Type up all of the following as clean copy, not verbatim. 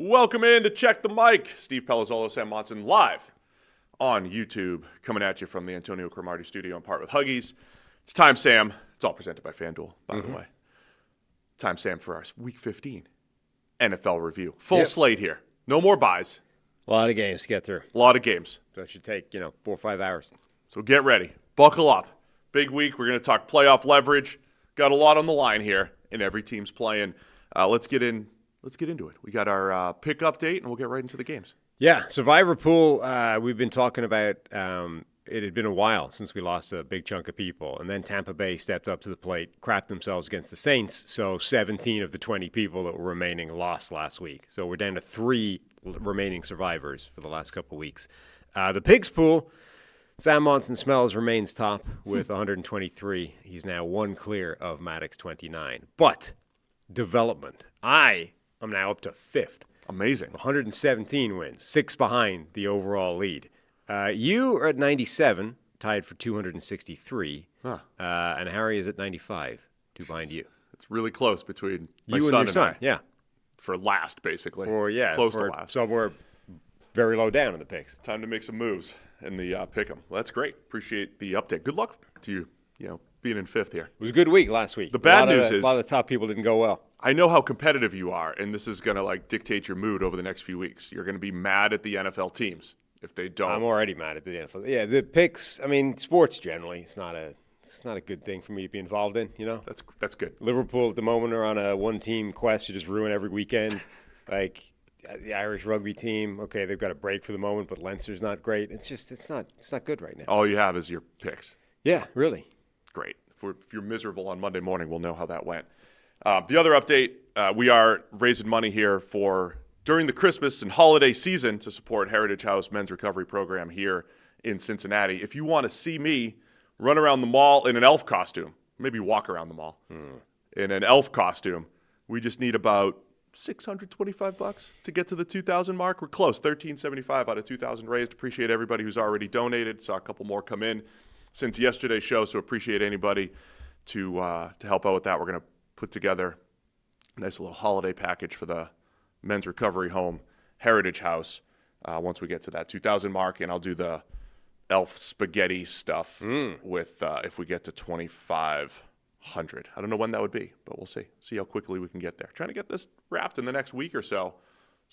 Welcome in to Check the Mic. Steve Palazzolo, Sam Monson, live on YouTube, coming at you from the Antonio Cromartie studio in part with Huggies. It's time, Sam. It's all presented by FanDuel, by the way. Time, Sam, for our Week 15 NFL review. Full slate here. No more buys. A lot of games to get through. A lot of games. So it should take, 4 or 5 hours. So get ready. Buckle up. Big week. We're going to talk playoff leverage. Got a lot on the line here, and every team's playing. Let's get into it. We got our pick update, and we'll get right into the games. Yeah, Survivor Pool, we've been talking about it had been a while since we lost a big chunk of people, and then Tampa Bay stepped up to the plate, crapped themselves against the Saints, so 17 of the 20 people that were remaining lost last week. So we're down to 3 remaining survivors for the last couple of weeks. The Pigs Pool, Sam Monson Smells remains top with 123. He's now 1 clear of Maddox 29. But development, I'm now up to 5th. Amazing. 117 wins, 6 behind the overall lead. You are at 97, tied for 263, and Harry is at 95, 2 behind you. It's really close between my you son and your son. I. Yeah. For last, basically. Close to last. So we're very low down in the picks. Time to make some moves in the pick'em. Well, that's great. Appreciate the update. Good luck to you, being in 5th here. It was a good week last week. The bad news is a lot of the top people didn't go well. I know how competitive you are, and this is going to dictate your mood over the next few weeks. You're going to be mad at the NFL teams if they don't. I'm already mad at the NFL. Yeah, the picks. I mean, sports generally, it's not a good thing for me to be involved in. That's good. Liverpool at the moment are on a 1-team quest to just ruin every weekend. The Irish rugby team. Okay, they've got a break for the moment, but Leinster's not great. It's not good right now. All you have is your picks. Yeah, really. Great. If you're miserable on Monday morning, we'll know how that went. The other update, we are raising money here for during the Christmas and holiday season to support Heritage House Men's Recovery Program here in Cincinnati. If you want to see me run around the mall in an elf costume, maybe walk around the mall in an elf costume, we just need about $625 to get to the 2,000 mark. We're close, $1,375 out of 2,000 raised. Appreciate everybody who's already donated. Saw a couple more come in since yesterday's show, so appreciate anybody to help out with that. We're going to put together a nice little holiday package for the Men's Recovery Home Heritage House once we get to that 2,000 mark, and I'll do the elf spaghetti stuff with if we get to 2,500. I don't know when that would be, but we'll see how quickly we can get there. Trying to get this wrapped in the next week or so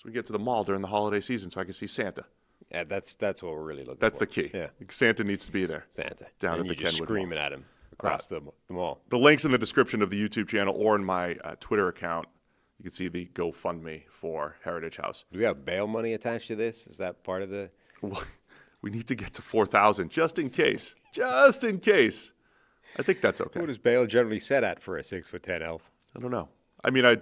we get to the mall during the holiday season so I can see Santa. Yeah, that's what we're really looking for. That's the key. Yeah. Santa needs to be there. Santa. Down and at the you're just Kenwood screaming Mall. at him across the mall. The link's in the description of the YouTube channel or in my Twitter account. You can see the GoFundMe for Heritage House. Do we have bail money attached to this? Is that part of the... We need to get to 4,000 just in case. Just in case. I think that's okay. What is bail generally set at for a 6'10" elf? I don't know. I mean, I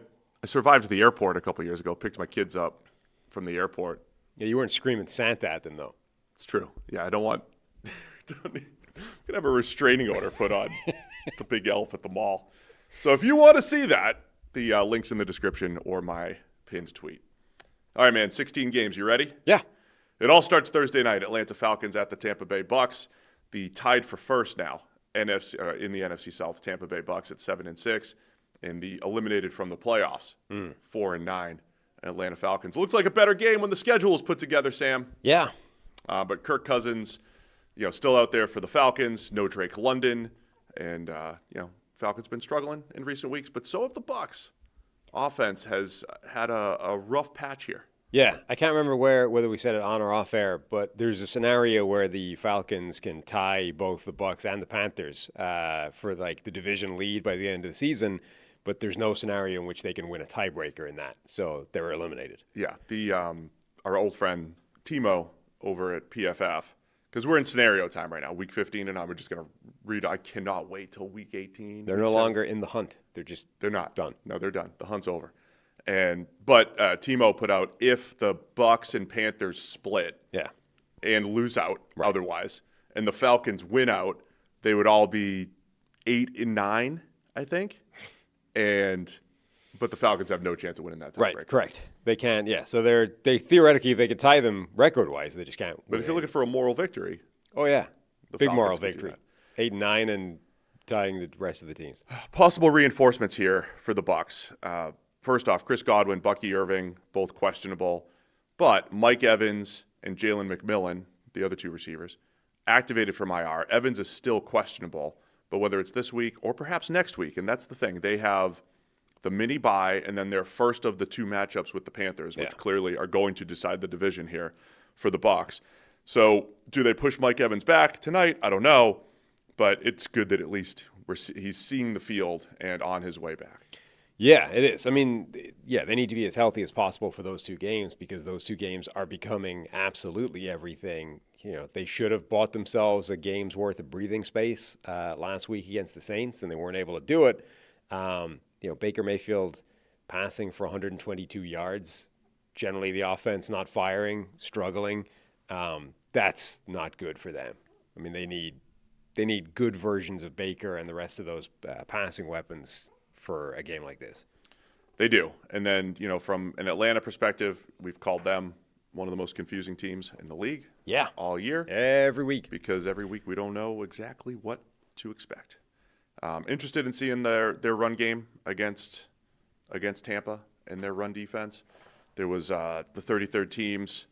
survived at the airport a couple years ago, picked my kids up from the airport. Yeah, you weren't screaming Santa at them, though. It's true. Yeah, I don't want... Could have a restraining order put on the big elf at the mall. So if you want to see that, the link's in the description or my pinned tweet. All right, man, 16 games. You ready? Yeah. It all starts Thursday night. Atlanta Falcons at the Tampa Bay Bucks. The tied for first now in the NFC South, Tampa Bay Bucks at 7-6, and the eliminated from the playoffs, 4-9, Atlanta Falcons. It looks like a better game when the schedule is put together, Sam. Yeah. But Kirk Cousins, still out there for the Falcons. No Drake London, and Falcons been struggling in recent weeks, but so have the Bucks. Offense has had a rough patch here. Yeah, I can't remember whether we said it on or off air, but there's a scenario where the Falcons can tie both the Bucks and the Panthers for the division lead by the end of the season, but there's no scenario in which they can win a tiebreaker in that, so they were eliminated. Yeah, the our old friend Timo over at PFF, because we're in scenario time right now, week 15 and on. We're just going to read. I cannot wait till week 18. They're no longer in the hunt. They're not done. No, they're done. The hunt's over. But Timo put out if the Bucks and Panthers split and lose out otherwise, and the Falcons win out, they would all be 8-9, I think. But the Falcons have no chance of winning that tiebreaker. Right, correct. They can't, yeah. So they theoretically, they could tie them record-wise. They just can't. But if you're looking for a moral victory. Oh, yeah. Big Falcons moral victory. 8-9 and tying the rest of the teams. Possible reinforcements here for the Bucks. first off, Chris Godwin, Bucky Irving, both questionable. But Mike Evans and Jalen McMillan, the other two receivers, activated from IR. Evans is still questionable, but whether it's this week or perhaps next week, and that's the thing, they have the mini bye and then their first of the two matchups with the Panthers, which clearly are going to decide the division here for the Bucs. So do they push Mike Evans back tonight? I don't know, but it's good that at least he's seeing the field and on his way back. Yeah, it is. I mean, they need to be as healthy as possible for those two games because those two games are becoming absolutely everything. They should have bought themselves a game's worth of breathing space last week against the Saints, and they weren't able to do it. Baker Mayfield passing for 122 yards, generally the offense not firing, struggling. That's not good for them. I mean, they need good versions of Baker and the rest of those passing weapons for a game like this. They do. And then, from an Atlanta perspective, we've called them one of the most confusing teams in the league all year. Every week. Because every week we don't know exactly what to expect. Interested in seeing their run game against Tampa and their run defense. There was the 33rd team's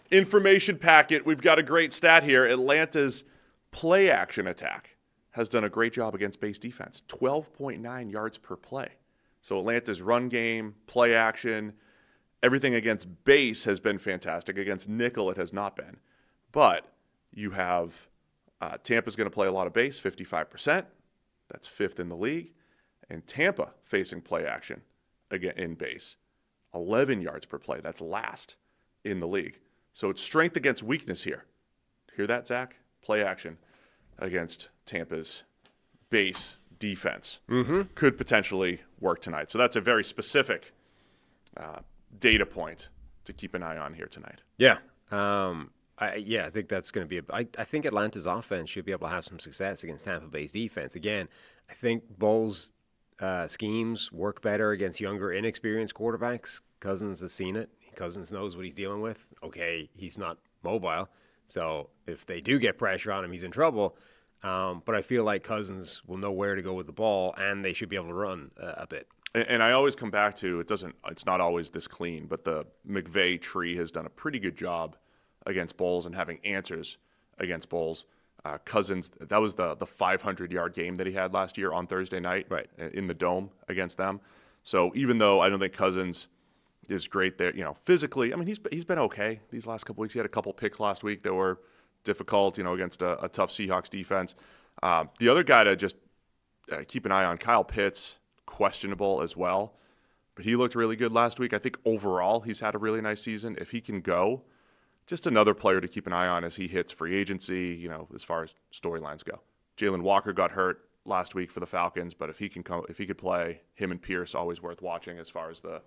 information packet. We've got a great stat here. Atlanta's play action attack has done a great job against base defense, 12.9 yards per play. So Atlanta's run game, play action, everything against base has been fantastic. Against nickel, it has not been. But you have Tampa's going to play a lot of base, 55%. That's fifth in the league. And Tampa facing play action again in base, 11 yards per play. That's last in the league. So it's strength against weakness here. Hear that, Zach? Play action against Tampa's base defense could potentially work tonight. So that's a very specific data point to keep an eye on here tonight. Yeah. I think that's going to be I think Atlanta's offense should be able to have some success against Tampa Bay's defense. Again, I think Bull's schemes work better against younger, inexperienced quarterbacks. Cousins has seen it. Cousins knows what he's dealing with. Okay, he's not mobile. So if they do get pressure on him, he's in trouble. But I feel like Cousins will know where to go with the ball, and they should be able to run a bit. And I always come back to it's not always this clean, but the McVay tree has done a pretty good job against Bulls and having answers against Bulls. Cousins, that was the 500-yard game that he had last year on Thursday night in the Dome against them. So even though I don't think Cousins is great there, physically, I mean, he's been okay these last couple weeks. He had a couple picks last week that were difficult, against a tough Seahawks defense. The other guy to just keep an eye on, Kyle Pitts, questionable as well, but he looked really good last week. I think overall he's had a really nice season. If he can go, just another player to keep an eye on as he hits free agency, as far as storylines go. Jalen Walker got hurt last week for the Falcons, but if he could play, him and Pierce always worth watching as far as the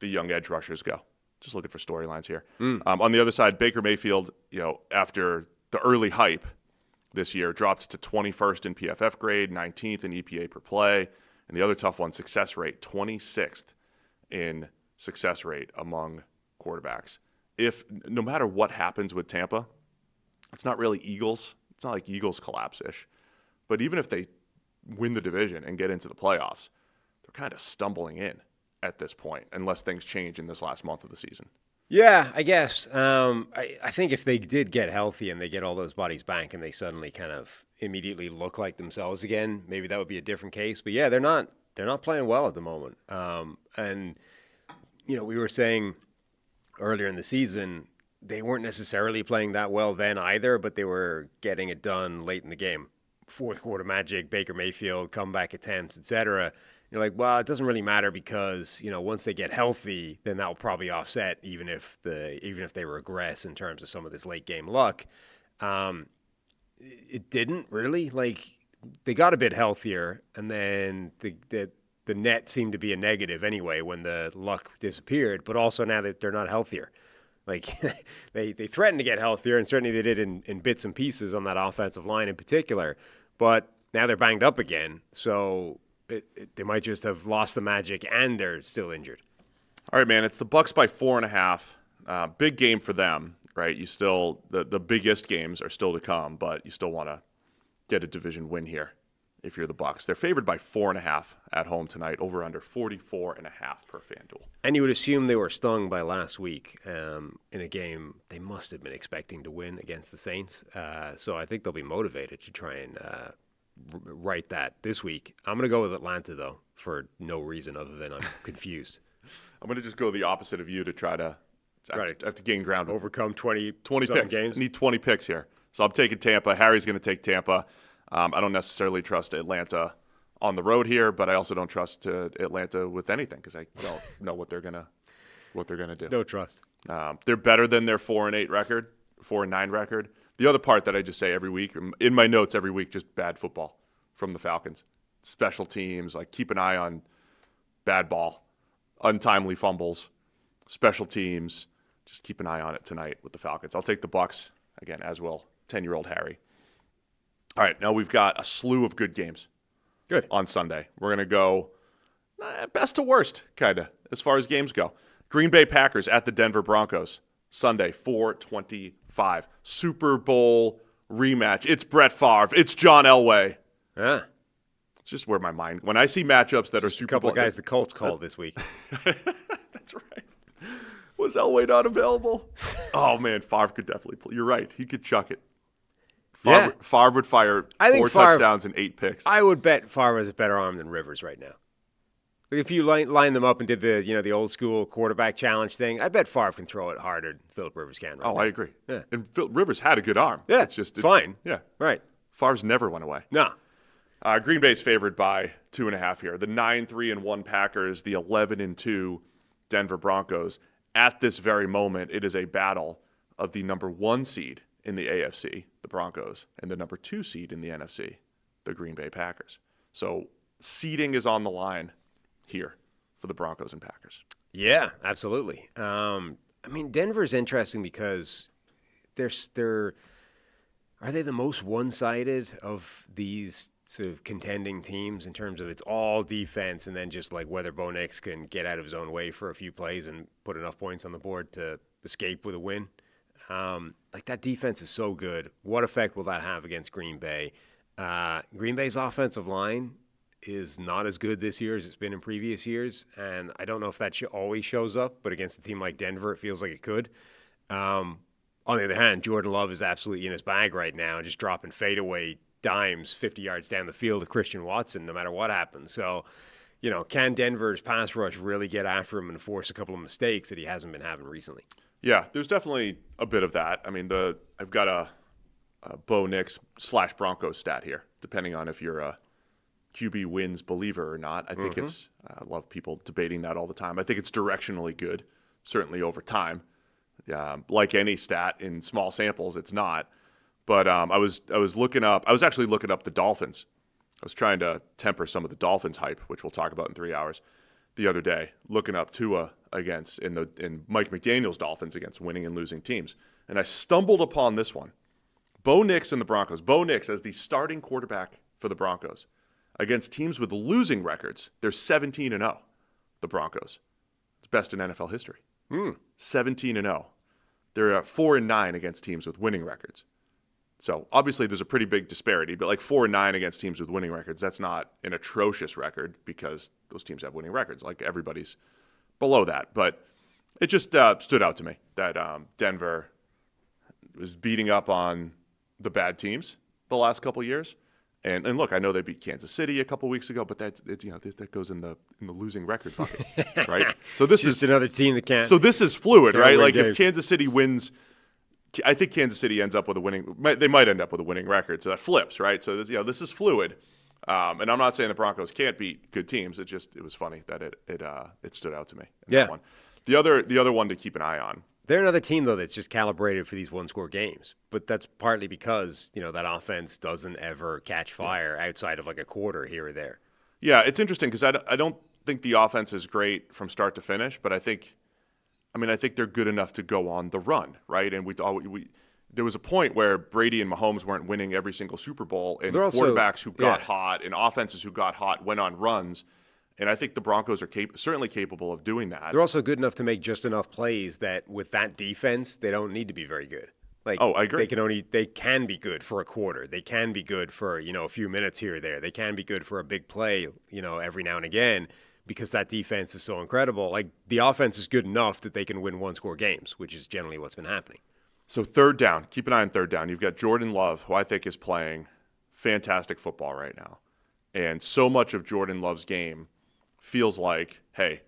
young edge rushers go. Just looking for storylines here. On the other side, Baker Mayfield, after the early hype this year, dropped to 21st in PFF grade, 19th in EPA per play, and the other tough one, success rate, 26th in success rate among quarterbacks. No matter what happens with Tampa, it's not really Eagles. It's not like Eagles collapse-ish. But even if they win the division and get into the playoffs, they're kind of stumbling in at this point, unless things change in this last month of the season. Yeah, I guess. I think if they did get healthy and they get all those bodies back and they suddenly kind of immediately look like themselves again, maybe that would be a different case. But yeah, they're not playing well at the moment. And we were saying earlier in the season they weren't necessarily playing that well then either, but they were getting it done late in the game. Fourth quarter magic, Baker Mayfield, comeback attempts, etc. You're like, well, it doesn't really matter because, once they get healthy, then that will probably offset even if they regress in terms of some of this late game luck. It didn't really. Like, they got a bit healthier, and then the net seemed to be a negative anyway when the luck disappeared, but also now that they're not healthier. Like, they threatened to get healthier, and certainly they did in bits and pieces on that offensive line in particular, but now they're banged up again, so they might just have lost the magic and they're still injured. All right, man, it's the Bucs by 4.5. Big game for them, right? You still the biggest games are still to come, but you still want to get a division win here if you're the Bucs. They're favored by 4.5 at home tonight, over under 44.5 per FanDuel. And you would assume they were stung by last week in a game they must have been expecting to win against the Saints. So I think they'll be motivated to try and right that this week. I'm going to go with Atlanta, though, for no reason other than I'm confused. I'm going to just go the opposite of you to try to I have to gain ground. Overcome 20 picks. Games. I need 20 picks here. So I'm taking Tampa. Harry's going to take Tampa. I don't necessarily trust Atlanta on the road here, but I also don't trust Atlanta with anything because I don't know what they're gonna do. No trust. They're better than their 4-9 record. The other part that I just say every week in my notes every week, just bad football from the Falcons. Special teams, like keep an eye on bad ball, untimely fumbles, special teams. Just keep an eye on it tonight with the Falcons. I'll take the Bucs again, as will 10-year-old Harry. All right, now we've got a slew of good games. Good. On Sunday. We're going to go best to worst, kind of, as far as games go. Green Bay Packers at the Denver Broncos. Sunday, 4:25. Super Bowl rematch. It's Brett Favre. It's John Elway. Yeah. It's just where my mind... When I see matchups that are Super Bowl... A couple of guys the Colts called this week. That's right. Was Elway not available? Oh, man, Favre could definitely play. You're right. He could chuck it. Favre would fire 4 touchdowns and 8 picks. I would bet Favre has a better arm than Rivers right now. If you line them up and did the old school quarterback challenge thing, I bet Favre can throw it harder than Philip Rivers can. Right now. I agree. Yeah. And Rivers had a good arm. Yeah, it's just fine. Yeah, right. Favre's never went away. No. Green Bay's favored by 2.5 here. The 9-3-1 Packers, the 11-2 Denver Broncos. At this very moment, it is a battle of the number 1 seed in the AFC, the Broncos, and the number 2 seed in the NFC, the Green Bay Packers. So seeding is on the line here for the Broncos and Packers. Yeah, absolutely. Denver's interesting because are they the most one-sided of these sort of contending teams in terms of it's all defense and then just like whether Bo Nix can get out of his own way for a few plays and put enough points on the board to escape with a win? That defense is so good. What effect will that have against Green Bay? Green Bay's offensive line is not as good this year as it's been in previous years, and I don't know if that always shows up, but against a team like Denver, it feels like it could. On the other hand, Jordan Love is absolutely in his bag right now, just dropping fadeaway dimes 50 yards down the field to Christian Watson no matter what happens. So, can Denver's pass rush really get after him and force a couple of mistakes that he hasn't been having recently? Yeah, there's definitely a bit of that. I mean, I've got a Bo Nix / Broncos stat here, depending on if you're a QB wins believer or not. I think I love people debating that all the time. I think it's directionally good, certainly over time. Like any stat in small samples, it's not. But I was actually looking up the Dolphins. I was trying to temper some of the Dolphins hype, which we'll talk about in 3 hours, the other day, looking up Tua in Mike McDaniel's Dolphins against winning and losing teams. And I stumbled upon this one. Bo Nix and the Broncos. Bo Nix as the starting quarterback for the Broncos against teams with losing records. They're 17-0, the Broncos. It's best in NFL history. 17-0. They're 4-9 against teams with winning records. So obviously there's a pretty big disparity, but 4-9 against teams with winning records, that's not an atrocious record because those teams have winning records. Everybody's below that. But it just stood out to me that Denver was beating up on the bad teams the last couple of years. And look, I know they beat Kansas City a couple of weeks ago, but that goes in the losing record bucket, right? So this is another team that can't. So this is fluid, right? Games. If Kansas City wins, I think Kansas City ends up with a winning. They might end up with a winning record, so that flips, right? So this is fluid, and I'm not saying the Broncos can't beat good teams. It was funny that it stood out to me. That one. The other one to keep an eye on. They're another team, though, that's just calibrated for these one-score games. But that's partly because, that offense doesn't ever catch fire outside of a quarter here or there. Yeah, it's interesting because I don't think the offense is great from start to finish, but I think they're good enough to go on the run, right? And there was a point where Brady and Mahomes weren't winning every single Super Bowl, and quarterbacks who got hot and offenses who got hot went on runs. And I think the Broncos are certainly capable of doing that. They're also good enough to make just enough plays that with that defense, they don't need to be very good. Like, I agree. They can be good for a quarter. They can be good for, a few minutes here or there. They can be good for a big play, every now and again, because that defense is so incredible. Like, the offense is good enough that they can win one-score games, which is generally what's been happening. So third down, keep an eye on third down. You've got Jordan Love, who I think is playing fantastic football right now. And so much of Jordan Love's game feels like, hey,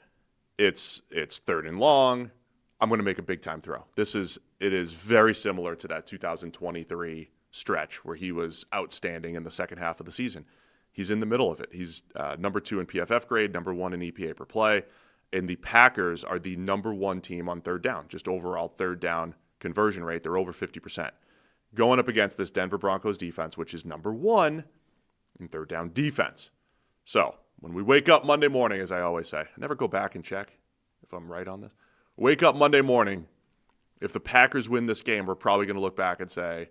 it's third and long. I'm going to make a big-time throw. It is very similar to that 2023 stretch where he was outstanding in the second half of the season. He's in the middle of it. He's number 2 in PFF grade, number 1 in EPA per play, and the Packers are the number 1 team on third down, just overall third down conversion rate. They're over 50%. Going up against this Denver Broncos defense, which is number 1 in third down defense. So when we wake up Monday morning, as I always say, I never go back and check if I'm right on this. Wake up Monday morning, if the Packers win this game, we're probably going to look back and say,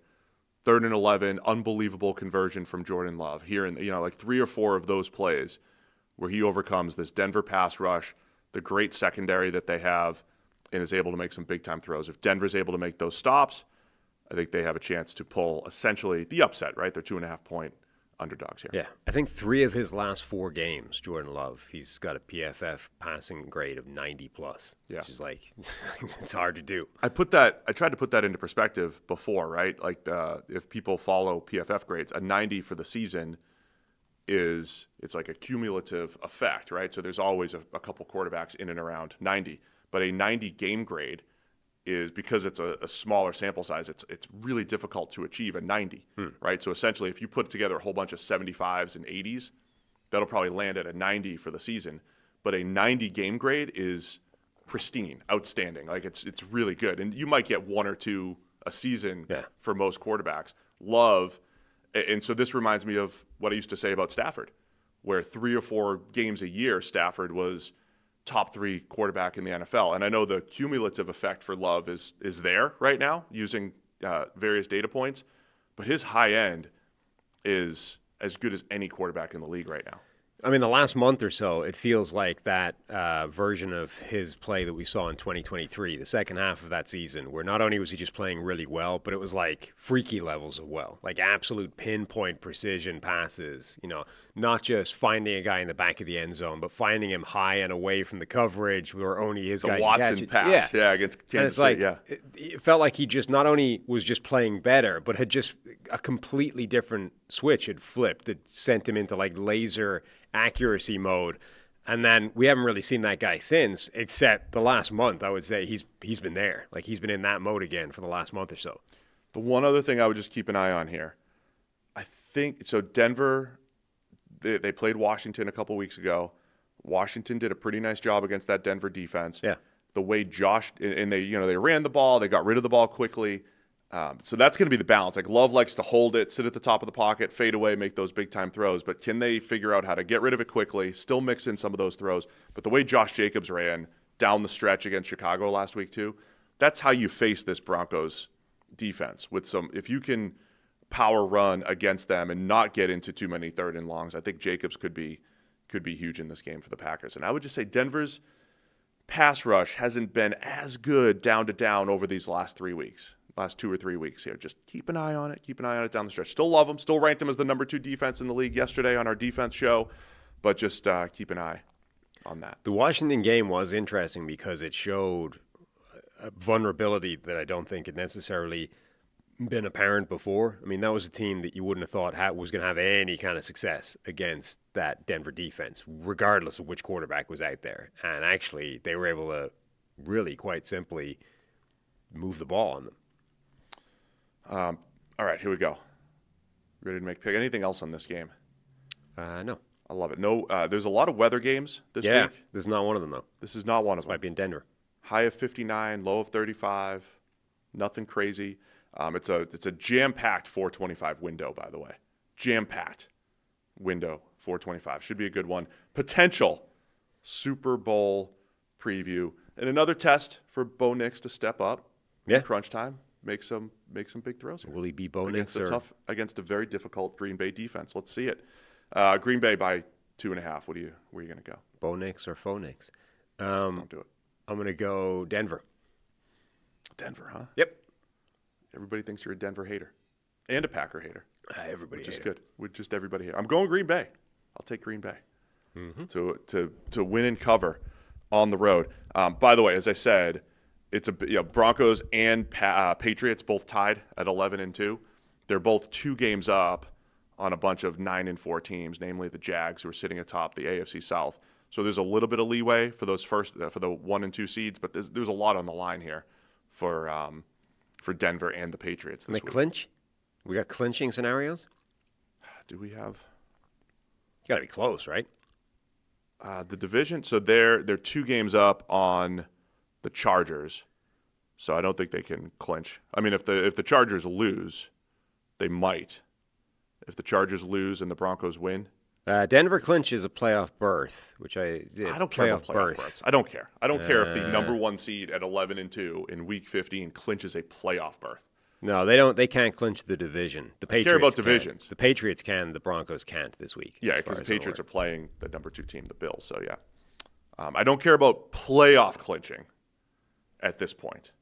3rd and 11, unbelievable conversion from Jordan Love. Here, like 3 or 4 of those plays where he overcomes this Denver pass rush, the great secondary that they have, and is able to make some big-time throws. If Denver's able to make those stops, I think they have a chance to pull essentially the upset, right? They're 2.5-point underdogs here. Yeah, I think 3 of his last 4 games, Jordan Love, he's got a PFF passing grade of 90+. Yeah. Which is like, it's hard to do. I tried to put that into perspective before, right? Like if people follow PFF grades, a 90 for the season it's like a cumulative effect, right? So there's always a couple quarterbacks in and around 90, but a 90 game grade is, because it's a smaller sample size, it's really difficult to achieve a 90, right? So essentially, if you put together a whole bunch of 75s and 80s, that'll probably land at a 90 for the season. But a 90 game grade is pristine, outstanding. Like it's really good. And you might get 1 or 2 a season for most quarterbacks. Love, and so this reminds me of what I used to say about Stafford, where 3 or 4 games a year, Stafford was top 3 quarterback in the NFL. And I know the cumulative effect for Love is there right now using various data points, but his high end is as good as any quarterback in the league right now. I mean, the last month or so, it feels like that version of his play that we saw in 2023, the second half of that season, where not only was he just playing really well, but it was like freaky levels of well, like absolute pinpoint precision passes, not just finding a guy in the back of the end zone, but finding him high and away from the coverage where only his guy can catch it. The Watson pass, against Kansas City, it felt like he just not only was just playing better, but had just a completely different switch had flipped that sent him into like laser accuracy mode. And then we haven't really seen that guy since, except the last month. I would say he's been there. Like he's been in that mode again for the last month or so. The one other thing I would just keep an eye on here, I think, so Denver, they played Washington a couple weeks ago. Washington did a pretty nice job against that Denver defense. Yeah. The way Josh, and they ran the ball, they got rid of the ball quickly. So that's going to be the balance. Like Love likes to hold it, sit at the top of the pocket, fade away, make those big-time throws. But can they figure out how to get rid of it quickly, still mix in some of those throws? But the way Josh Jacobs ran down the stretch against Chicago last week too, that's how you face this Broncos defense. If you can power run against them and not get into too many third and longs, I think Jacobs could be huge in this game for the Packers. And I would just say Denver's pass rush hasn't been as good down to down over these last 2 or 3 weeks here. Just keep an eye on it. Keep an eye on it down the stretch. Still love them. Still ranked them as the number 2 defense in the league yesterday on our defense show. But just keep an eye on that. The Washington game was interesting because it showed a vulnerability that I don't think had necessarily been apparent before. I mean, that was a team that you wouldn't have thought was going to have any kind of success against that Denver defense, regardless of which quarterback was out there. And actually, they were able to really quite simply move the ball on them. All right, here we go. Ready to make a pick? Anything else on this game? No. I love it. No, there's a lot of weather games this week. Yeah, this is not one of them, though. This is not one of them. This might be in Denver. High of 59, low of 35. Nothing crazy. It's a jam-packed 425 window, by the way. Jam-packed window, 425. Should be a good one. Potential Super Bowl preview. And another test for Bo Nix to step up in crunch time. Make some big throws here. Will he be Bo Nix against a very difficult Green Bay defense? Let's see it. Green Bay by 2.5. Where are you going to go? Bo Nix or Fo Nix? Don't do it. I'm going to go Denver. Denver, huh? Yep. Everybody thinks you're a Denver hater and a Packer hater. Everybody which is hater. good. With just everybody here. I'm going Green Bay. I'll take Green Bay to win and cover on the road. By the way, as I said, it's Broncos and Patriots both tied at 11-2. They're both 2 games up on a bunch of 9-4 teams, namely the Jags, who are sitting atop the AFC South. So there's a little bit of leeway for those for the 1 and 2 seeds, but there's a lot on the line here for Denver and the Patriots. Can they clinch? We got clinching scenarios. Do we have? You got to be close, right? The division. So they're 2 games up on the Chargers. So I don't think they can clinch. I mean, if the Chargers lose, they might. If the Chargers lose and the Broncos win. Denver clinches a playoff berth, which I don't care about playoff berths. I don't care. I don't care if the number 1 seed at 11-2 in Week 15 clinches a playoff berth. No, they don't. They can't clinch the division. The Patriots care about can. divisions. The Patriots can. The Broncos can't this week. Yeah, because the Patriots are playing the number 2 team, the Bills. So yeah, I don't care about playoff clinching at this point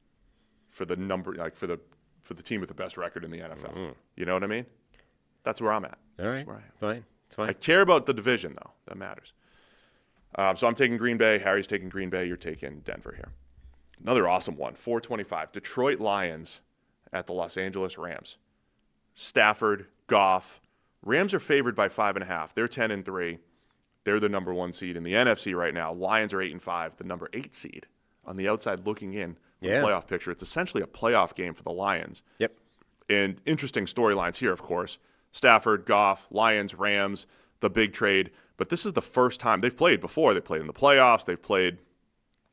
for the for the team with the best record in the NFL. Mm-hmm. You know what I mean? That's where I'm at. All right, fine. It's fine. I care about the division though. That matters. So I'm taking Green Bay. Harry's taking Green Bay. You're taking Denver here. Another awesome one. 425. Detroit Lions at the Los Angeles Rams. Stafford, Goff. Rams are favored by 5.5. They're 10-3. They're the number 1 seed in the NFC right now. Lions are 8-5, the number 8 seed on the outside looking in for the playoff picture. It's essentially a playoff game for the Lions. Yep. And interesting storylines here, of course. Stafford, Goff, Lions, Rams, the big trade. But this is the first time they've played before. They played in the playoffs. They've played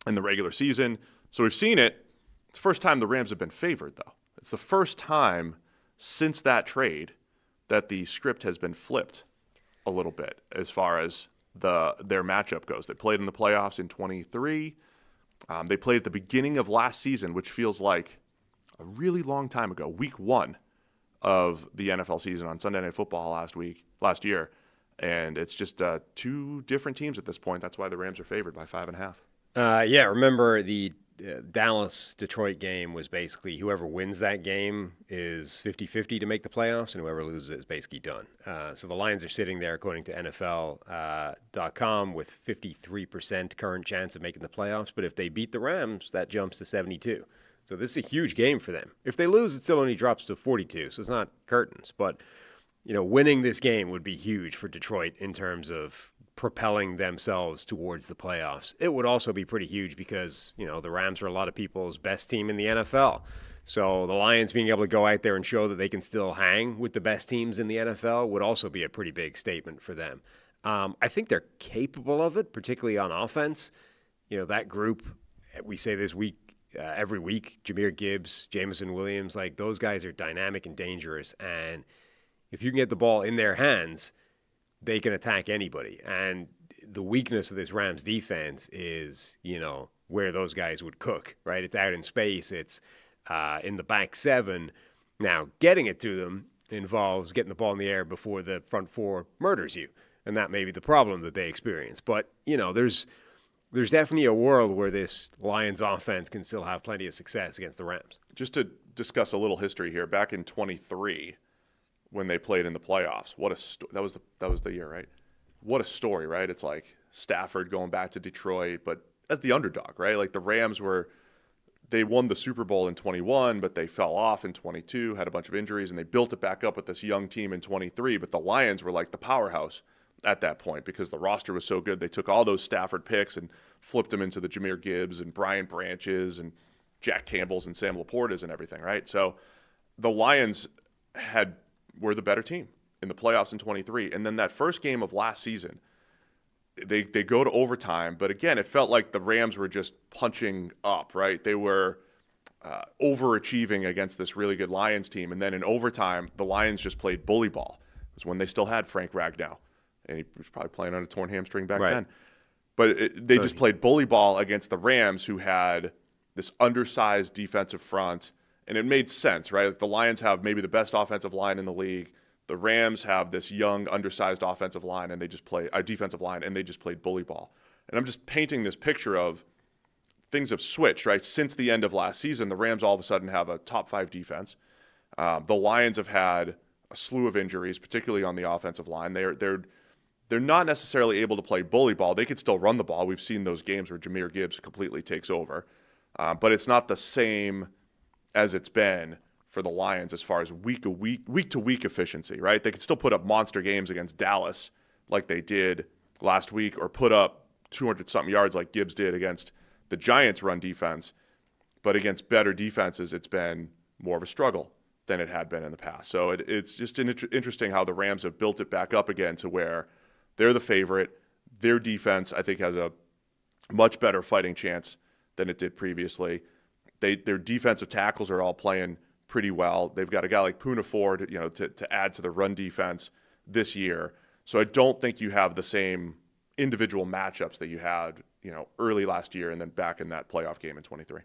in the regular season. So we've seen it. It's the first time the Rams have been favored, though. It's the first time since that trade that the script has been flipped a little bit as far as their matchup goes. They played in the playoffs in 23. They played at the beginning of last season, which feels like a really long time ago, week 1 of the NFL season on Sunday Night Football last year. And it's just 2 different teams at this point. That's why the Rams are favored by 5.5. Yeah, remember the Dallas-Detroit game was basically whoever wins that game is 50-50 to make the playoffs, and whoever loses is basically done. So the Lions are sitting there, according to NFL.com, with 53% current chance of making the playoffs. But if they beat the Rams, that jumps to 72. So this is a huge game for them. If they lose, it still only drops to 42, so it's not curtains. But winning this game would be huge for Detroit in terms of propelling themselves towards the playoffs. It would also be pretty huge because, the Rams are a lot of people's best team in the NFL. So the Lions being able to go out there and show that they can still hang with the best teams in the NFL would also be a pretty big statement for them. I think they're capable of it, particularly on offense. That group, we say this week, every week, Jahmyr Gibbs, Jameson Williams, like those guys are dynamic and dangerous. And if you can get the ball in their hands, they can attack anybody. And the weakness of this Rams defense is, where those guys would cook, right? It's out in space. It's in the back 7. Now, getting it to them involves getting the ball in the air before the front 4 murders you. And that may be the problem that they experience. But, there's definitely a world where this Lions offense can still have plenty of success against the Rams. Just to discuss a little history here, back in 23, when they played in the playoffs, that was the year, right? What a story, right? It's like Stafford going back to Detroit, but as the underdog, right? Like the Rams they won the Super Bowl in 21, but they fell off in 22, had a bunch of injuries, and they built it back up with this young team in 23. But the Lions were like the powerhouse at that point because the roster was so good. They took all those Stafford picks and flipped them into the Jahmyr Gibbs and Brian Branches and Jack Campbell's and Sam Laporta's and everything, right? So the Lions were the better team in the playoffs in 23. And then that first game of last season, they go to overtime. But again, it felt like the Rams were just punching up, right? They were overachieving against this really good Lions team. And then in overtime, the Lions just played bully ball. It was when they still had Frank Ragnow. And he was probably playing on a torn hamstring back then. But they just played bully ball against the Rams, who had this undersized defensive front. And it made sense, right? The Lions have maybe the best offensive line in the league. The Rams have this young, undersized offensive line, and they just play defensive line, and they just played bully ball. And I'm just painting this picture of things have switched, right? Since the end of last season, the Rams all of a sudden have a top 5 defense. The Lions have had a slew of injuries, particularly on the offensive line. They're not necessarily able to play bully ball. They could still run the ball. We've seen those games where Jahmyr Gibbs completely takes over. But it's not the same as it's been for the Lions as far as week to week efficiency, right? They could still put up monster games against Dallas like they did last week, or put up 200-something yards like Gibbs did against the Giants' run defense. But against better defenses, it's been more of a struggle than it had been in the past. So it's just interesting how the Rams have built it back up again to where they're the favorite. Their defense, I think, has a much better fighting chance than it did previously. Their defensive tackles are all playing pretty well. They've got a guy like Poona Ford, to add to the run defense this year. So I don't think you have the same individual matchups that you had, early last year and then back in that playoff game in 23.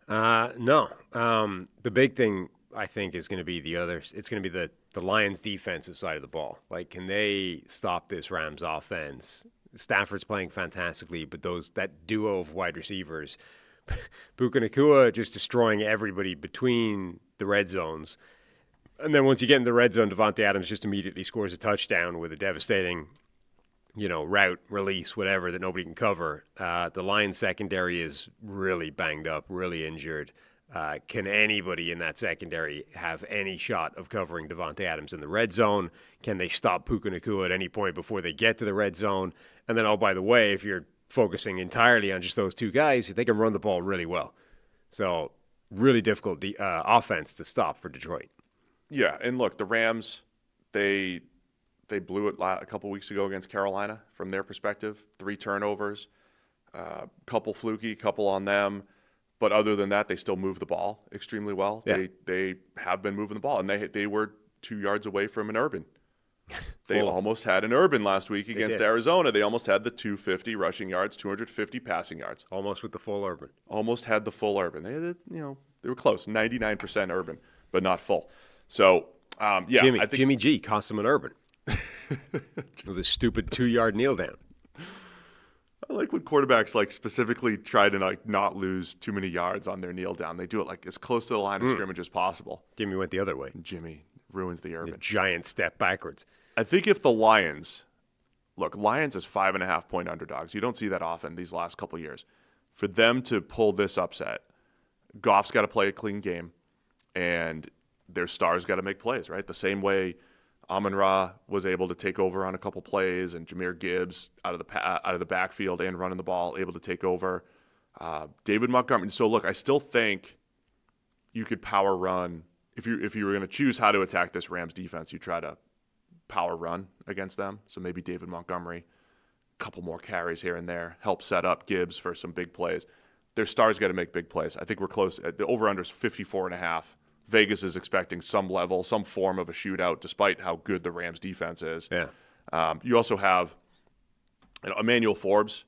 No. The big thing, I think, is going to be it's going to be the Lions' defensive side of the ball. Like, can they stop this Rams offense? Stafford's playing fantastically, but that duo of wide receivers, Puka Nacua just destroying everybody between the red zones. And then once you get in the red zone, Devontae Adams just immediately scores a touchdown with a devastating, route, release, whatever, that nobody can cover. The Lions secondary is really banged up, really injured. Can anybody in that secondary have any shot of covering Devontae Adams in the red zone? Can they stop Puka Nacua at any point before they get to the red zone? And then, oh, by the way, if you're focusing entirely on just those two guys, they can run the ball really well. So really difficult offense to stop for Detroit. Yeah, and look, the Rams, they blew it a couple weeks ago against Carolina from their perspective. 3 turnovers, couple fluky, couple on them. But other than that, they still move the ball extremely well. Yeah. They have been moving the ball, and they were 2 yards away from an Urban. They almost had an Urban last week against Arizona. They almost had the 250 rushing yards, 250 passing yards. Almost with the full Urban. Almost had the full Urban. They were close, 99% Urban, but not full. So, I think Jimmy G cost him an Urban with a stupid 2-yard kneel down. I like when quarterbacks specifically try to not lose too many yards on their kneel down. They do it as close to the line of scrimmage as possible. Jimmy went the other way. Jimmy ruins the Urban. The giant step backwards. I think if the Lions as 5.5-point underdogs. You don't see that often these last couple years. For them to pull this upset, Goff's got to play a clean game, and their stars got to make plays, right? The same way Amon-Ra was able to take over on a couple plays, and Jahmyr Gibbs out of the backfield and running the ball, able to take over. David Montgomery. So look, I still think you could power run if you were going to choose how to attack this Rams defense. You try to power run against them. So maybe David Montgomery, a couple more carries here and there, help set up Gibbs for some big plays. Their stars got to make big plays. I think we're close. The over/under is 54.5. Vegas is expecting some form of a shootout, despite how good the Rams defense is. Yeah. You also have Emmanuel Forbes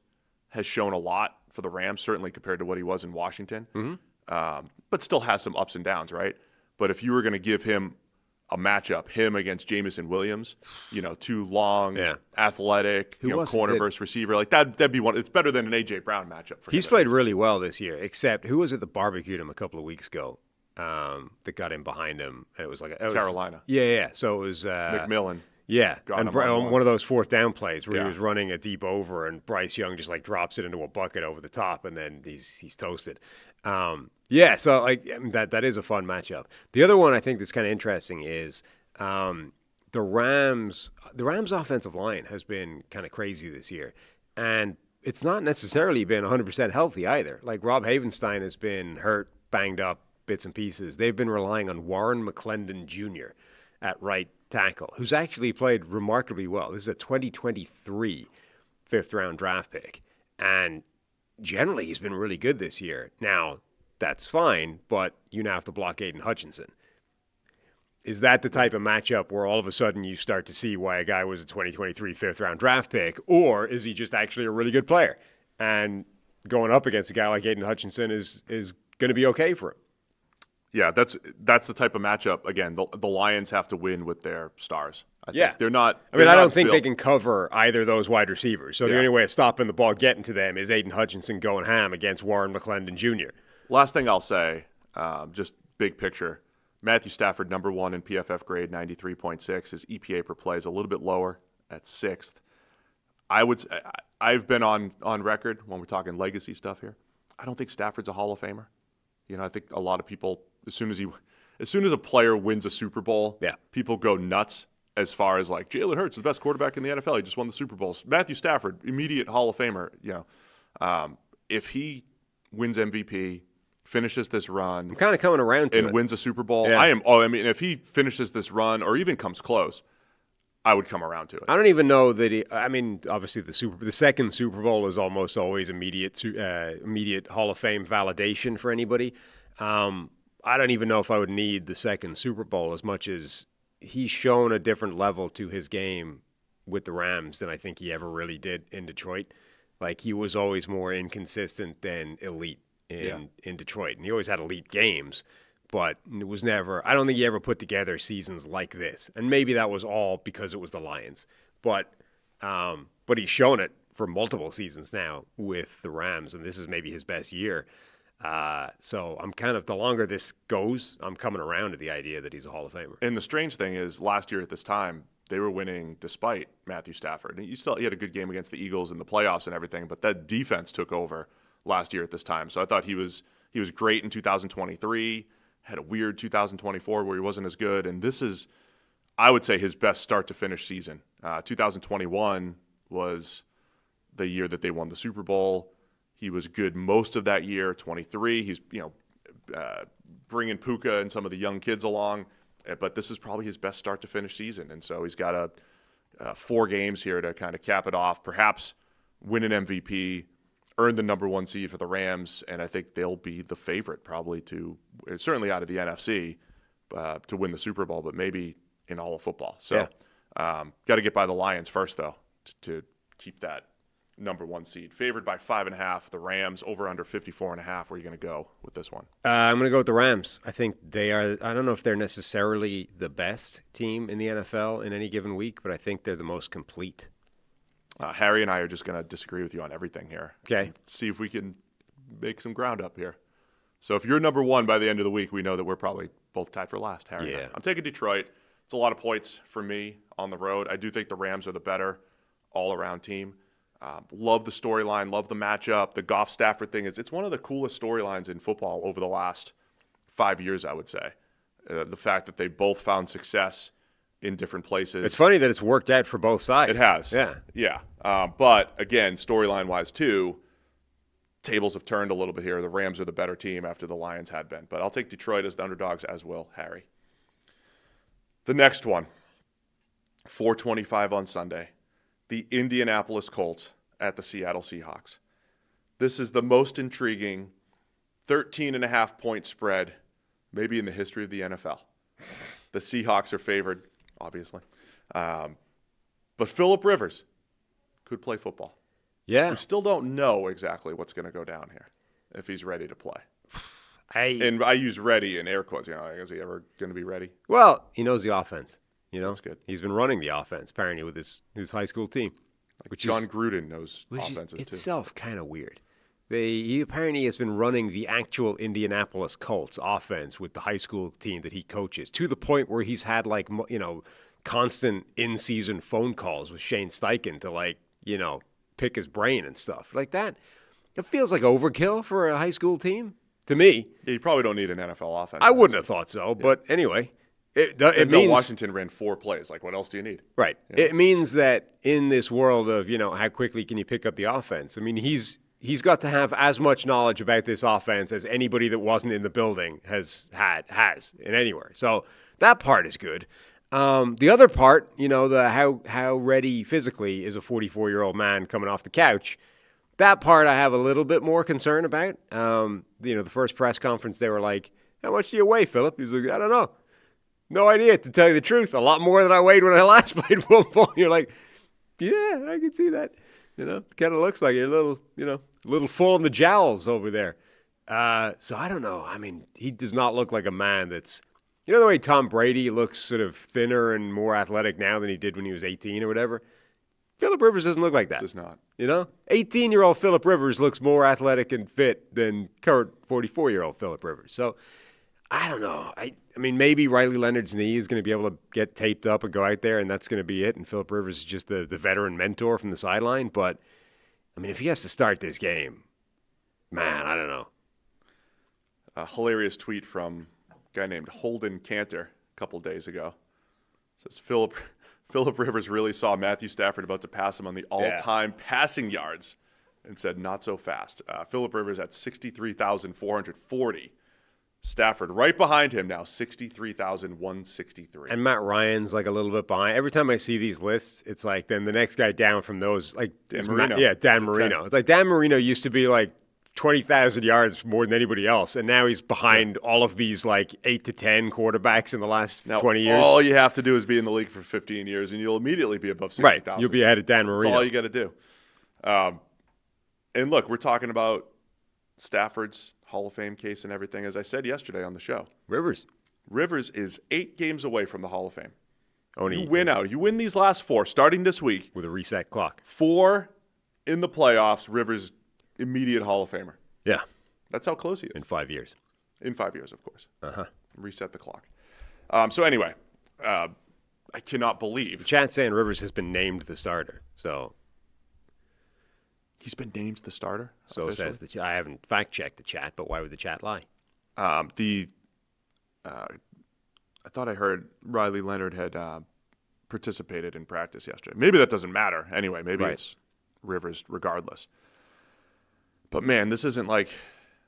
has shown a lot for the Rams, certainly compared to what he was in Washington, but still has some ups and downs, right? But if you were going to give him a matchup, him against Jamison Williams, too long, athletic, corner versus receiver, that'd be one. It's better than an A.J. Brown matchup for him. He's played really well this year, except who was it that barbecued him a couple of weeks ago? That got in behind him, and it was Carolina. Yeah. So it was McMillan. Yeah, and one of those 4th down plays where he was running a deep over, and Bryce Young just drops it into a bucket over the top, and then he's toasted. So that is a fun matchup. The other one I think that's kind of interesting is the Rams. The Rams' offensive line has been kind of crazy this year, and it's not necessarily been 100% healthy either. Rob Havenstein has been hurt, banged up, bits and pieces. They've been relying on Warren McClendon Jr. at right tackle, who's actually played remarkably well. This is a 2023 5th-round draft pick, and generally he's been really good this year. Now, that's fine, but you now have to block Aiden Hutchinson. Is that the type of matchup where all of a sudden you start to see why a guy was a 2023 5th-round draft pick, or is he just actually a really good player? And going up against a guy like Aiden Hutchinson is going to be okay for him. Yeah, that's the type of matchup. Again, the Lions have to win with their stars. I think they're not. I don't think they can cover either of those wide receivers. So the only way of stopping the ball getting to them is Aiden Hutchinson going ham against Warren McClendon Jr. Last thing I'll say, just big picture, Matthew Stafford, number 1 in PFF grade, 93.6. His EPA per play is a little bit lower at 6th. I've been on record when we're talking legacy stuff here. I don't think Stafford's a Hall of Famer. I think a lot of people, as soon as a player wins a Super Bowl, people go nuts as far as like Jalen Hurts is the best quarterback in the NFL. He just won the Super Bowl. Matthew Stafford, immediate Hall of Famer. If he wins MVP, finishes this run, I'm kind of coming around to it, and wins a Super Bowl, Yeah. If he finishes this run or even comes close, I would come around to it. I don't even know that obviously the second Super Bowl is almost always immediate Hall of Fame validation for anybody. I don't even know if I would need the second Super Bowl as much as he's shown a different level to his game with the Rams than I think he ever really did in Detroit. Like, he was always more inconsistent than elite in Detroit. And he always had elite games, but it was never – I don't think he ever put together seasons like this. And maybe that was all because it was the Lions. But he's shown it for multiple seasons now with the Rams, and this is maybe his best year. So I'm kind of – the longer this goes, I'm coming around to the idea that he's a Hall of Famer. And the strange thing is, last year at this time, they were winning despite Matthew Stafford. And he had a good game against the Eagles in the playoffs and everything, but that defense took over last year at this time. So I thought he was great in 2023, had a weird 2024 where he wasn't as good. And this is, I would say, his best start to finish season. 2021 was the year that they won the Super Bowl. He was good most of that year. 23, he's bringing Puka and some of the young kids along. But this is probably his best start to finish season. And so he's got 4 games here to kind of cap it off, perhaps win an MVP, earn the number 1 seed for the Rams, and I think they'll be the favorite probably certainly out of the NFC, to win the Super Bowl, but maybe in all of football. So got to get by the Lions first, though, to keep that number 1 seed. Favored by 5.5, the Rams, over under 54.5. Where are you going to go with this one? I'm going to go with the Rams. I think they are, I don't know if they're necessarily the best team in the NFL in any given week, but I think they're the most complete. Harry and I are just going to disagree with you on everything here. Okay. See if we can make some ground up here. So if you're number 1 by the end of the week, we know that we're probably both tied for last, Harry. Yeah. I'm taking Detroit. It's a lot of points for me on the road. I do think the Rams are the better all-around team. Love the storyline, love the matchup. The Goff-Stafford thing it's one of the coolest storylines in football over the last 5 years, I would say. The fact that they both found success in different places. It's funny that it's worked out for both sides. It has. Yeah. But, again, storyline-wise, too, tables have turned a little bit here. The Rams are the better team after the Lions had been. But I'll take Detroit as the underdogs, as will Harry. The next one, 4:25 on Sunday. The Indianapolis Colts at the Seattle Seahawks. This is the most intriguing 13.5-point spread maybe in the history of the NFL. The Seahawks are favored, obviously. But Phillip Rivers could play football. Yeah. We still don't know exactly what's going to go down here, if he's ready to play. And I use ready in air quotes. Is he ever going to be ready? Well, he knows the offense. That's good. He's been running the offense, apparently, with his high school team. Which John Gruden knows offenses, is too. Itself kind of weird. He apparently has been running the actual Indianapolis Colts offense with the high school team that he coaches, to the point where he's had, constant in-season phone calls with Shane Steichen to, pick his brain and stuff. Like that, it feels like overkill for a high school team, to me. Yeah, you probably don't need an NFL offense. I wouldn't have thought so, but anyway. It means Washington ran 4 plays. What else do you need? Right. Yeah. It means that in this world of, how quickly can you pick up the offense? I mean, he's got to have as much knowledge about this offense as anybody that wasn't in the building has in anywhere. So that part is good. The other part, how ready physically is a 44-year-old man coming off the couch? That part I have a little bit more concern about. The first press conference, they were like, "How much do you weigh, Phillip?" He's like, "I don't know. No idea, to tell you the truth. A lot more than I weighed when I last played football." You're like, yeah, I can see that. Kind of looks like you're a little full in the jowls over there. So I don't know. I mean, he does not look like a man that's, the way Tom Brady looks sort of thinner and more athletic now than he did when he was 18 or whatever. Phillip Rivers doesn't look like that. Does not. 18-year-old Phillip Rivers looks more athletic and fit than current 44-year-old Phillip Rivers. So I don't know. I mean, maybe Riley Leonard's knee is going to be able to get taped up and go out there, and that's going to be it. And Philip Rivers is just the veteran mentor from the sideline. But, I mean, if he has to start this game, man, I don't know. A hilarious tweet from a guy named Holden Cantor a couple days ago. It says, Philip Rivers really saw Matthew Stafford about to pass him on the all-time passing yards and said, not so fast. Philip Rivers at 63,440. Stafford right behind him now, 63,163. And Matt Ryan's like a little bit behind. Every time I see these lists, it's like then the next guy down from those, like Dan Marino. Dan Marino. It's like Dan Marino used to be like 20,000 yards more than anybody else, and now he's behind all of these like 8 to 10 quarterbacks in the last 20 years. All you have to do is be in the league for 15 years, and you'll immediately be above 60,000. Right, you'll be ahead of Dan Marino. That's all you got to do. And look, we're talking about Stafford's Hall of Fame case and everything, as I said yesterday on the show. Rivers is 8 games away from the Hall of Fame. You win out. You win these last 4, starting this week. With a reset clock. 4 in the playoffs, Rivers, immediate Hall of Famer. Yeah. That's how close he is. In 5 years. In 5 years, of course. Uh-huh. Reset the clock. So anyway, I cannot believe. The chat saying Rivers has been named the starter, so... He's been named the starter? So officially? Says the chat. I haven't fact-checked the chat, but why would the chat lie? I thought I heard Riley Leonard had participated in practice yesterday. Maybe that doesn't matter. Anyway, maybe it's Rivers regardless. But, man, this isn't like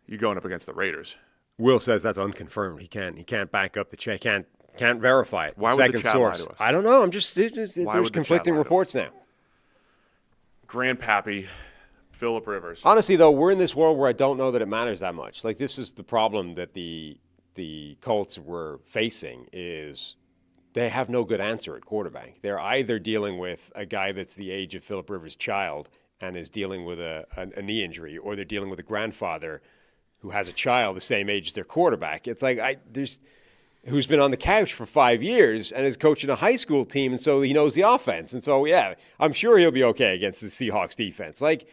you going up against the Raiders. Will says that's unconfirmed. He can't back up the chat. Can't verify it. Why would the chat lie to us? I don't know. I'm just there's conflicting reports now. Grandpappy Philip Rivers. Honestly, though, we're in this world where I don't know that it matters that much. Like, this is the problem that the Colts were facing is they have no good answer at quarterback. They're either dealing with a guy that's the age of Philip Rivers' child and is dealing with a knee injury, or they're dealing with a grandfather who has a child the same age as their quarterback. It's like who's been on the couch for 5 years and is coaching a high school team, and so he knows the offense. And so, yeah, I'm sure he'll be okay against the Seahawks defense. Like,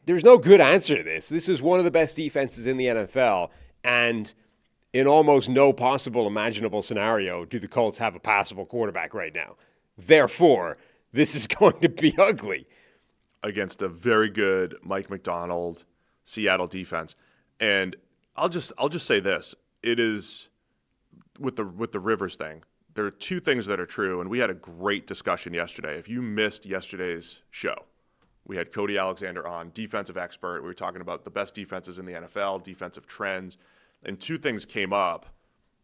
there's no good answer to this. This is one of the best defenses in the NFL, and in almost no possible imaginable scenario do the Colts have a passable quarterback right now. Therefore, this is going to be ugly. Against a very good Mike McDonald Seattle defense. And I'll just say this. It is with the Rivers thing. There are 2 things that are true, and we had a great discussion yesterday. If you missed yesterday's show, we had Cody Alexander on, defensive expert. We were talking about the best defenses in the NFL, defensive trends, and 2 things came up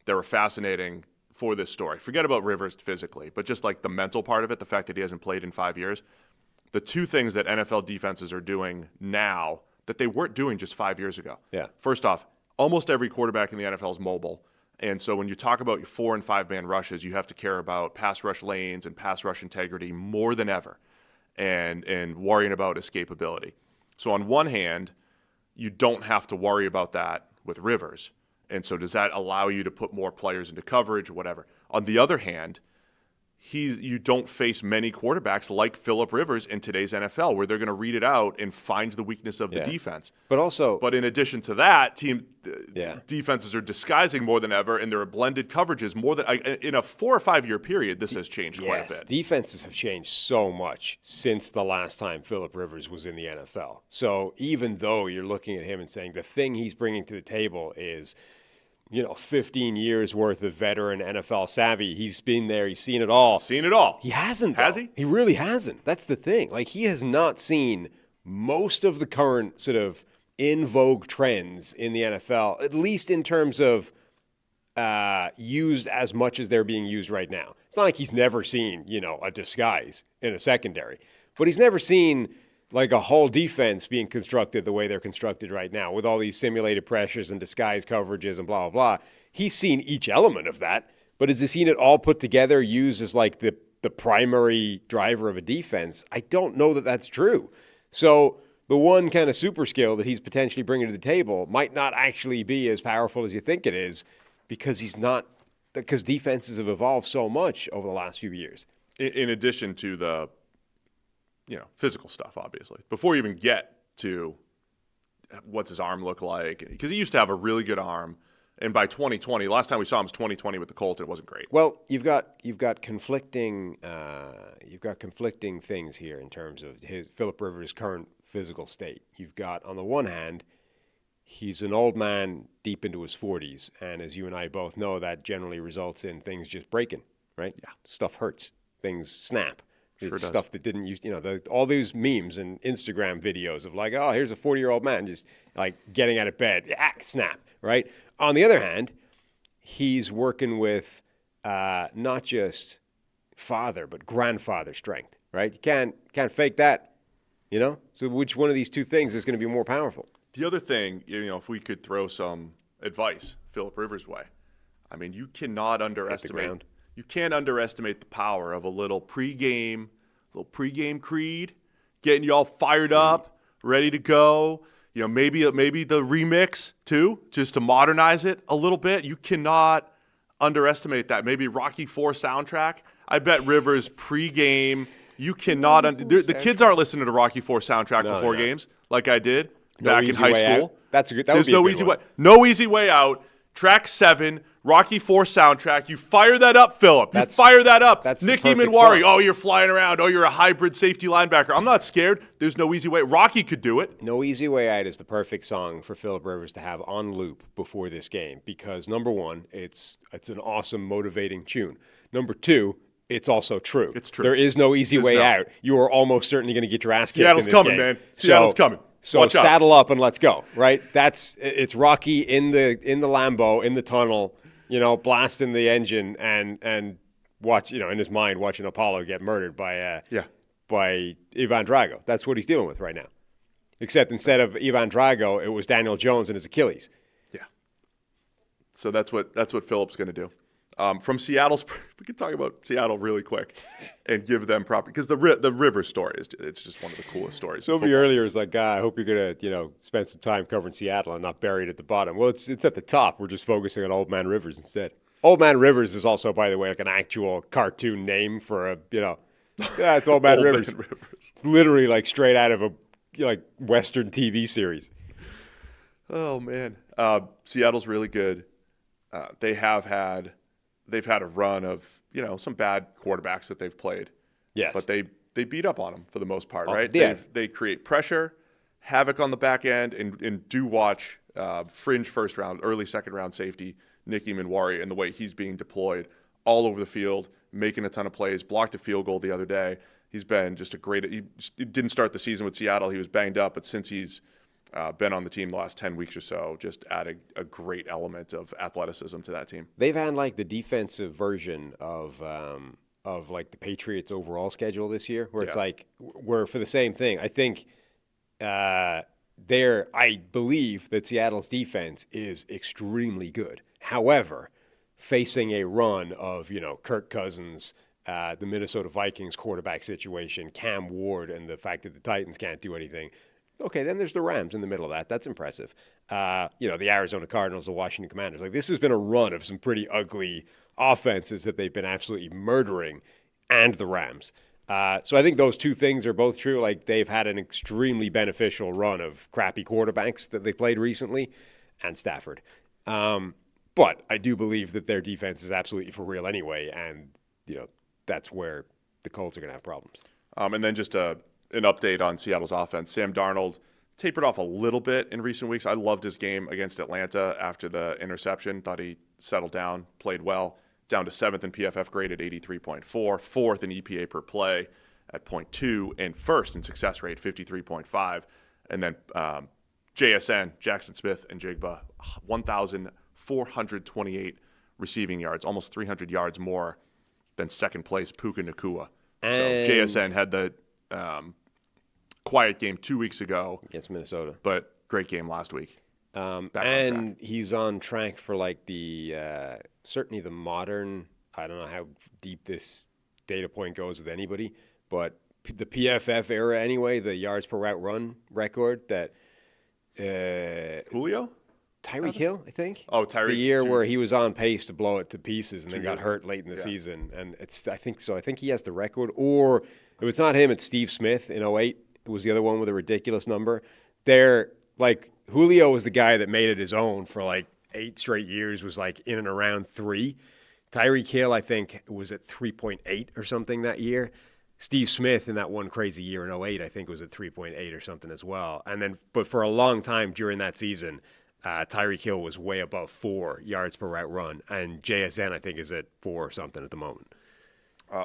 that were fascinating for this story. Forget about Rivers physically, but just like the mental part of it, the fact that he hasn't played in 5 years. The 2 things that NFL defenses are doing now that they weren't doing just 5 years ago. Yeah. First off, almost every quarterback in the NFL is mobile. And so when you talk about your 4- and 5-man rushes, you have to care about pass rush lanes and pass rush integrity more than ever and worrying about escapability. So on one hand, you don't have to worry about that with Rivers. And so does that allow you to put more players into coverage or whatever? On the other hand, you don't face many quarterbacks like Philip Rivers in today's NFL, where they're going to read it out and find the weakness of the defense. But in addition to that, defenses are disguising more than ever, and there are blended coverages more than in a 4 or 5 year period. This has changed quite a bit. Defenses have changed so much since the last time Philip Rivers was in the NFL. So even though you're looking at him and saying the thing he's bringing to the table is, 15 years worth of veteran NFL savvy. He's been there. He's seen it all. He hasn't, though. Has he? He really hasn't. That's the thing. Like, he has not seen most of the current sort of in vogue trends in the NFL, at least in terms of used as much as they're being used right now. It's not like he's never seen, a disguise in a secondary, but he's never seen like a whole defense being constructed the way they're constructed right now with all these simulated pressures and disguise coverages and blah, blah, blah. He's seen each element of that, but has he seen it all put together, used as like the primary driver of a defense? I don't know that that's true. So the one kind of super skill that he's potentially bringing to the table might not actually be as powerful as you think it is because defenses have evolved so much over the last few years. In addition to the physical stuff, obviously. Before you even get to what's his arm look like, because he used to have a really good arm, And by 2020, last time we saw him was 2020 with the Colts. It wasn't great. Well, you've got conflicting things here in terms of Philip Rivers' current physical state. You've got, on the one hand, he's an old man deep into his 40s, and as you and I both know, that generally results in things just breaking, right? Yeah. Stuff hurts. Things snap. Sure It's does. stuff that didn't use, all these memes and Instagram videos of like, oh, here's a 40-year-old man just like getting out of bed, snap, right? On the other hand, he's working with not just father, but grandfather strength, right? You can't fake that, So which one of these two things is going to be more powerful? The other thing, if we could throw some advice Philip Rivers' way, I mean, you cannot underestimate. You can't underestimate the power of a little pregame creed, getting you all fired up, ready to go. Maybe the remix too, just to modernize it a little bit. You cannot underestimate that. Maybe Rocky IV soundtrack. I bet Rivers pregame. You cannot. The kids aren't listening to Rocky IV soundtrack before games like I did back in high school. That's a good. There's no easy way. No easy way out. Track 7, Rocky IV soundtrack. You fire that up, Philip. You fire that up. That's Nicky Manwari. Oh, you're flying around. Oh, you're a hybrid safety linebacker. I'm not scared. There's no easy way. Rocky could do it. No Easy Way Out is the perfect song for Philip Rivers to have on loop before this game because, number one, it's an awesome, motivating tune. Number two, it's also true. It's true. There is no easy way out. You are almost certainly going to get your ass kicked in this coming, game. man. Seattle's coming. So Watch saddle up and let's go, right? It's Rocky in the Lambo, in the tunnel, blasting the engine and watch, in his mind watching Apollo get murdered by Ivan Drago. That's what he's dealing with right now. Except instead of Ivan Drago, it was Daniel Jones and his Achilles. Yeah. So that's what Philip's going to do. From Seattle's, we can talk about Seattle really quick and give them proper because the Rivers story it's just one of the coolest stories. Somebody earlier was like, I hope you're gonna spend some time covering Seattle and not buried at the bottom. Well, it's at the top. We're just focusing on Old Man Rivers instead. Old Man Rivers is also, by the way, like an actual cartoon name for a it's Old Man Rivers. It's literally like straight out of a Western TV series. Oh man, Seattle's really good. They've had a run of some bad quarterbacks that they've played. Yes, but they beat up on them for the most part, right? Yeah. They create pressure, havoc on the back end, and do watch fringe first round, early second round safety Nicky Manwari and the way he's being deployed all over the field, making a ton of plays. Blocked a field goal the other day. He's been just a great. He didn't start the season with Seattle. He was banged up, but since he's been on the team the last 10 weeks or so, just adding a great element of athleticism to that team. They've had like the defensive version of like the Patriots' overall schedule this year, where it's like we're for the same thing. I think I believe that Seattle's defense is extremely good. However, facing a run of Kirk Cousins, the Minnesota Vikings quarterback situation, Cam Ward, and the fact that the Titans can't do anything. Okay, then there's the Rams in the middle of that. That's impressive. The Arizona Cardinals, the Washington Commanders. Like this has been a run of some pretty ugly offenses that they've been absolutely murdering, and the Rams. So I think those two things are both true. Like they've had an extremely beneficial run of crappy quarterbacks that they played recently, and Stafford. But I do believe that their defense is absolutely for real anyway, and that's where the Colts are going to have problems. And then just an update on Seattle's offense. Sam Darnold tapered off a little bit in recent weeks. I loved his game against Atlanta after the interception. Thought he settled down, played well. Down to 7th in PFF grade at 83.4, 4th in EPA per play at 0.2, and 1st in success rate, 53.5. And then JSN, Jackson Smith, and Jigba, 1,428 receiving yards, almost 300 yards more than second place Puka Nacua. So JSN had the quiet game 2 weeks ago against Minnesota, but great game last week. And he's on track for like the certainly the modern. I don't know how deep this data point goes with anybody, but the PFF era anyway, the yards per route run record that Julio. Tyreek Hill, I think. Oh, Tyreek. The year where he was on pace to blow it to pieces and then got hurt late in the Yeah. season. And I think so. I think he has the record. Or if it's not him, it's Steve Smith in 08. It was the other one with a ridiculous number. They're like, Julio was the guy that made it his own for like 8 straight years was like in and around 3. Tyreek Hill, I think, was at 3.8 or something that year. Steve Smith in that one crazy year in 08, I think, was at 3.8 or something as well. And then, but for a long time during that season, Tyreek Hill was way above 4 yards per route run. And JSN, I think, is at 4 or something at the moment.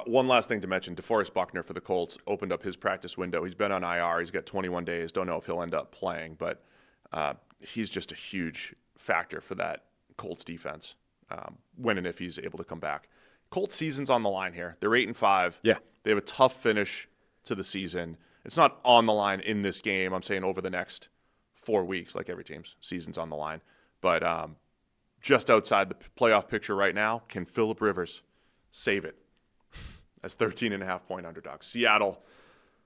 One last thing to mention, DeForest Buckner for the Colts opened up his practice window. He's been on IR. He's got 21 days. Don't know if he'll end up playing, but he's just a huge factor for that Colts defense when and if he's able to come back. Colts season's on the line here. They're 8-5. Yeah. They have a tough finish to the season. It's not on the line in this game. I'm saying over the next 4 weeks, like every team's season's on the line. But just outside the playoff picture right now, can Phillip Rivers save it as 13.5-point underdogs? Seattle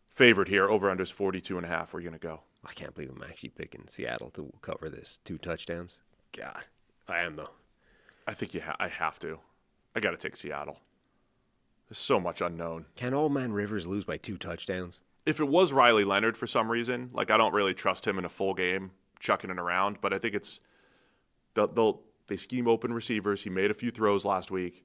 favored here. Over-unders 42.5. We're going to go. I can't believe I'm actually picking Seattle to cover this 2 touchdowns. God, I am, though. I think I have to. I got to take Seattle. There's so much unknown. Can old man Rivers lose by 2 touchdowns? If it was Riley Leonard for some reason, like I don't really trust him in a full game chucking it around, but I think it's they scheme open receivers. He made a few throws last week.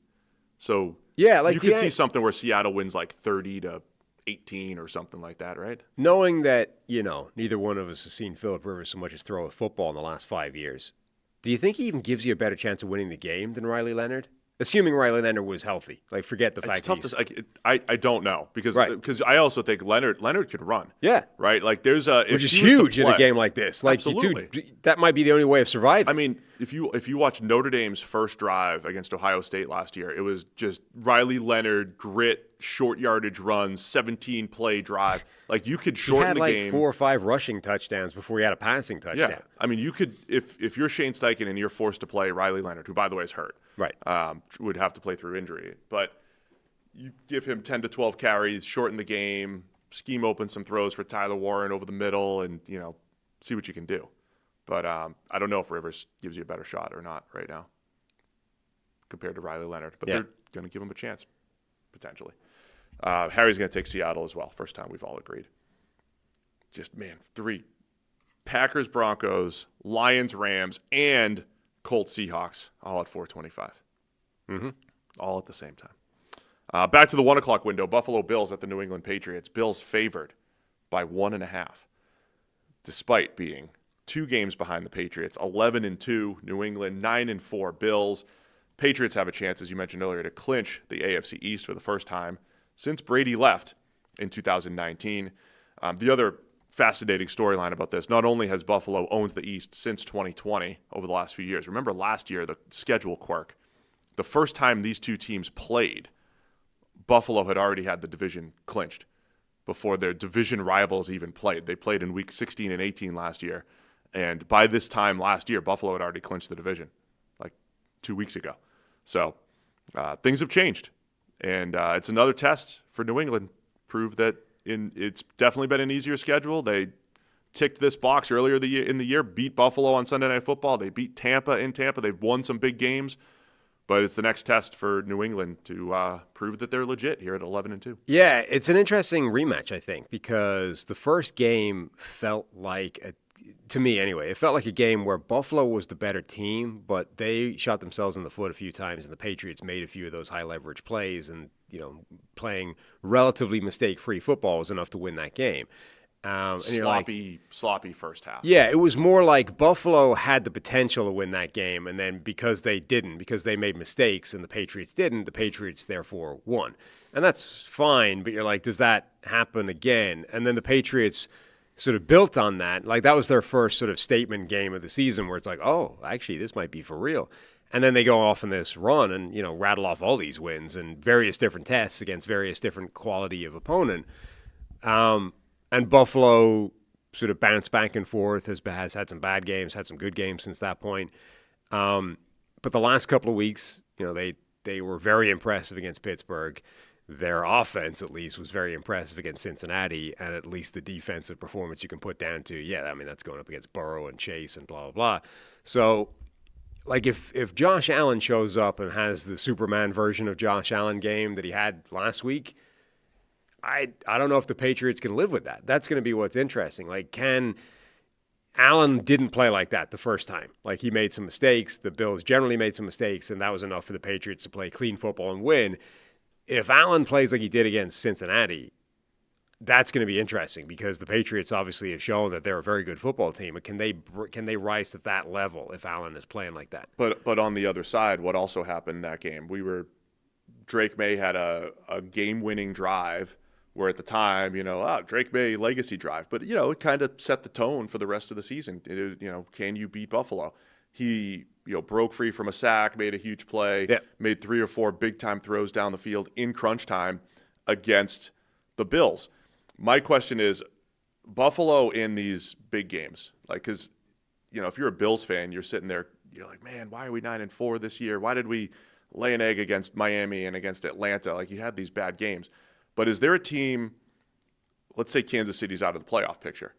So yeah, like you could see something where Seattle wins like 30-18 or something like that, right? Knowing that, neither one of us has seen Phillip Rivers so much as throw a football in the last 5 years, do you think he even gives you a better chance of winning the game than Riley Leonard? Assuming Riley Leonard was healthy. Like, forget the fact it's tough I don't know because I also think Leonard could run. Yeah. Right? Like there's which is huge in a game like this. Like absolutely. That might be the only way of surviving. I mean, if you watch Notre Dame's first drive against Ohio State last year, it was just Riley Leonard, grit, short yardage runs, 17-play drive. Like you could shorten the game. He had 4 or 5 rushing touchdowns before he had a passing touchdown. Yeah. I mean, you could if you're Shane Steichen and you're forced to play Riley Leonard, who by the way is hurt. Right. Would have to play through injury. But you give him 10 to 12 carries, shorten the game, scheme open some throws for Tyler Warren over the middle, and, see what you can do. But I don't know if Rivers gives you a better shot or not right now compared to Riley Leonard. But they're going to give him a chance, potentially. Harry's going to take Seattle as well. First time we've all agreed. Just, 3. Packers, Broncos, Lions, Rams, and Colts, Seahawks, all at 425. Mm-hmm. All at the same time. Back to the 1 o'clock window. Buffalo Bills at the New England Patriots. Bills favored by 1.5, despite being 2 games behind the Patriots. 11-2, New England, 9-4, Bills. Patriots have a chance, as you mentioned earlier, to clinch the AFC East for the first time since Brady left in 2019. The other fascinating storyline about this, not only has Buffalo owned the East since 2020 over the last few years. Remember last year, the schedule quirk. The first time these two teams played, Buffalo had already had the division clinched before their division rivals even played. They played in week 16 and 18 last year. And by this time last year, Buffalo had already clinched the division, like 2 weeks ago. So things have changed. And it's another test for New England. Prove that it's definitely been an easier schedule. They ticked this box earlier in the year, beat Buffalo on Sunday Night Football. They beat Tampa in Tampa. They've won some big games. But it's the next test for New England to prove that they're legit here at 11-2. Yeah, it's an interesting rematch, I think, because the first game felt like, to me anyway, it felt like a game where Buffalo was the better team, but they shot themselves in the foot a few times, and the Patriots made a few of those high-leverage plays, and playing relatively mistake-free football was enough to win that game. Sloppy first half. Yeah, it was more like Buffalo had the potential to win that game, and then because they made mistakes and the Patriots didn't, the Patriots therefore won. And that's fine, but you're like, does that happen again? And then the Patriots sort of built on that. Like that was their first sort of statement game of the season where it's like, oh, actually, this might be for real. And then they go off on this run and, rattle off all these wins and various different tests against various different quality of opponent. And Buffalo sort of bounced back and forth, has had some bad games, had some good games since that point. But the last couple of weeks, they were very impressive against Pittsburgh. Their offense, at least, was very impressive against Cincinnati, and at least the defensive performance you can put down to, that's going up against Burrow and Chase and blah, blah, blah. So, like, if Josh Allen shows up and has the Superman version of Josh Allen game that he had last week, I don't know if the Patriots can live with that. That's going to be what's interesting. Like, can Allen didn't play like that the first time. Like, he made some mistakes. The Bills generally made some mistakes, and that was enough for the Patriots to play clean football and win. If Allen plays like he did against Cincinnati, that's going to be interesting because the Patriots obviously have shown that they're a very good football team. But can they rise to that level if Allen is playing like that? But on the other side, what also happened in that game? Drake May had a game-winning drive where at the time, Drake May legacy drive, but it kind of set the tone for the rest of the season. Can you beat Buffalo? He broke free from a sack, made a huge play, made 3 or 4 big-time throws down the field in crunch time against the Bills. My question is, Buffalo in these big games, because if you're a Bills fan, you're sitting there, you're like, man, why are we 9-4 this year? Why did we lay an egg against Miami and against Atlanta? Like, you had these bad games. But is there a team, let's say Kansas City's out of the playoff picture,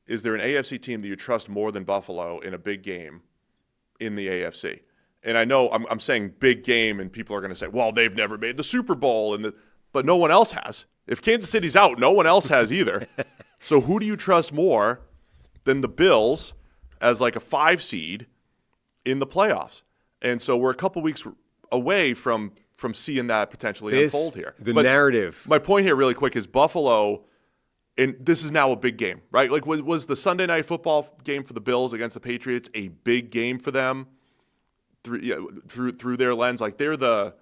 is there an AFC team that you trust more than Buffalo in a big game in the AFC? And I know I'm saying big game, and people are going to say, well, they've never made the Super Bowl, but no one else has. If Kansas City's out, no one else has either. So who do you trust more than the Bills as like a 5 seed in the playoffs? And so we're a couple weeks away from seeing that potentially unfold here. But narrative. My point here really quick is Buffalo, and this is now a big game, right? Like, was the Sunday Night Football game for the Bills against the Patriots a big game for them through their lens? Like, they're the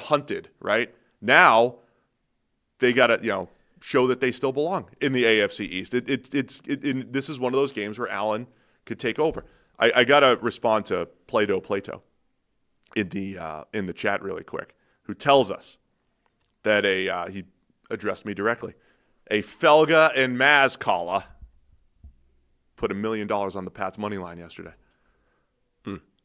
hunted, right? Now they got to show that they still belong in the AFC East. This is one of those games where Allen could take over. I got to respond to Plato in the chat really quick, who tells us that he addressed me directly. A Felga and Maz caller put $1 million on the Pats money line yesterday.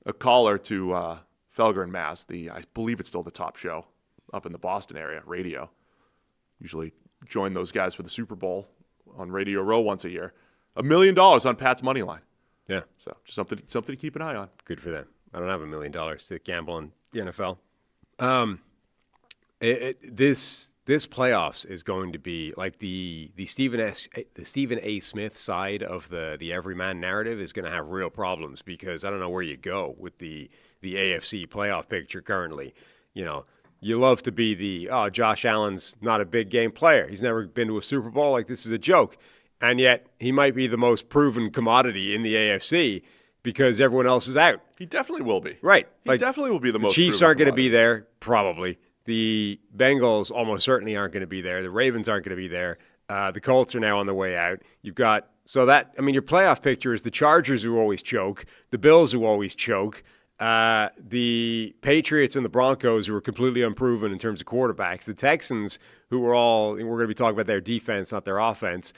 A caller to Felger and Maz, I believe it's still the top show up in the Boston area, radio. Usually join those guys for the Super Bowl on Radio Row once a year. $1 million on Pat's money line. Yeah, so just something to keep an eye on. Good for them. I don't have $1 million to gamble in the NFL. This playoffs is going to be like the Stephen A. Smith side of the everyman narrative is going to have real problems because I don't know where you go with the AFC playoff picture currently. You love to be Josh Allen's not a big game player. He's never been to a Super Bowl. Like, this is a joke, and yet he might be the most proven commodity in the AFC. Because everyone else is out. He definitely will be. Right. He definitely will be the most. The Chiefs aren't going to be there, probably. The Bengals almost certainly aren't going to be there. The Ravens aren't going to be there. The Colts are now on the way out. Your playoff picture is the Chargers who always choke, the Bills who always choke, the Patriots and the Broncos who are completely unproven in terms of quarterbacks, the Texans who we're going to be talking about their defense, not their offense,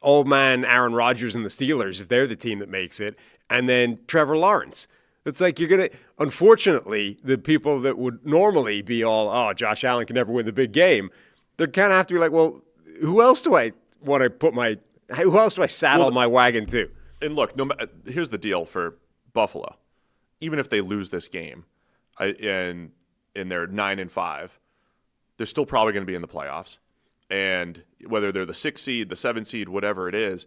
old man Aaron Rodgers and the Steelers, if they're the team that makes it, and then Trevor Lawrence. It's like you're going to, unfortunately, the people that would normally be all, Josh Allen can never win the big game, they're kind of have to be like, well, who else do I saddle my wagon to? And look, here's the deal for Buffalo. Even if they lose this game and they're 9-5, they're still probably going to be in the playoffs. And whether they're the 6 seed, the 7 seed, whatever it is,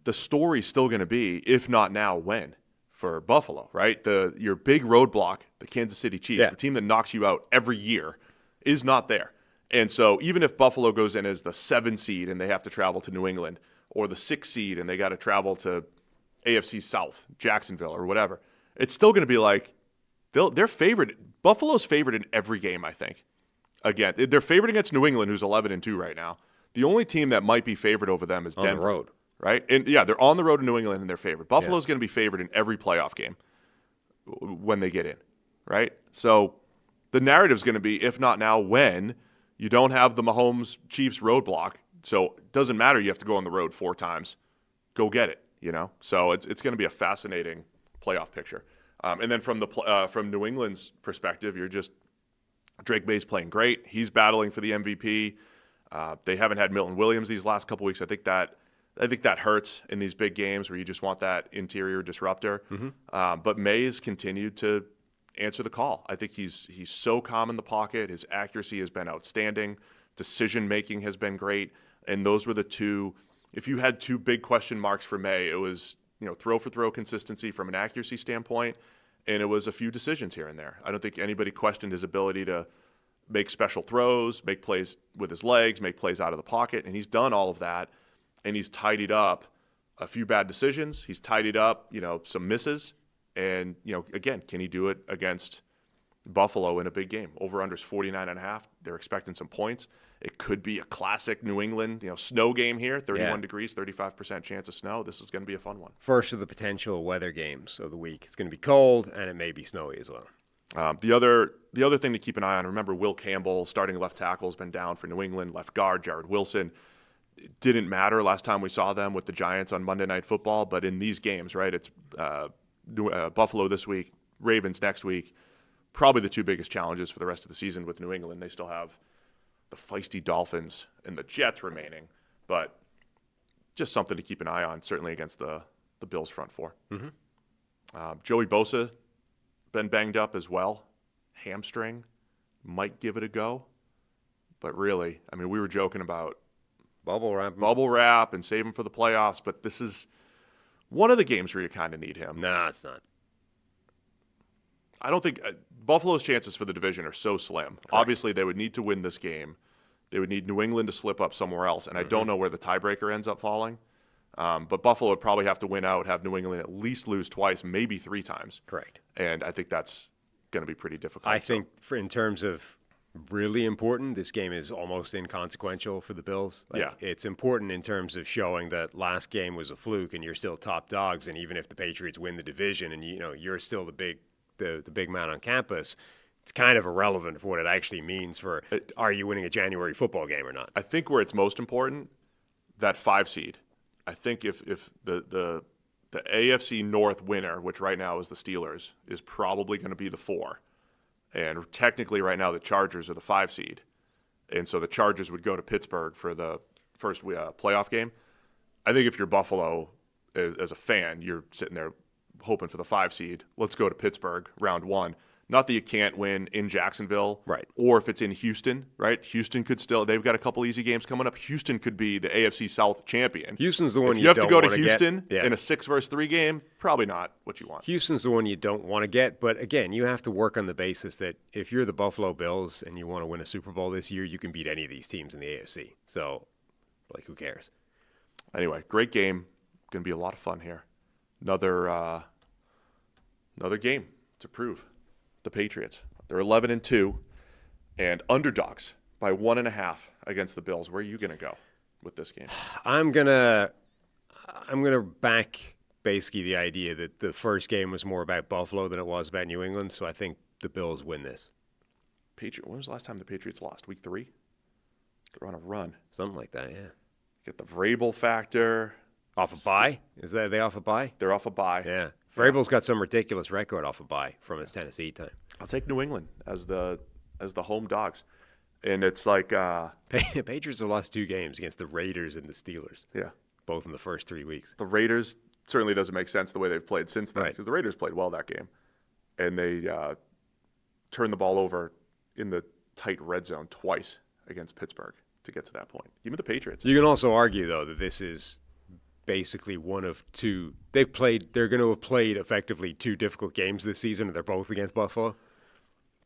the story's still going to be, if not now, when for Buffalo, right? Your big roadblock, the Kansas City Chiefs, the team that knocks you out every year, is not there. And so even if Buffalo goes in as the 7 seed and they have to travel to New England, or the 6 seed and they got to travel to AFC South, Jacksonville, or whatever, it's still going to be like they're favored. Buffalo's favored in every game, I think. Again, they're favored against New England, who's 11-2 right now. The only team that might be favored over them is Denver. On the road. Right? And they're on the road to New England and they're favored. Buffalo's going to be favored in every playoff game when they get in, right? So the narrative's going to be, if not now, when you don't have the Mahomes-Chiefs roadblock. So it doesn't matter. You have to go on the road 4 times. Go get it, So it's going to be a fascinating playoff picture. And then from New England's perspective, Drake May's playing great. He's battling for the MVP. They haven't had Milton Williams these last couple weeks. I think that hurts in these big games where you just want that interior disruptor. Mm-hmm. But May's continued to answer the call. I think he's so calm in the pocket. His accuracy has been outstanding. Decision-making has been great. And those were the two. If you had 2 big question marks for May, it was throw for throw consistency from an accuracy standpoint, and it was a few decisions here and there. I don't think anybody questioned his ability to make special throws, make plays with his legs, make plays out of the pocket, and he's done all of that, and he's tidied up a few bad decisions. He's tidied up, some misses, and, again, can he do it against Buffalo in a big game? Over-under's 49.5. They're expecting some points. It could be a classic New England, snow game here, 31 degrees, 35% chance of snow. This is going to be a fun one. First of the potential weather games of the week. It's going to be cold, and it may be snowy as well. The other thing to keep an eye on, remember Will Campbell, starting left tackle, has been down for New England. Left guard, Jared Wilson. It didn't matter last time we saw them with the Giants on Monday Night Football, but in these games, right, it's Buffalo this week, Ravens next week, probably the two biggest challenges for the rest of the season with New England. They still have the feisty Dolphins and the Jets remaining, but just something to keep an eye on, certainly against the Bills front four. Mm-hmm. Joey Bosa, been banged up as well. Hamstring, might give it a go. But really, we were joking about bubble wrap and save him for the playoffs, but this is one of the games where you kind of need him. No, it's not. I don't think Buffalo's chances for the division are so slim. Correct. Obviously, they would need to win this game. They would need New England to slip up somewhere else, and I don't know where the tiebreaker ends up falling. But Buffalo would probably have to win out, have New England at least lose twice, maybe 3 times. Correct. And I think that's going to be pretty difficult. I think in terms of really important, this game is almost inconsequential for the Bills. It's important in terms of showing that last game was a fluke and you're still top dogs, and even if the Patriots win the division and you're still the big man on campus, it's kind of irrelevant for what it actually means for are you winning a January football game or not. I think where it's most important, that 5 seed. I think if the AFC North winner, which right now is the Steelers, is probably going to be the 4. And technically right now the Chargers are the 5 seed. And so the Chargers would go to Pittsburgh for the first playoff game. I think if you're Buffalo as a fan, you're sitting there hoping for the 5 seed. Let's go to Pittsburgh round 1. Not that you can't win in Jacksonville, right? Or if it's in Houston, right? Houston could still. They've got a couple easy games coming up. Houston could be the AFC South champion. Houston's the one you have to go to Houston in a 6-3 game. Probably not what you want. Houston's the one you don't want to get. But again, you have to work on the basis that if you're the Buffalo Bills and you want to win a Super Bowl this year, you can beat any of these teams in the AFC. So, who cares? Anyway, great game. Going to be a lot of fun here. Another game to prove. The Patriots. They're 11-2 and underdogs by 1.5 against the Bills. Where are you going to go with this game? I'm gonna back basically the idea that the first game was more about Buffalo than it was about New England. So I think the Bills win this. When was the last time the Patriots lost? Week 3? They're on a run. Something like that, yeah. Get the Vrabel factor. Off a bye? Are they off a bye? They're off a bye. Yeah. Vrabel's got some ridiculous record off a bye from his Tennessee time. I'll take New England as the home dogs. And it's like Patriots have lost 2 games against the Raiders and the Steelers. Yeah. Both in the first 3 weeks. The Raiders certainly doesn't make sense the way they've played since then. Right. Because the Raiders played well that game. And they turned the ball over in the tight red zone twice against Pittsburgh to get to that point. Give me the Patriots. You can also argue, though, that this is basically one of 2. They're going to have played effectively 2 difficult games this season, and they're both against Buffalo,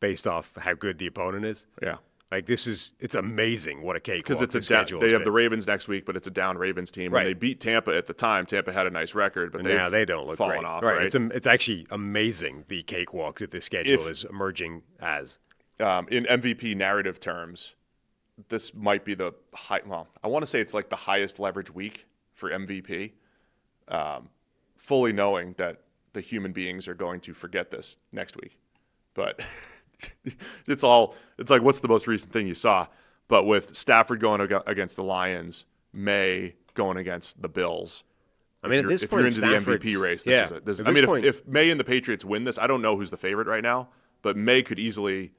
based off how good the opponent is. Yeah. It's amazing what a cakewalk because they have the Ravens next week, but it's a down Ravens team. Right. And they beat Tampa at the time. Tampa had a nice record, but now they don't look fallen great. off. Right. It's actually amazing the cakewalk that this schedule is emerging as. In MVP narrative terms, this might be the high. Well, I want to say it's like the highest leverage week for MVP. Fully knowing that the human beings are going to forget this next week, but. It's like, what's the most recent thing you saw? But with Stafford going against the Lions, May going against the Bills. At this point, if you're into the MVP race, if May and the Patriots win this, I don't know who's the favorite right now, but May could easily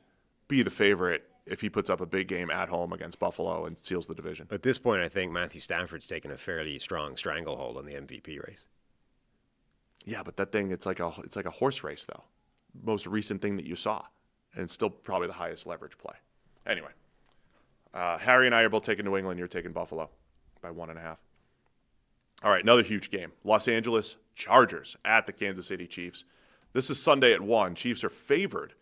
be the favorite if he puts up a big game at home against Buffalo and seals the division. At this point, I think Matthew Stafford's taken a fairly strong stranglehold on the MVP race. Yeah, but that thing, it's like a horse race, though. Most recent thing that you saw. And it's still probably the highest leverage play. Anyway, Harry and I are both taking New England. You're taking Buffalo by 1.5. All right, another huge game. Los Angeles Chargers at the Kansas City Chiefs. This is Sunday at 1. Chiefs are favored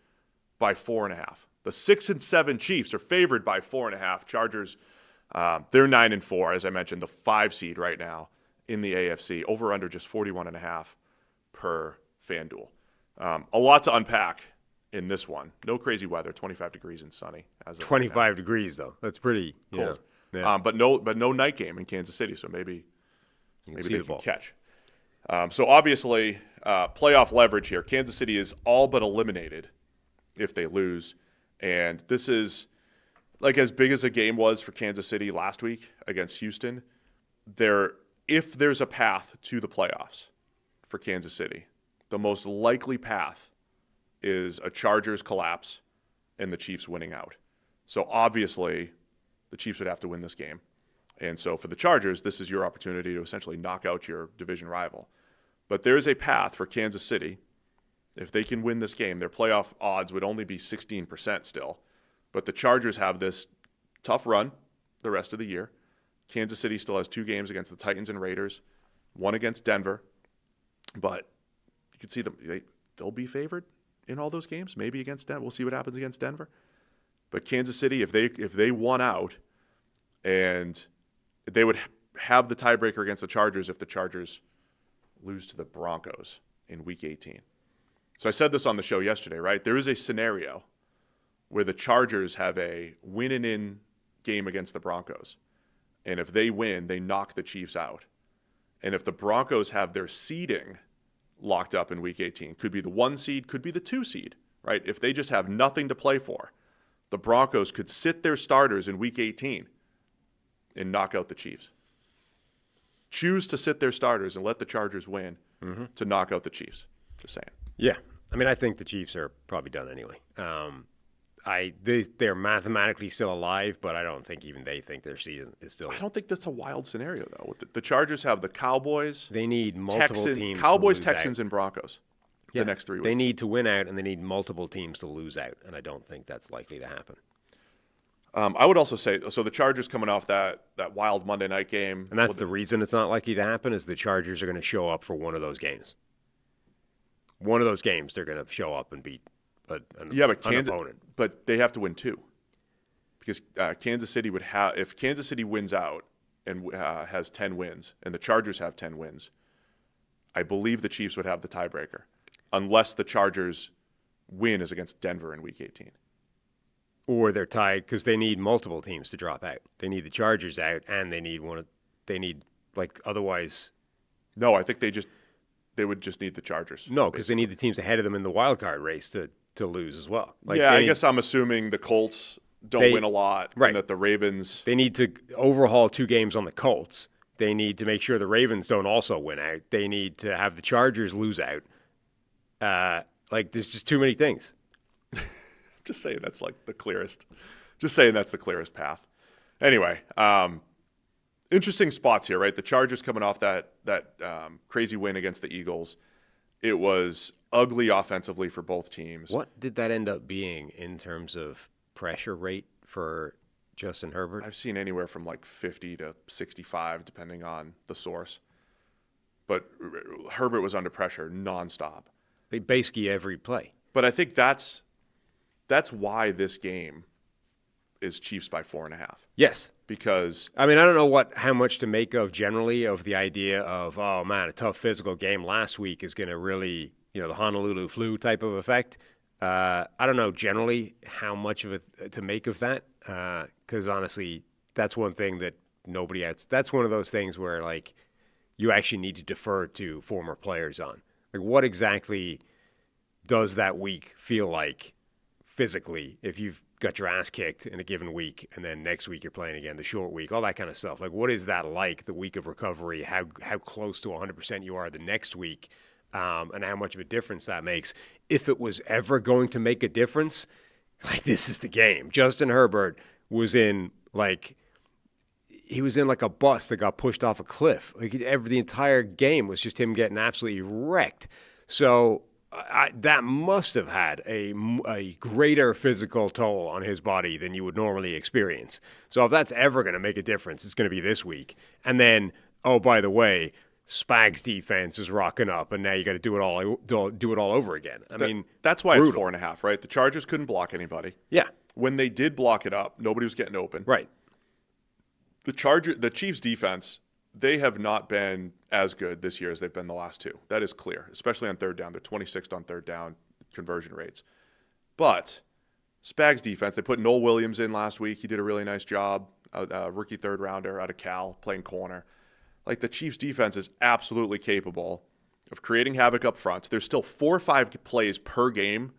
by 4.5. The 6-7 Chiefs are favored by 4.5. Chargers, they're 9-4, as I mentioned, the 5 seed right now in the AFC. Over under just 41.5 per FanDuel. A lot to unpack in this one. No crazy weather, 25 degrees and sunny. As of 25 right now. degrees though. That's pretty Cold. Yeah. But no night game in Kansas City, so maybe see they the can ball. catch. So obviously, playoff leverage here. Kansas City is all but eliminated if they lose. And this is, like, as big as a game was for Kansas City last week against Houston, if there's a path to the playoffs for Kansas City, the most likely path is a Chargers collapse and the Chiefs winning out. So obviously, the Chiefs would have to win this game. And so for the Chargers, this is your opportunity to essentially knock out your division rival. But there is a path for Kansas City. If they can win this game, their playoff odds would only be 16% still. But the Chargers have this tough run the rest of the year. Kansas City still has 2 games against the Titans and Raiders, 1 against Denver. But you can see them; they'll be favored in all those games. Maybe against Denver. We'll see what happens against Denver. But Kansas City, if they won out, and they would have the tiebreaker against the Chargers if the Chargers lose to the Broncos in Week 18. So I said this on the show yesterday, right? There is a scenario where the Chargers have a win-and-in game against the Broncos. And if they win, they knock the Chiefs out. And if the Broncos have their seeding locked up in Week 18, could be the 1 seed, could be the 2 seed, right? If they just have nothing to play for, the Broncos could sit their starters in Week 18 and knock out the Chiefs. Choose to sit their starters and let the Chargers win to knock out the Chiefs. Just saying. Yeah. I mean, I think the Chiefs are probably done anyway. They're mathematically still alive, but I don't think even they think their season is still. I don't think that's a wild scenario, though. The Chargers have the Cowboys. They need multiple teams. Cowboys, to lose Texans, out. and Broncos the next 3 weeks. They need to win out, and they need multiple teams to lose out, and I don't think that's likely to happen. I would also say, so the Chargers coming off that wild Monday night game. And that's the reason it's not likely to happen is the Chargers are going to show up for one of those games. One of those games, they're going to show up and beat an opponent. But they have to win 2. Because Kansas City would have, if Kansas City wins out and has 10 wins, and the Chargers have 10 wins, I believe the Chiefs would have the tiebreaker, unless the Chargers win is against Denver in Week 18. Or they're tied because they need multiple teams to drop out. They need the Chargers out, and otherwise. No, I think they would just need the Chargers. No, because they need the teams ahead of them in the wild card race to lose as well. I guess I'm assuming the Colts don't win a lot, right? And that the Ravens. They need to overhaul 2 games on the Colts. They need to make sure the Ravens don't also win out. They need to have the Chargers lose out. There's just too many things. Just saying that's the clearest path. Anyway, interesting spots here, right? The Chargers coming off that crazy win against the Eagles. It was ugly offensively for both teams. What did that end up being in terms of pressure rate for Justin Herbert? I've seen anywhere from 50 to 65, depending on the source. But Herbert was under pressure nonstop. Basically every play. But I think that's why this game is Chiefs by 4.5. Yes. Because I mean, I don't know how much to make of generally of the idea of, oh man, a tough physical game last week is going to really, the Honolulu flu type of effect. I don't know generally how much of it to make of that. Because honestly, that's one thing that nobody else. That's one of those things where you actually need to defer to former players on. What exactly does that week feel like physically if you've got your ass kicked in a given week and then next week you're playing again, the short week, all that kind of stuff? What is that like, the week of recovery, how close to 100% you are the next week, and how much of a difference that makes? If it was ever going to make a difference, this is the game. Justin Herbert was in a bus that got pushed off a cliff. The entire game was just him getting absolutely wrecked. So that must have had a greater physical toll on his body than you would normally experience. So if that's ever going to make a difference, it's going to be this week. And then oh, by the way, Spag's defense is rocking up, and now you got to do it all over again. I mean, that's why brutal. It's 4.5, right? The Chargers couldn't block anybody. Yeah. When they did block it up, nobody was getting open. Right. The Chiefs' defense, they have not been as good this year as they've been the last two. That is clear, especially on third down. They're 26th on third down conversion rates. But Spag's defense, they put Noel Williams in last week. He did a really nice job, a rookie third rounder out of Cal, playing corner. Like, the Chiefs' defense is absolutely capable of creating havoc up front. There's still 4 or 5 plays per game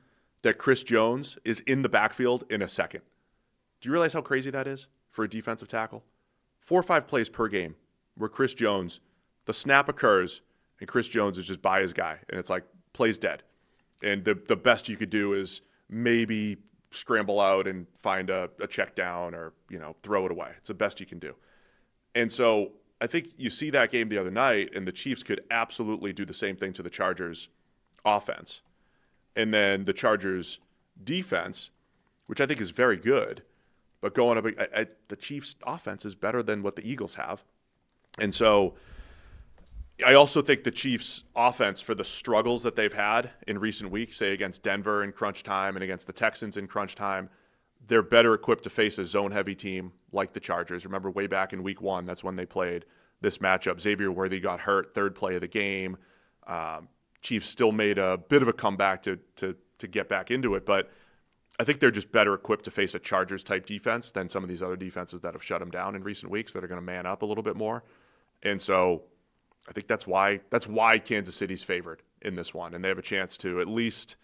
that Chris Jones is in the backfield in a second. Do you realize how crazy that is for a defensive tackle? 4 or 5 plays per game where Chris Jones, the snap occurs, and Chris Jones is just by his guy, and it's like, plays dead. And the best you could do is maybe scramble out and find a check down or, throw it away. It's the best you can do. And so I think you see that game the other night, and the Chiefs could absolutely do the same thing to the Chargers' offense. And then the Chargers' defense, which I think is very good, but going up, the Chiefs' offense is better than what the Eagles have. And so I also think the Chiefs' offense, for the struggles that they've had in recent weeks, say against Denver in crunch time and against the Texans in crunch time, they're better equipped to face a zone-heavy team like the Chargers. Remember, way back in week 1, that's when they played this matchup. Xavier Worthy got hurt, third play of the game. Chiefs still made a bit of a comeback to get back into it, but I think they're just better equipped to face a Chargers-type defense than some of these other defenses that have shut them down in recent weeks that are going to man up a little bit more. And so I think that's why Kansas City's favored in this one, and they have a chance to at least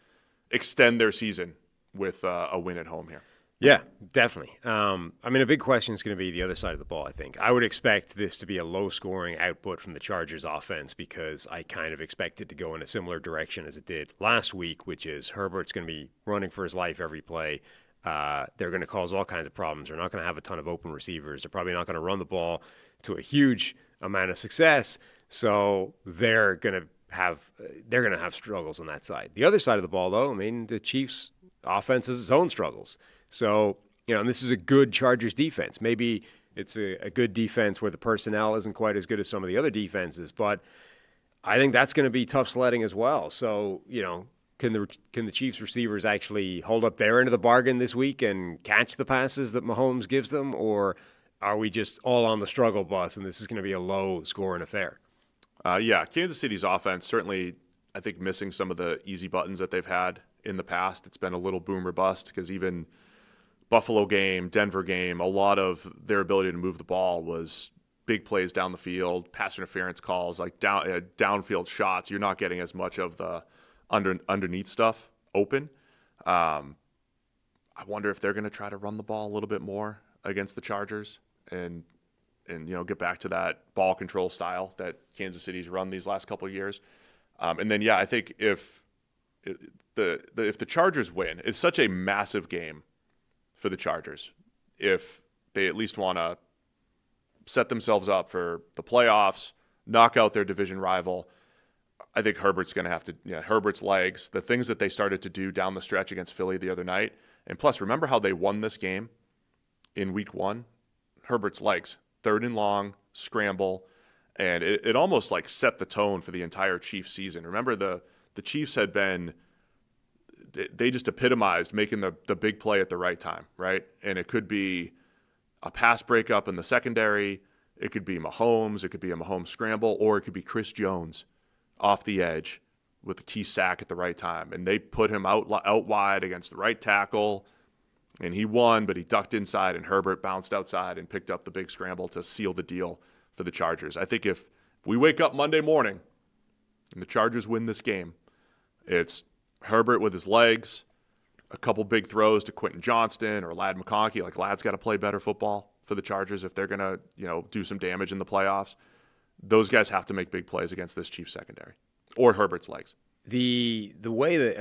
extend their season with a win at home here. Yeah, definitely. I mean, a big question is going to be the other side of the ball, I think. I would expect this to be a low-scoring output from the Chargers offense because I kind of expect it to go in a similar direction as it did last week, which is Herbert's going to be running for his life every play. They're going to cause all kinds of problems. They're not going to have a ton of open receivers. They're probably not going to run the ball to a huge amount of success. So they're going to have struggles on that side. The other side of the ball, though, I mean, the Chiefs' offense has its own struggles. So, and this is a good Chargers defense. Maybe it's a good defense where the personnel isn't quite as good as some of the other defenses, but I think that's going to be tough sledding as well. So, can the Chiefs receivers actually hold up their end of the bargain this week and catch the passes that Mahomes gives them, or are we just all on the struggle bus and this is going to be a low-scoring affair? Yeah, Kansas City's offense certainly, I think, missing some of the easy buttons that they've had in the past. It's been a little boom or bust because even Buffalo game, Denver game, a lot of their ability to move the ball was big plays down the field, pass interference calls, like downfield shots. You're not getting as much of the underneath stuff open. I wonder if they're going to try to run the ball a little bit more against the Chargers and get back to that ball control style that Kansas City's run these last couple of years. And then, I think if the Chargers win, it's such a massive game for the Chargers. If they at least want to set themselves up for the playoffs, knock out their division rival, I think Herbert's going to have to, Herbert's legs, the things that they started to do down the stretch against Philly the other night. And plus, remember how they won this game in week 1? Herbert's legs, 3rd and long, scramble. And it almost like set the tone for the entire Chiefs season. Remember the Chiefs had been, they just epitomized making the big play at the right time, right? And it could be a pass breakup in the secondary. It could be Mahomes. It could be a Mahomes scramble, or it could be Chris Jones off the edge with a key sack at the right time. And they put him out wide against the right tackle, and he won, but he ducked inside, and Herbert bounced outside and picked up the big scramble to seal the deal for the Chargers. I think if we wake up Monday morning and the Chargers win this game, it's Herbert with his legs, a couple big throws to Quentin Johnston or Ladd McConkey. Like, Ladd's got to play better football for the Chargers if they're going to, do some damage in the playoffs. Those guys have to make big plays against this Chiefs secondary or Herbert's legs. The way that,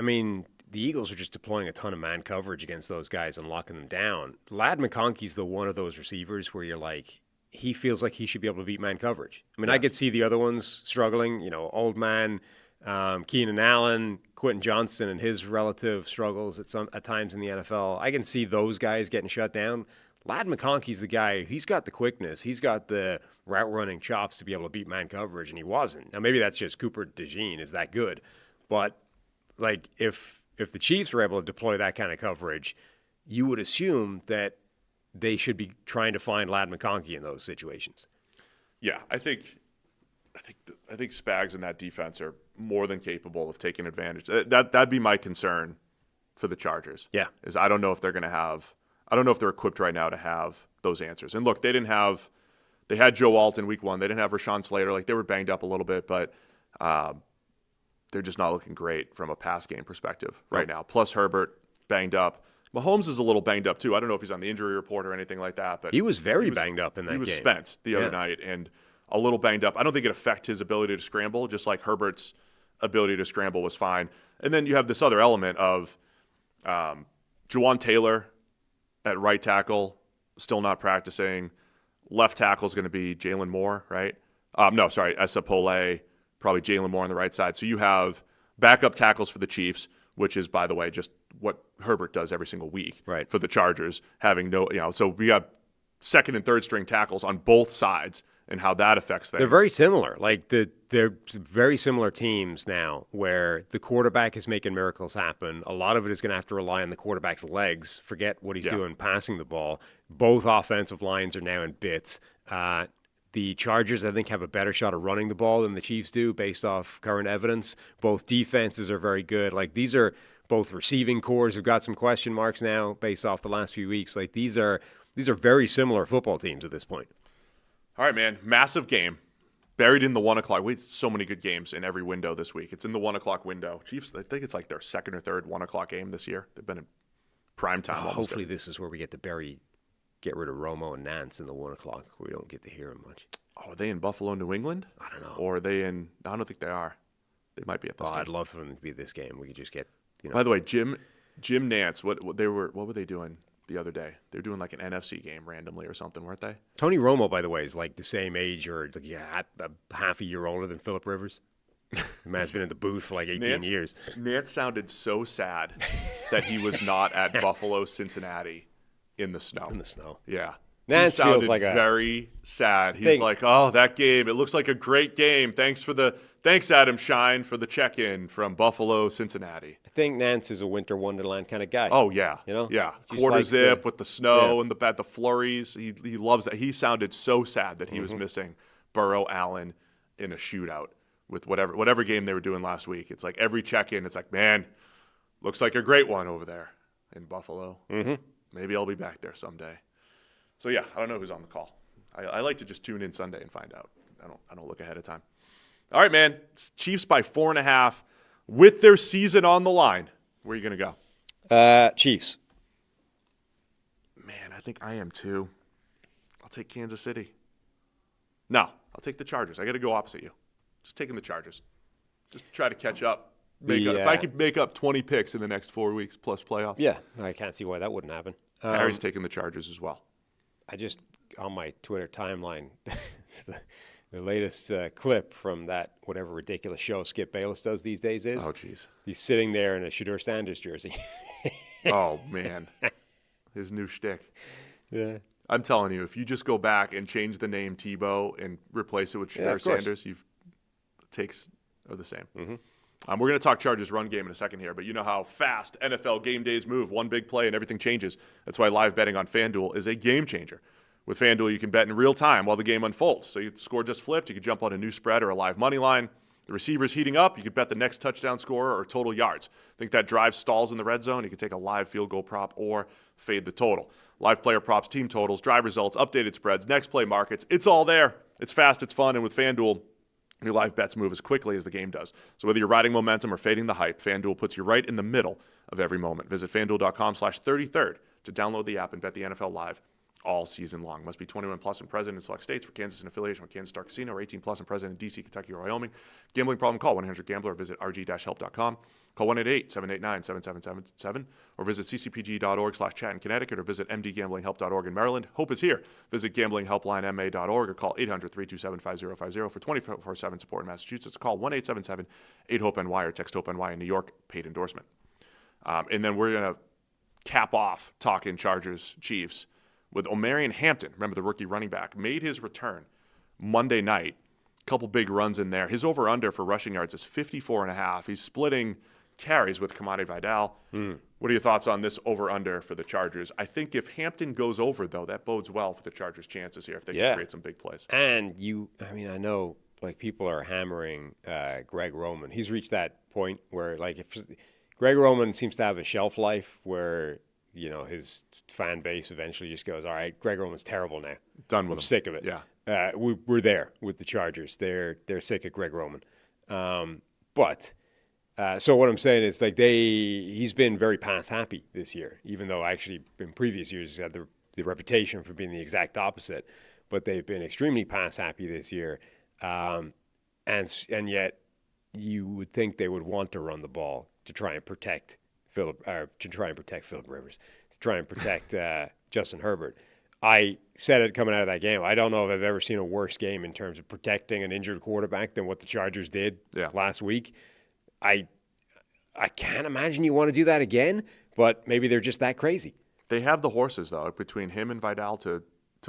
the Eagles are just deploying a ton of man coverage against those guys and locking them down. Ladd McConkey's the one of those receivers where you're like, he feels like he should be able to beat man coverage. I could see the other ones struggling, old man, Keenan Allen, Quentin Johnston, and his relative struggles at times in the NFL. I can see those guys getting shut down. Ladd McConkey's the guy. He's got the quickness. He's got the route running chops to be able to beat man coverage, and he wasn't. Now maybe that's just Cooper DeJean is that good, but like if the Chiefs were able to deploy that kind of coverage, you would assume that they should be trying to find Ladd McConkey in those situations. Yeah, I think Spags and that defense are more than capable of taking advantage. That'd be my concern for the Chargers. Yeah, is I don't know if they're going to have. I don't know if they're equipped right now to have those answers. And look, they had Joe Alt in week 1. They didn't have Rashawn Slater. Like, they were banged up a little bit, but they're just not looking great from a pass game perspective right now. Plus Herbert banged up. Mahomes is a little banged up too. I don't know if he's on the injury report or anything like that, but he was banged up in that game. He was spent the other night and a little banged up. I don't think it affected his ability to scramble, just like Herbert's ability to scramble was fine. And then you have this other element of Juwan Taylor at right tackle, still not practicing. Left tackle is going to be Jalen Moore, right? Esa Pole, probably Jalen Moore on the right side. So you have backup tackles for the Chiefs, which is, by the way, just what Herbert does every single week for the Chargers, having so we got second and third string tackles on both sides and how that affects things. They're very similar. Like they're very similar teams now where the quarterback is making miracles happen. A lot of it is going to have to rely on the quarterback's legs. Forget what he's doing passing the ball. Both offensive lines are now in bits. The Chargers, I think, have a better shot of running the ball than the Chiefs do based off current evidence. Both defenses are very good. Like, these are both receiving cores who've got some question marks now based off the last few weeks. Like, these are very similar football teams at this point. All right, man. Massive game. Buried in the 1 o'clock. We had so many good games in every window this week. It's in the 1 o'clock window. Chiefs, I think it's like their second or third 1 o'clock game this year. They've been in prime time. Hopefully this is where we get rid of Romo and Nance in the 1 o'clock. We don't get to hear them much. Oh, are they in Buffalo, New England? I don't know. Or are they in? I don't think they are. They might be at this game. I'd love for them to be this game. We could just get. By the way, Jim Nance. What were they doing the other day? They were doing like an NFC game randomly or something, weren't they? Tony Romo, by the way, is like the same age or half a year older than Phillip Rivers. The man's been in the booth for like 18 years. Nance sounded so sad that he was not at Buffalo, Cincinnati in the snow. In the snow. Yeah. Nance he sounded feels like very sad. He's like, "Oh, that game! It looks like a great game. Thanks Adam Shine for the check-in from Buffalo, Cincinnati." I think Nance is a winter wonderland kind of guy. Oh yeah, yeah. Quarter zip with the snow and the flurries. He loves that. He sounded so sad that he was missing Burrow, Allen in a shootout with whatever game they were doing last week. It's like every check-in, it's like, man, looks like a great one over there in Buffalo. Mm-hmm. Maybe I'll be back there someday. So yeah, I don't know who's on the call. I like to just tune in Sunday and find out. I don't look ahead of time. All right, man. It's Chiefs by 4.5 with their season on the line. Where are you gonna go? Chiefs. Man, I think I am too. I'll take Kansas City. No, I'll take the Chargers. I got to go opposite you. Just taking the Chargers. Just try to catch up. If I could make up 20 picks in the next 4 weeks plus playoffs. Yeah, I can't see why that wouldn't happen. Harry's taking the Chargers as well. I just, on my Twitter timeline, the latest clip from that whatever ridiculous show Skip Bayless does these days is. Oh, jeez. He's sitting there in a Shedeur Sanders jersey. Oh, man. His new shtick. Yeah. I'm telling you, if you just go back and change the name Tebow and replace it with Shedeur Sanders, the takes are the same. Mm-hmm. We're going to talk Chargers run game in a second here, but you know how fast NFL game days move. One big play and everything changes. That's why live betting on FanDuel is a game changer. With FanDuel, you can bet in real time while the game unfolds. So the score just flipped. You could jump on a new spread or a live money line. The receiver's heating up. You could bet the next touchdown scorer or total yards. Think that drive stalls in the red zone. You could take a live field goal prop or fade the total. Live player props, team totals, drive results, updated spreads, next play markets. It's all there. It's fast. It's fun. And with FanDuel, your live bets move as quickly as the game does. So whether you're riding momentum or fading the hype, FanDuel puts you right in the middle of every moment. Visit FanDuel.com/33rd to download the app and bet the NFL live all season long. Must be 21 plus and present in select states. For Kansas in affiliation with Kansas Star Casino, or 18 plus and present in D.C., Kentucky, or Wyoming. Gambling problem? Call 1-800-GAMBLER or visit rg-help.com. Call 1-888-789-7777 or visit ccpg.org/chat in Connecticut or visit mdgamblinghelp.org in Maryland. Hope is here. Visit gamblinghelplinema.org or call 800-327-5050 for 24/7 support in Massachusetts. Call 1-877-8-HOPE-NY or text HOPE-NY in New York. Paid endorsement. And then we're going to cap off talking Chargers Chiefs with Omarion Hampton. Remember, the rookie running back made his return Monday night. A couple big runs in there. His over-under for rushing yards is 54.5. He's splitting carries with Kamani Vidal. What are your thoughts on this over-under for the Chargers? I think if Hampton goes over, though, that bodes well for the Chargers' chances here if they can create some big plays. And I know like people are hammering Greg Roman. He's reached that point where like if Greg Roman seems to have a shelf life where his fan base eventually just goes, all right, Greg Roman's terrible now. Done with him. Sick of it. Yeah. We're there with the Chargers. They're sick of Greg Roman. So what I'm saying is like he's been very pass happy this year, even though actually in previous years he's had the reputation for being the exact opposite. But they've been extremely pass happy this year, and yet you would think they would want to run the ball to try and protect Philip Rivers, to try and protect Justin Herbert. I said it coming out of that game. I don't know if I've ever seen a worse game in terms of protecting an injured quarterback than what the Chargers did last week. I can't imagine you want to do that again, but maybe they're just that crazy. They have the horses, though, between him and Vidal to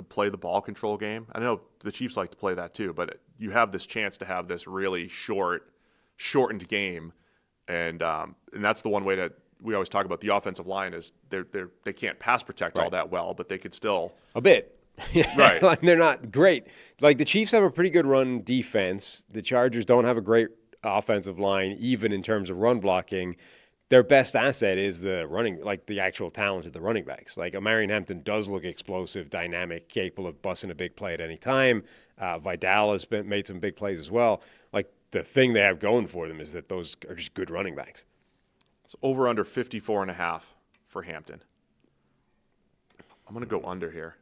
play the ball control game. I know the Chiefs like to play that too, but you have this chance to have this really shortened game, and that's the one way that we always talk about the offensive line is they can't pass protect all that well, but they could still a bit. Right. Like they're not great. Like the Chiefs have a pretty good run defense. The Chargers don't have a great offensive line, even in terms of run blocking. Their best asset is the running, like the actual talent of the running backs. Like Omarion Hampton does look explosive, dynamic, capable of busting a big play at any time. Vidal has made some big plays as well. Like the thing they have going for them is that those are just good running backs. It's over under 54.5 for Hampton. I'm going to go under here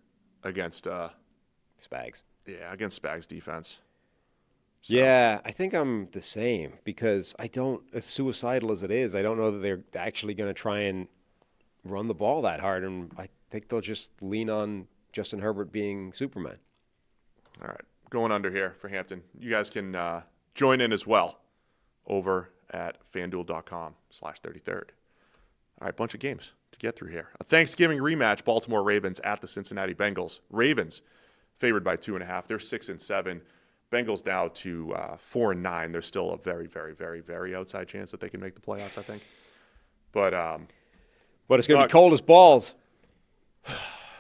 against Spags. Yeah, against Spags' defense. So. Yeah, I think I'm the same because as suicidal as it is, I don't know that they're actually going to try and run the ball that hard, and I think they'll just lean on Justin Herbert being Superman. All right, going under here for Hampton. You guys can join in as well over at FanDuel.com/33rd. All right, bunch of games to get through here. A Thanksgiving rematch, Baltimore Ravens at the Cincinnati Bengals. Ravens favored by 2.5. They're 6-7. Bengals now to 4-9. There's still a very, very, very, very outside chance that they can make the playoffs, I think. But it's going to be cold as balls.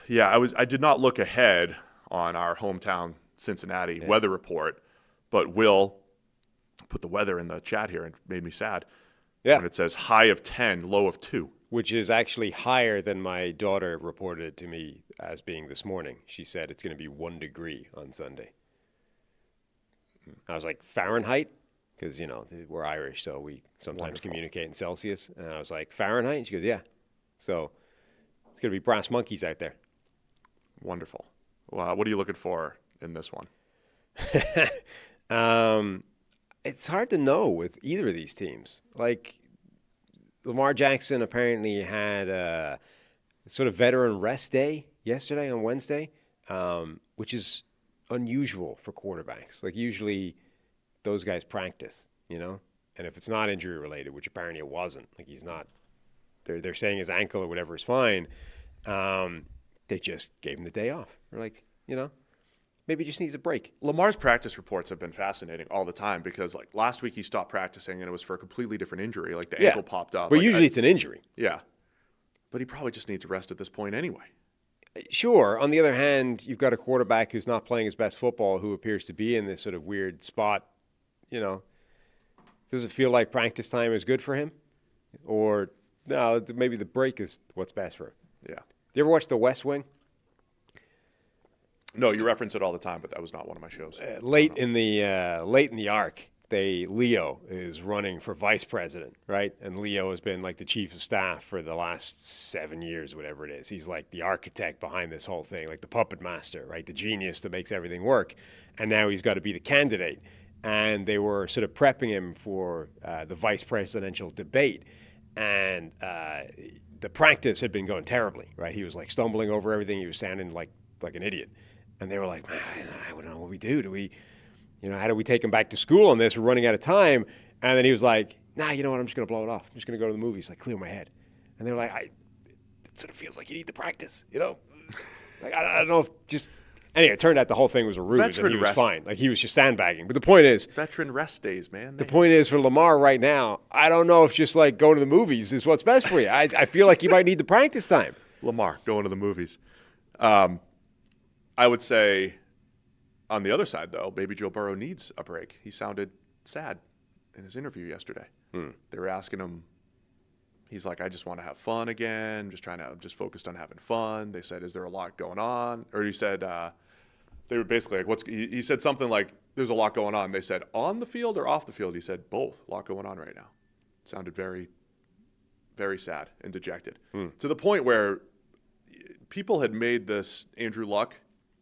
Yeah, I did not look ahead on our hometown Cincinnati weather report, but Will put the weather in the chat here and made me sad. Yeah. When it says high of 10, low of 2. Which is actually higher than my daughter reported it to me as being this morning. She said it's going to be 1 degree on Sunday. I was like, Fahrenheit? Because, we're Irish, so we sometimes communicate in Celsius. And I was like, Fahrenheit? And she goes, yeah. So it's going to be brass monkeys out there. Wonderful. Well, what are you looking for in this one? It's hard to know with either of these teams. Like, Lamar Jackson apparently had a sort of veteran rest day yesterday on Wednesday, which is unusual for quarterbacks. Like usually those guys practice, and if it's not injury related, which apparently it wasn't, like he's not, they're saying his ankle or whatever is fine. They just gave him the day off. They're like, maybe he just needs a break. Lamar's practice reports have been fascinating all the time because like last week he stopped practicing and it was for a completely different injury. Like the ankle popped up. But usually it's an injury. Yeah. But he probably just needs rest at this point anyway. Sure. On the other hand, you've got a quarterback who's not playing his best football who appears to be in this sort of weird spot. Does it feel like practice time is good for him? Or no, maybe the break is what's best for him. Yeah. You ever watch The West Wing? No, you reference it all the time, but that was not one of my shows. Late in the arc, Leo is running for vice president, right? And Leo has been like the chief of staff for the last 7 years, whatever it is. He's like the architect behind this whole thing, like the puppet master, right? The genius that makes everything work. And now he's got to be the candidate. And they were sort of prepping him for the vice presidential debate. And the practice had been going terribly, right? He was like stumbling over everything. He was sounding like an idiot. And they were like, man, I don't know what we do. Do we, how do we take him back to school on this? We're running out of time. And then he was like, nah, you know what? I'm just going to blow it off. I'm just going to go to the movies, like clear my head. And they were like, it sort of feels like you need the practice, Like, I don't know if just, Anyway, it turned out the whole thing was a ruse, and he was fine. Like, he was just sandbagging. But the point is, veteran rest days, man. The point is, for Lamar right now, I don't know if just like going to the movies is what's best for you. I feel like you might need the practice time. Lamar going to the movies. I would say, on the other side, though, maybe Joe Burrow needs a break. He sounded sad in his interview yesterday. They were asking him. He's like, I just want to have fun again. I'm just focused on having fun. They said, is there a lot going on? Or he said, they were basically like, he said something like, there's a lot going on. They said, on the field or off the field? He said, both. A lot going on right now. Sounded very, very sad and dejected. To the point where people had made this Andrew Luck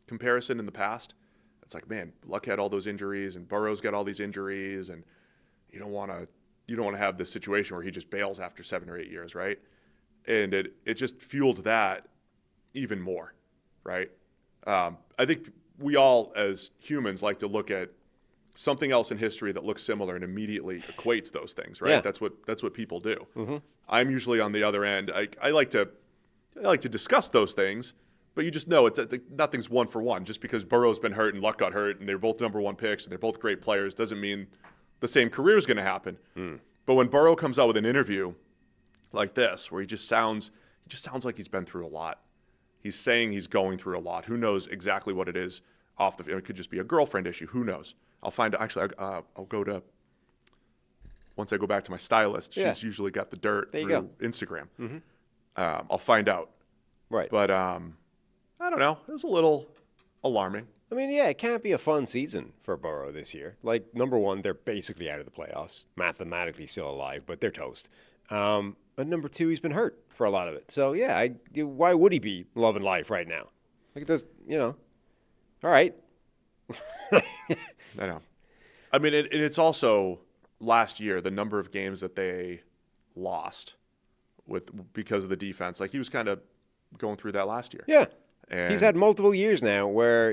comparison in the past. It's like, man, Luck had all those injuries and Burrow's got all these injuries, and you don't want to have this situation where he just bails after 7 or 8 years, right? And it just fueled that even more, right? I think we all, as humans, like to look at something else in history that looks similar and immediately equates those things, right? Yeah. That's what people do. I'm usually on the other end. I like to discuss those things, but you just know nothing's one for one. Just because Burrow's been hurt and Luck got hurt, and they're both number 1 picks and they're both great players, doesn't mean the same career is going to happen. But when Burrow comes out with an interview like this, where he just sounds like he's been through a lot. He's saying he's going through a lot. Who knows exactly what it is off the field? It could just be a girlfriend issue. Who knows? I'll find out. Actually, I'll go to, once I go back to my stylist, she's usually got the dirt through Instagram. I'll find out. Right. But I don't know. It was a little alarming. I mean, yeah, it can't be a fun season for Burrow this year. Like, number one, they're basically out of the playoffs, mathematically still alive, but they're toast. And number two, he's been hurt for a lot of it. So, yeah, why would he be loving life right now? Like, this, all right. I know. I mean, it's also last year, the number of games that they lost because of the defense. Like, he was kind of going through that last year. Yeah. And he's had multiple years now where,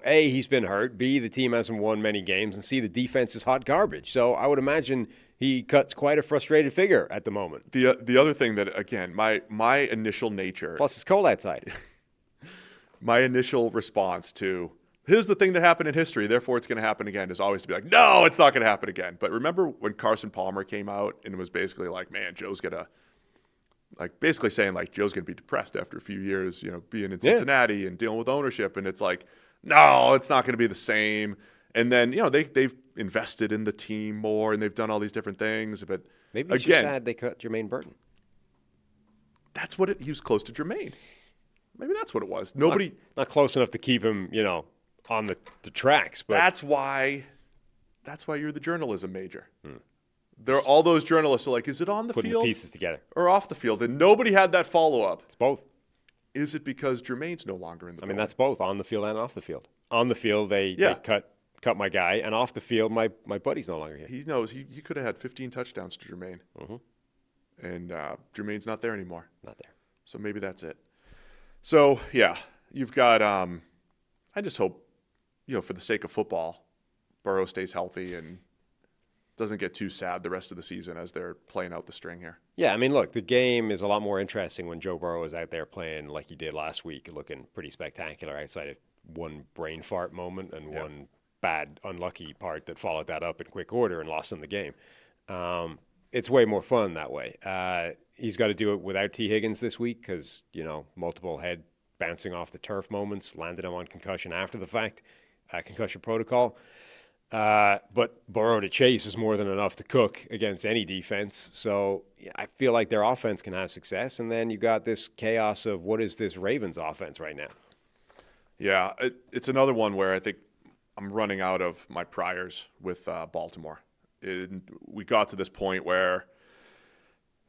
A, he's been hurt, B, the team hasn't won many games, and C, the defense is hot garbage. So I would imagine he cuts quite a frustrated figure at the moment. The other thing that, again, my initial nature. Plus, it's cold outside. My initial response to, here's the thing that happened in history, therefore it's going to happen again, is always to be like, no, it's not going to happen again. But remember when Carson Palmer came out and was basically like, man, Joe's going to. Like basically saying like Joe's going to be depressed after a few years, being in Cincinnati and dealing with ownership. And it's like, no, it's not going to be the same. And then, they've invested in the team more and they've done all these different things. But maybe it's just sad they cut Jermaine Burton. That's what he was close to Jermaine. Maybe that's what it was. Not close enough to keep him, on the tracks. But that's why you're the journalism major. There are all those journalists are like, is it on the putting field the pieces together or off the field? And nobody had that follow-up. It's both. Is it because Jermaine's no longer in the building? That's both, on the field and off the field. On the field, they cut my guy, and off the field, my buddy's no longer here. He knows he could have had 15 touchdowns to Jermaine. And Jermaine's not there anymore. Not there. So maybe that's it. So, yeah, you've got I just hope, for the sake of football, Burrow stays healthy and doesn't get too sad the rest of the season as they're playing out the string here. Yeah, look, the game is a lot more interesting when Joe Burrow is out there playing like he did last week, looking pretty spectacular outside of one brain fart moment and one bad, unlucky part that followed that up in quick order and lost them the game. It's way more fun that way. He's got to do it without T. Higgins this week because, multiple head bouncing off the turf moments landed him on concussion after the fact, concussion protocol. But Burrow to chase is more than enough to cook against any defense. So I feel like their offense can have success. And then you got this chaos of what is this Ravens offense right now? Yeah, it's another one where I think I'm running out of my priors with Baltimore. We got to this point where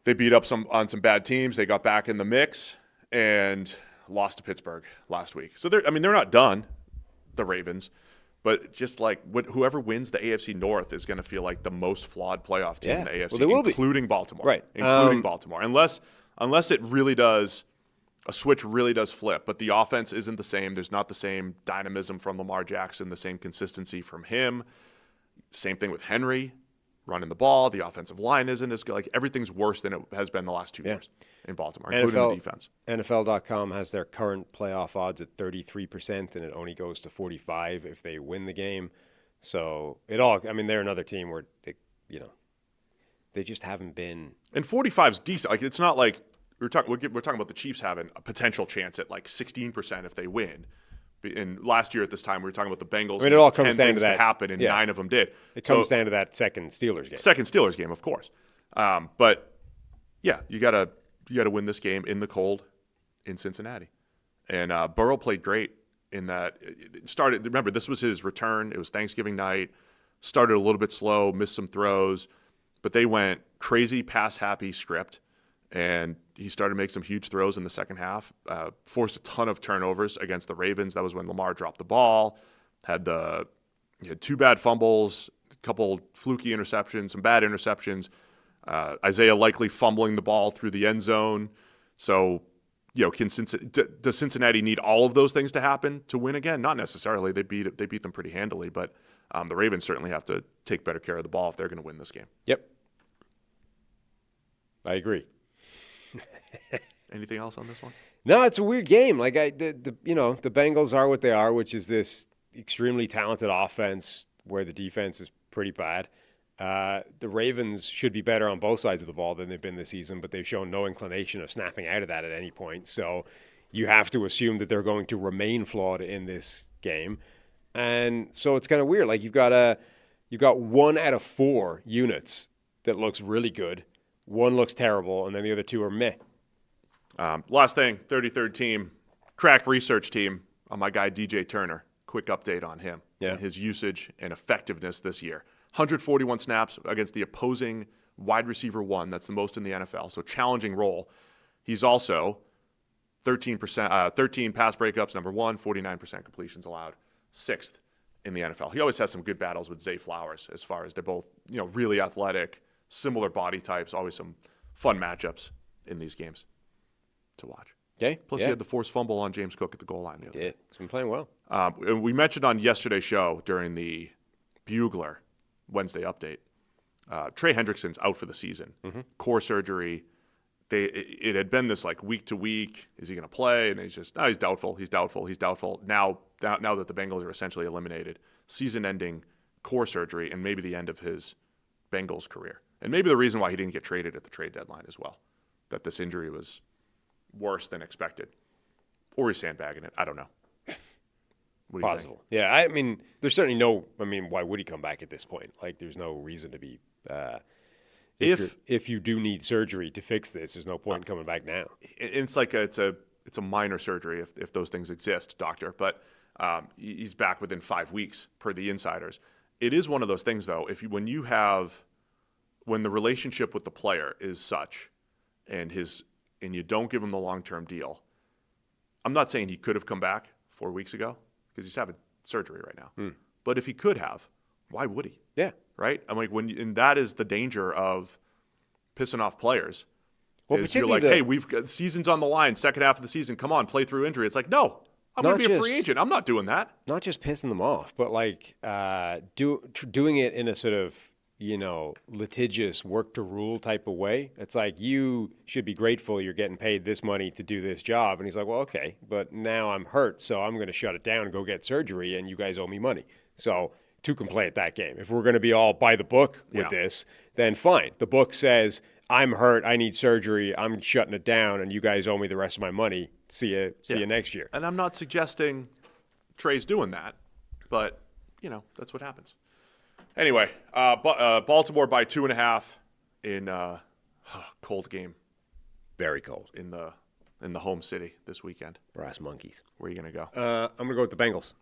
they beat up on some bad teams. They got back in the mix and lost to Pittsburgh last week. So they're not done, the Ravens. But just like whoever wins the AFC North is going to feel like the most flawed playoff team in the AFC, including Baltimore. Right. Including Baltimore. Unless it really does, a switch really does flip. But the offense isn't the same. There's not the same dynamism from Lamar Jackson, the same consistency from him. Same thing with Henry. running the ball. The offensive line isn't as good. Like, everything's worse than it has been the last 2 years in Baltimore, including the defense. NFL.com has their current playoff odds at 33%, and it only goes to 45 if they win the game. So they're another team where they just haven't been. And 45 is decent. Like, it's not like we're talking about the Chiefs having a potential chance at like 16% if they win. And last year at this time, we were talking about the Bengals. I mean, it all comes down to that. To happen, and 9 of them did. It comes down to that second Steelers game. Of course. But yeah, you gotta win this game in the cold in Cincinnati. And Burrow played great in that. It started. Remember, this was his return. It was Thanksgiving night. Started a little bit slow, missed some throws, but they went crazy pass happy script. And he started to make some huge throws in the second half, forced a ton of turnovers against the Ravens. That was when Lamar dropped the ball, he had 2 bad fumbles, a couple fluky interceptions, some bad interceptions, Isaiah likely fumbling the ball through the end zone. So, does Cincinnati need all of those things to happen to win again? Not necessarily. They beat them pretty handily, but the Ravens certainly have to take better care of the ball if they're going to win this game. Yep. I agree. Anything else on this one? No, it's a weird game. Like the Bengals are what they are, which is this extremely talented offense where the defense is pretty bad. The Ravens should be better on both sides of the ball than they've been this season, but they've shown no inclination of snapping out of that at any point. So you have to assume that they're going to remain flawed in this game. And so it's kind of weird. Like you've got 1 out of 4 units that looks really good. 1 looks terrible, and then the other 2 are meh. Last thing, 33rd team, crack research team on my guy DJ Turner. Quick update on him and his usage and effectiveness this year. 141 snaps against the opposing wide receiver 1. That's the most in the NFL, so challenging role. He's also 13 pass breakups, number 1, 49% completions allowed, 6th in the NFL. He always has some good battles with Zay Flowers as far as they're both really athletic, similar body types, always some fun matchups in these games to watch. Okay. Plus, he had the forced fumble on James Cook at the goal line the other day. He's been playing well. And we mentioned on yesterday's show during the Bugler Wednesday update, Trey Hendrickson's out for the season. Core surgery. It had been this like week to week. Is he going to play? And he's just, he's doubtful. He's doubtful. Now that the Bengals are essentially eliminated, season-ending core surgery and maybe the end of his Bengals career. And maybe the reason why he didn't get traded at the trade deadline as well, that this injury was worse than expected. Or he's sandbagging it. I don't know. What do you think? Yeah, I mean, there's certainly why would he come back at this point? Like, there's no reason to be. If you do need surgery to fix this, there's no point in coming back now. It's like it's a minor surgery if those things exist, doctor. But he's back within 5 weeks per the insiders. It is one of those things, though. When the relationship with the player is such, and you don't give him the long-term deal, I'm not saying he could have come back 4 weeks ago because he's having surgery right now. But if he could have, why would he? Yeah. Right? I'm like, and that is the danger of pissing off players. Well, is you're like, hey, we've got season's on the line, second half of the season. Come on, play through injury. It's like, no, I'm going to be a free agent. I'm not doing that. Not just pissing them off, but like doing it in a sort of litigious work to rule type of way. It's like, you should be grateful you're getting paid this money to do this job. And he's like, well, okay, but now I'm hurt, so I'm going to shut it down and go get surgery, and you guys owe me money. So two can play at that game. If we're going to be all by the book with this, then fine. The book says, I'm hurt, I need surgery, I'm shutting it down, and you guys owe me the rest of my money. See you next year. And I'm not suggesting Trey's doing that, but, that's what happens. Anyway, Baltimore by 2.5 in cold game. Very cold. In the home city this weekend. Brass monkeys. Where are you going to go? I'm going to go with the Bengals.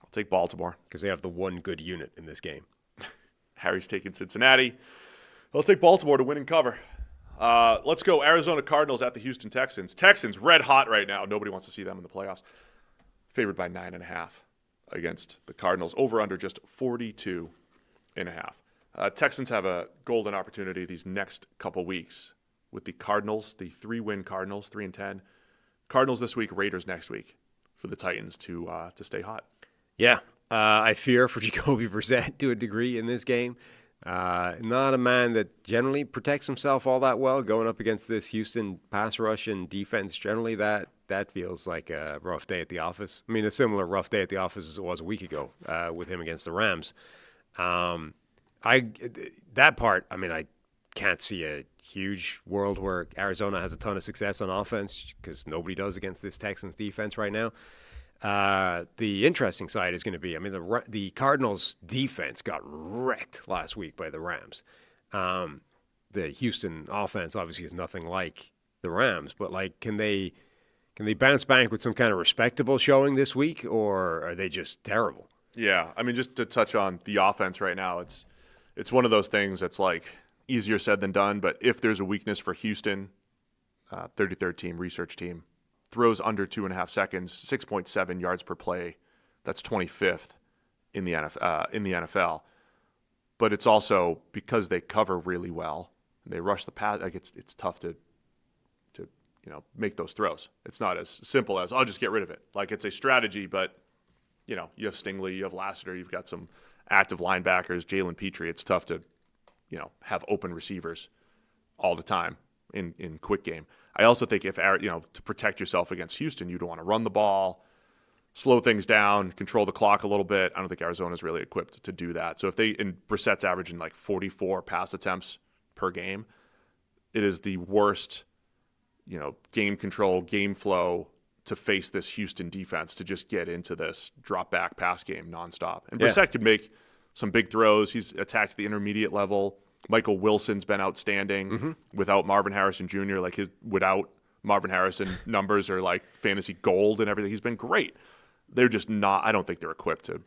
I'll take Baltimore. Because they have the one good unit in this game. Harry's taking Cincinnati. I'll take Baltimore to win and cover. Let's go Arizona Cardinals at the Houston Texans. Texans red hot right now. Nobody wants to see them in the playoffs. Favored by 9.5 against the Cardinals. Over under just 42.5. Texans have a golden opportunity these next couple weeks with the Cardinals, the 3-win Cardinals, 3-10. Cardinals this week, Raiders next week for the Titans to stay hot. Yeah, I fear for Jacoby Brissett to a degree in this game. Not a man that generally protects himself all that well going up against this Houston pass rush and defense. Generally, that feels like a rough day at the office. I mean, a similar rough day at the office as it was a week ago with him against the Rams. I can't see a huge world where Arizona has a ton of success on offense because nobody does against this Texans defense right now. The interesting side is going to be, the Cardinals defense got wrecked last week by the Rams. The Houston offense obviously is nothing like the Rams, but can they bounce back with some kind of respectable showing this week, or are they just terrible? Yeah, just to touch on the offense right now, it's one of those things that's easier said than done, but if there's a weakness for Houston, 33rd team, research team, throws under 2.5 seconds, 6.7 yards per play. That's 25th in the NFL. But it's also because they cover really well. They rush the pass. It's tough to make those throws. It's not as simple as I'll just get rid of it. It's a strategy, but you have Stingley, you have Lassiter, you've got some active linebackers, Jalen Petrie. It's tough to have open receivers all the time in quick game. I also think if to protect yourself against Houston, you'd want to run the ball, slow things down, control the clock a little bit. I don't think Arizona's really equipped to do that. So if Brissett's averaging 44 pass attempts per game, it is the worst, game control, game flow to face this Houston defense to just get into this drop back pass game nonstop. And Brissett could make some big throws. He's attacked the intermediate level. Michael Wilson's been outstanding without Marvin Harrison Jr. Without Marvin Harrison numbers are fantasy gold and everything. He's been great. They're just not. I don't think they're equipped to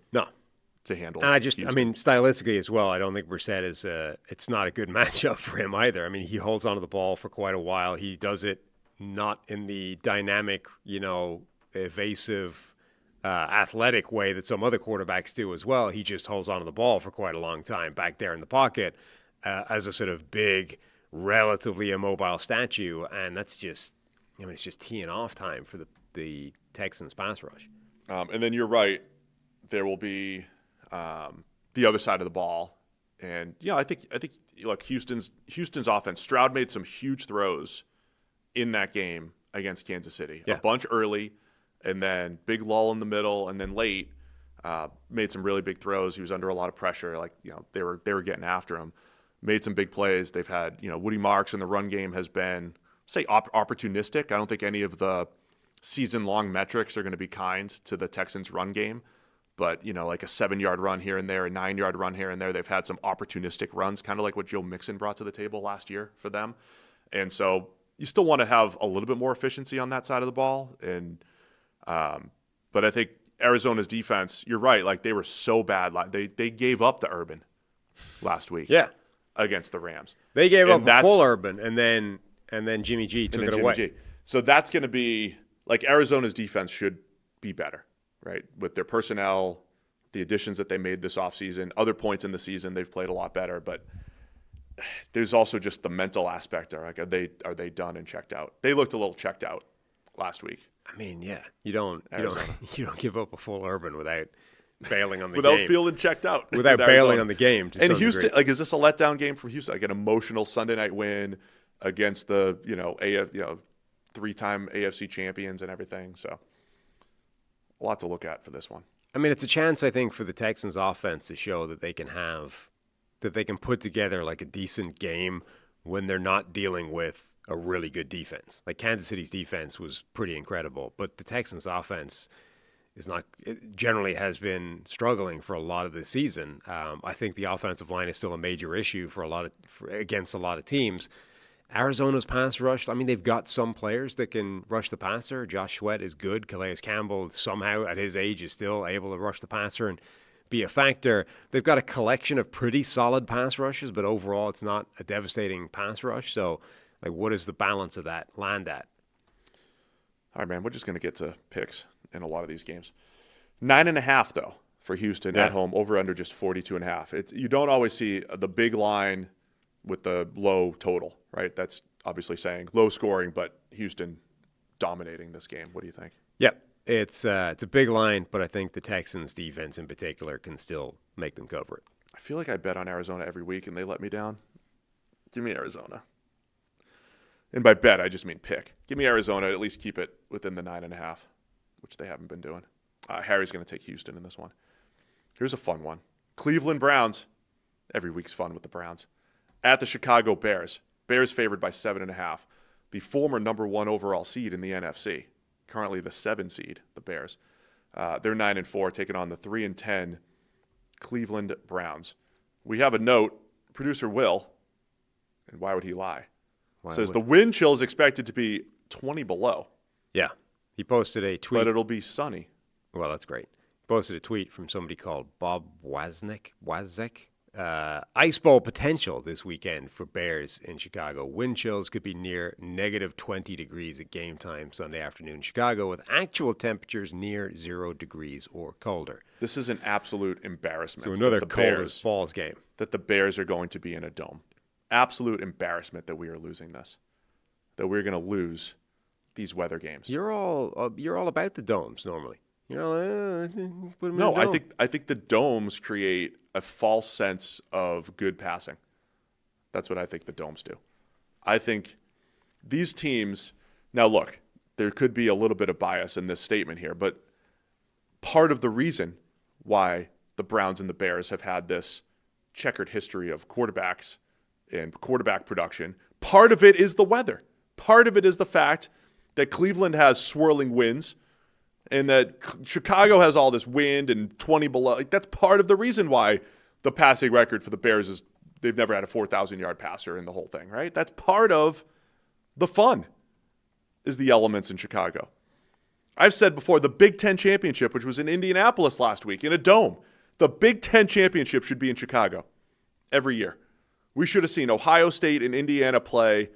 handle. And Houston. Stylistically as well, I don't think Brissett is. It's not a good matchup for him either. He holds onto the ball for quite a while. He does it not in the dynamic, evasive, athletic way that some other quarterbacks do as well. He just holds onto the ball for quite a long time back there in the pocket. As a sort of big, relatively immobile statue, and that's just, it's just teeing off time for the Texans pass rush. And then you're right, there will be the other side of the ball, and I think look, Houston's offense. Stroud made some huge throws in that game against Kansas City, a bunch early, and then big lull in the middle, and then late made some really big throws. He was under a lot of pressure, they were getting after him. Made some big plays. They've had, Woody Marks in the run game has been, opportunistic. I don't think any of the season-long metrics are going to be kind to the Texans' run game. But, a 7-yard run here and there, a 9-yard run here and there. They've had some opportunistic runs, kind of like what Joe Mixon brought to the table last year for them. And so you still want to have a little bit more efficiency on that side of the ball. And but I think Arizona's defense, you're right, they were so bad. They gave up the Urban last week. Yeah. Against the Rams. They gave up a full Urban, and then Jimmy G took it away. So that's going to be, Arizona's defense should be better, right? With their personnel, the additions that they made this offseason, other points in the season, they've played a lot better. But there's also just the mental aspect. Are they done and checked out? They looked a little checked out last week. You don't give up a full Urban without bailing on the without game. feeling checked out. Without bailing on the game. And Houston, is this a letdown game for Houston? An emotional Sunday night win against the, 3-time AFC champions and everything. So a lot to look at for this one. It's a chance, I think, for the Texans offense to show that they can put together a decent game when they're not dealing with a really good defense. Kansas City's defense was pretty incredible, but the Texans offense generally has been struggling for a lot of the season. I think the offensive line is still a major issue against a lot of teams. Arizona's pass rush, they've got some players that can rush the passer. Josh Sweat is good. Calais Campbell, somehow at his age, is still able to rush the passer and be a factor. They've got a collection of pretty solid pass rushes, but overall it's not a devastating pass rush. So, what does the balance of that land at? All right, man, we're just going to get to picks in a lot of these games. 9.5, though, for Houston at home, over under just 42.5. You don't always see the big line with the low total, right? That's obviously saying low scoring, but Houston dominating this game. What do you think? Yep. It's a big line, but I think the Texans defense in particular can still make them cover it. I feel like I bet on Arizona every week and they let me down. Give me Arizona. And by bet, I just mean pick. Give me Arizona, at least keep it within the 9.5, which they haven't been doing. Harry's going to take Houston in this one. Here's a fun one. Cleveland Browns. Every week's fun with the Browns. At the Chicago Bears. Bears favored by 7.5. The former number 1 overall seed in the NFC. Currently the 7 seed, the Bears. They're 9-4, taking on the 3-10 Cleveland Browns. We have a note. Producer Will, and why would he lie? Says the wind chill is expected to be 20 below. Yeah. He posted a tweet. But it'll be sunny. Well, that's great. He posted a tweet from somebody called Bob Wazek. Ice Bowl potential this weekend for Bears in Chicago. Wind chills could be near negative 20 degrees at game time Sunday afternoon in Chicago, with actual temperatures near 0 degrees or colder. This is an absolute embarrassment. So another cold as balls game. That the Bears are going to be in a dome. Absolute embarrassment that we are losing this. That we're going to lose these weather games. You're all about the domes normally. Put them in No, a dome. I think the domes create a false sense of good passing. That's what I think the domes do. I think these teams, now look, there could be a little bit of bias in this statement here, but part of the reason why the Browns and the Bears have had this checkered history of quarterbacks and quarterback production, part of it is the weather. Part of it is the fact that Cleveland has swirling winds and that Chicago has all this wind and 20 below. That's part of the reason why the passing record for the Bears is they've never had a 4,000-yard passer in the whole thing, right? That's part of the fun is the elements in Chicago. I've said before, the Big Ten championship, which was in Indianapolis last week in a dome, the Big Ten championship should be in Chicago every year. We should have seen Ohio State and Indiana play,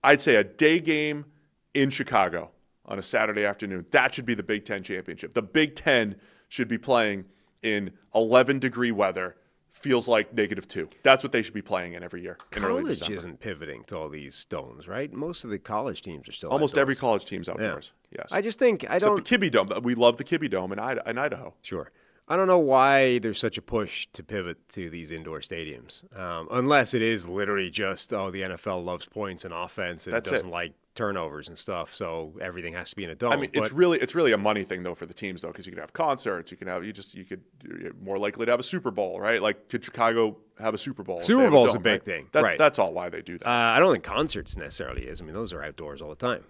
I'd say, a day game in Chicago on a Saturday afternoon. That should be the Big Ten championship. The Big Ten should be playing in 11-degree weather. Feels like -2. That's what they should be playing in every year. In early College December. isn't pivoting to all these domes, right? Most of the college teams are still Almost outdoors. every college team's outdoors. Yes. I just think Except the Kibbe Dome. We love the Kibbe Dome in Idaho. Sure. I don't know why there's such a push to pivot to these indoor stadiums, unless it is literally just, the NFL loves points and offense and doesn't like turnovers and stuff, so everything has to be in a dome. I mean, it's really a money thing though for the teams though, because you could have concerts, you're more likely to have a Super Bowl, right? Like, could Chicago have a Super Bowl? Super Bowl's a big thing. That's all why they do that. I don't think concerts necessarily is. I mean, those are outdoors all the time.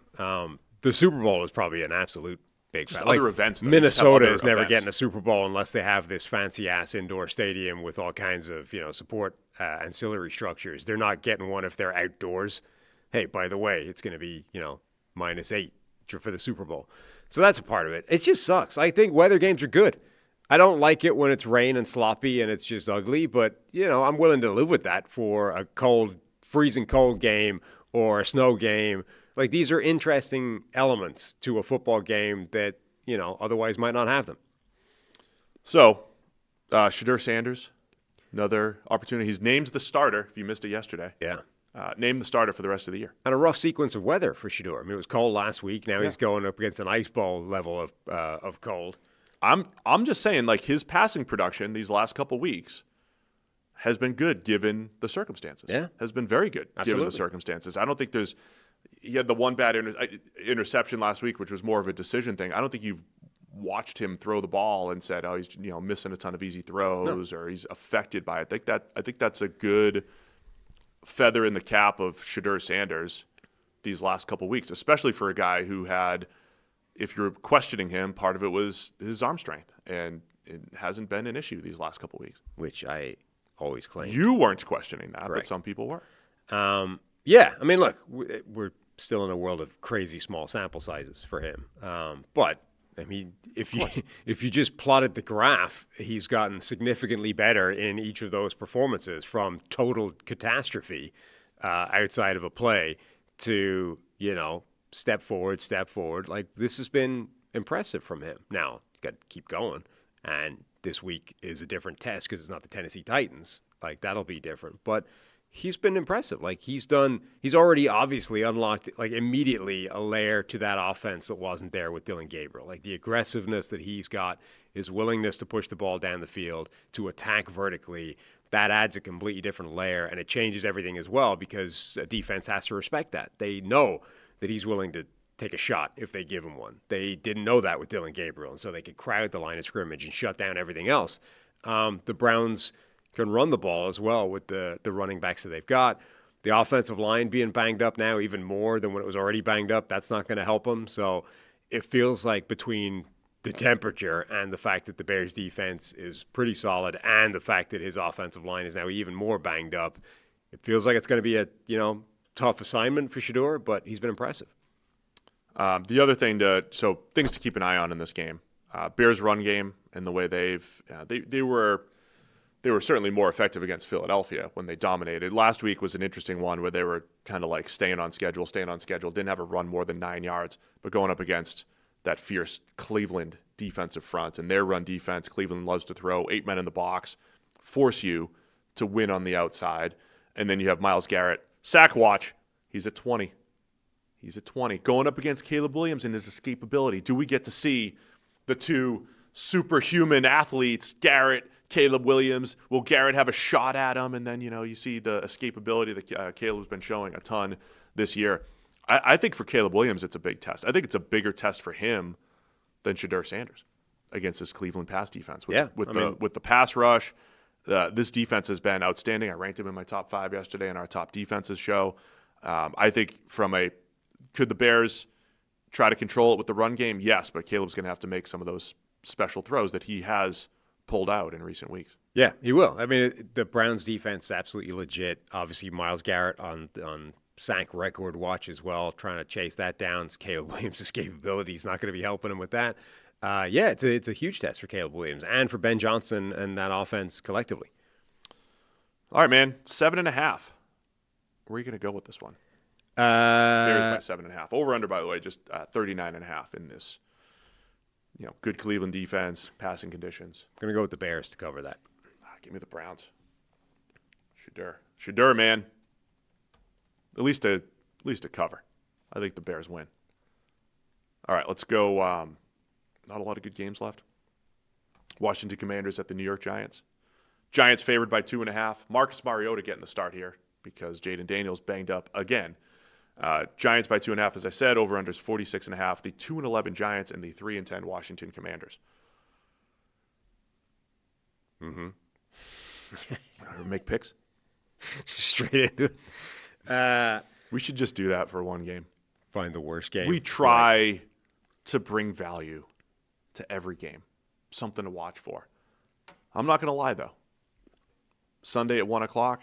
The Super Bowl is probably an absolute big just fan. other events. Though. Minnesota is never getting a Super Bowl unless they have this fancy ass indoor stadium with all kinds of support ancillary structures. They're not getting one if they're outdoors. Hey, by the way, it's going to be -8 for the Super Bowl. So that's a part of it. It just sucks. I think weather games are good. I don't like it when it's rain and sloppy and it's just ugly, but I'm willing to live with that for a freezing cold game or a snow game. Like, these are interesting elements to a football game that, otherwise might not have them. So, Shedeur Sanders, another opportunity. He's named the starter, if you missed it yesterday. Yeah. Named the starter for the rest of the year. And a rough sequence of weather for Shedeur. I mean, it was cold last week. Now he's going up against an ice bowl level of cold. I'm just saying, like, his passing production these last couple weeks has been good given the circumstances. Yeah. Has been very good given the circumstances. I don't think he had the one bad interception last week, which was more of a decision thing. I don't think you've watched him throw the ball and said, he's missing a ton of easy throws or he's affected by it. I think that's a good feather in the cap of Shedeur Sanders these last couple weeks, especially for a guy who had, if you're questioning him, part of it was his arm strength, and it hasn't been an issue these last couple weeks. Which I always claim. You weren't questioning that, Correct. but some people were. Yeah, I mean, look, we're still in a world of crazy small sample sizes for him. But I mean, if you just plotted the graph, he's gotten significantly better in each of those performances, from total catastrophe outside of a play to step forward. Like, this has been impressive from him. Now, got to keep going, and this week is a different test because it's not the Tennessee Titans. Like, that'll be different, but he's been impressive. Like he's already obviously unlocked like immediately a layer to that offense that wasn't there with Dylan Gabriel. Like the aggressiveness that he's got, his willingness to push the ball down the field, to attack vertically, that adds a completely different layer, and it changes everything as well because a defense has to respect that. They know that he's willing to take a shot if they give him one. They didn't know that with Dylan Gabriel, and so they could crowd the line of scrimmage and shut down everything else. The Browns can run the ball as well with the running backs that they've got. The offensive line being banged up now even more than when it was already banged up, that's not going to help them. So it feels like between the temperature and the fact that the Bears defense is pretty solid and the fact that his offensive line is now even more banged up, it feels like it's going to be a tough assignment for Shedeur, but he's been impressive. The other thing things to keep an eye on in this game, Bears run game and the way they were certainly more effective against Philadelphia when they dominated. Last week was an interesting one where they were kind of like staying on schedule, didn't have a run more than 9 yards, but going up against that fierce Cleveland defensive front and their run defense, Cleveland loves to throw 8 men in the box, force you to win on the outside. And then you have Myles Garrett, sack watch, he's at 20. Going up against Caleb Williams and his escapability. Do we get to see the two superhuman athletes, Garrett, Caleb Williams? Will Garrett have a shot at him? And then, you see the escapability that Caleb's been showing a ton this year. I think for Caleb Williams, it's a big test. I think it's a bigger test for him than Shedeur Sanders against this Cleveland pass defense. With the pass rush, this defense has been outstanding. I ranked him in my top 5 yesterday in our top defenses show. I think could the Bears try to control it with the run game? Yes, but Caleb's going to have to make some of those special throws that he has pulled out in recent weeks. Yeah, he will. I mean, the Browns defense is absolutely legit. Obviously, Myles Garrett on sack record watch as well, trying to chase that down. Caleb Williams' escapability is not going to be helping him with that. It's a huge test for Caleb Williams and for Ben Johnson and that offense collectively. All right, man, 7.5. Where are you going to go with this one? Bears by 7.5. Over under, by the way, just 39.5 in this. Good Cleveland defense, passing conditions. I'm going to go with the Bears to cover that. Give me the Browns. Shedeur, man. At least a cover. I think the Bears win. All right, let's go. Not a lot of good games left. Washington Commanders at the New York Giants. Giants favored by 2.5. Marcus Mariota getting the start here because Jaden Daniels banged up again. Giants by 2.5, as I said. Over-under is 46.5. The 2-11 Giants and the 3-10 Washington Commanders. Mm-hmm. Make picks? Straight into it. We should just do that for one game. Find the worst game. We try to bring value to every game. Something to watch for. I'm not going to lie, though. Sunday at 1 o'clock,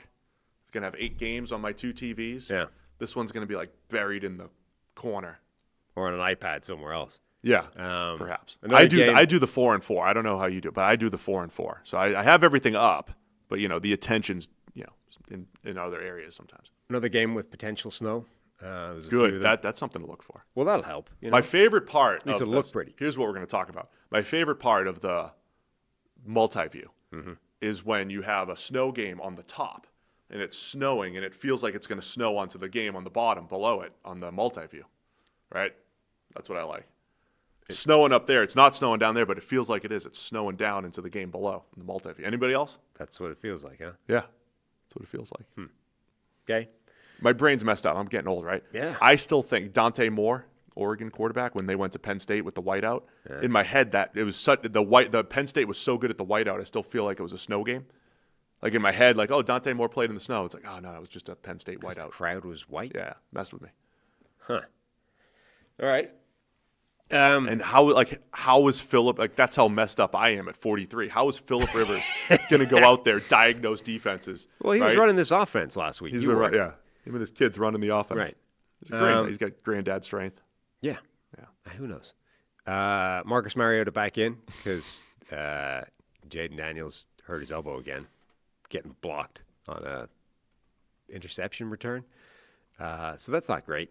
it's going to have 8 games on my 2 TVs. Yeah. This one's going to be like buried in the corner. Or on an iPad somewhere else. Yeah, perhaps. I do the 4 and 4. I don't know how you do it, but I do the 4 and 4. So I have everything up, but the attention's in other areas sometimes. Another game with potential snow. Good. That's something to look for. Well, that'll help. My favorite part. At least it'll look pretty. Here's what we're going to talk about. My favorite part of the multi-view is when you have a snow game on the top and it's snowing and it feels like it's going to snow onto the game on the bottom below it on the multi-view. Right? That's what I like. It's snowing up there. It's not snowing down there, but it feels like it is. It's snowing down into the game below in the multi-view. Anybody else? That's what it feels like, huh? Yeah. That's what it feels like. Okay. My brain's messed up. I'm getting old, right? Yeah. I still think Dante Moore, Oregon quarterback, when they went to Penn State with the whiteout, in my head that it was the Penn State was so good at the whiteout, I still feel like it was a snow game. Like in my head, like, oh, Dante Moore played in the snow. It's like, oh no, it was just a Penn State whiteout. The crowd was white. Yeah, messed with me. Huh. All right. And how is Phillip, like that's how messed up I am at 43. How is Phillip Rivers going to go out there, diagnose defenses? Well, he was running this offense last week. He's been running, yeah. Him and his kids running the offense. Right. He's got granddad strength. Yeah. Who knows? Marcus Mariota back in because Jaden Daniels hurt his elbow again, getting blocked on a interception return. So that's not great.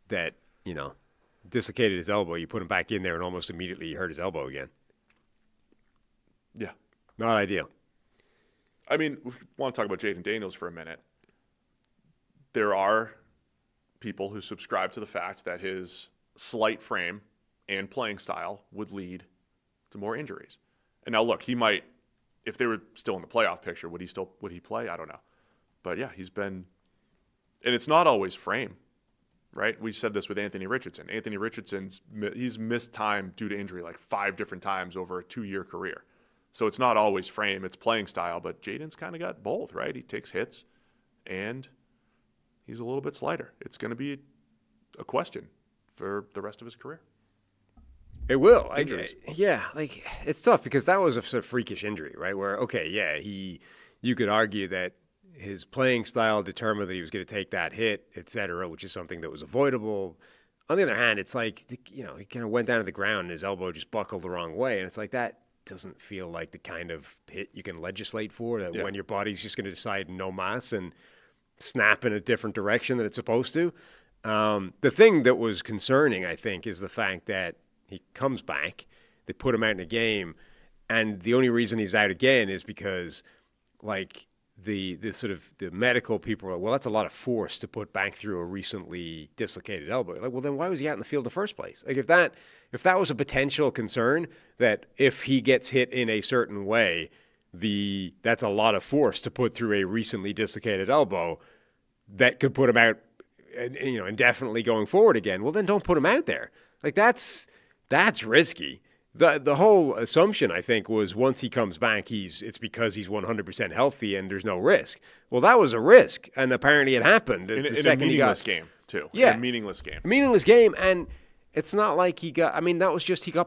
That, dislocated his elbow, you put him back in there and almost immediately he hurt his elbow again. Yeah. Not ideal. I mean, we want to talk about Jaden Daniels for a minute. there are people who subscribe to the fact that his slight frame and playing style would lead to more injuries. And now look, he might, if they were still in the playoff picture, would he play? I don't know. But yeah, he's been, and it's not always frame, right? We said this with Anthony Richardson. Anthony Richardson's, he's missed time due to injury like 5 different times over a 2-year career. So it's not always frame, it's playing style, but Jaden's kind of got both, right? He takes hits and he's a little bit slighter. It's going to be a question for the rest of his career. It will. Yeah, like it's tough because that was a sort of freakish injury, right? Where, okay, yeah, you could argue that his playing style determined that he was going to take that hit, et cetera, which is something that was avoidable. On the other hand, it's like, he kind of went down to the ground and his elbow just buckled the wrong way. And it's like, that doesn't feel like the kind of hit you can legislate for, that when your body's just going to decide no mas and snap in a different direction than it's supposed to. The thing that was concerning, I think, is the fact that he comes back, they put him out in a game, and the only reason he's out again is because, like, the sort of the medical people are like, well, that's a lot of force to put back through a recently dislocated elbow. Like, well, then why was he out in the field in the first place? Like, if that was a potential concern, that if he gets hit in a certain way, that's a lot of force to put through a recently dislocated elbow that could put him out, indefinitely going forward again. Well, then don't put him out there. Like, that's risky. The whole assumption, I think, was once he comes back, it's because he's 100% healthy and there's no risk. Well, that was a risk, and apparently it happened. In a meaningless game, too. Yeah. In a meaningless game. A meaningless game, and it's not like he got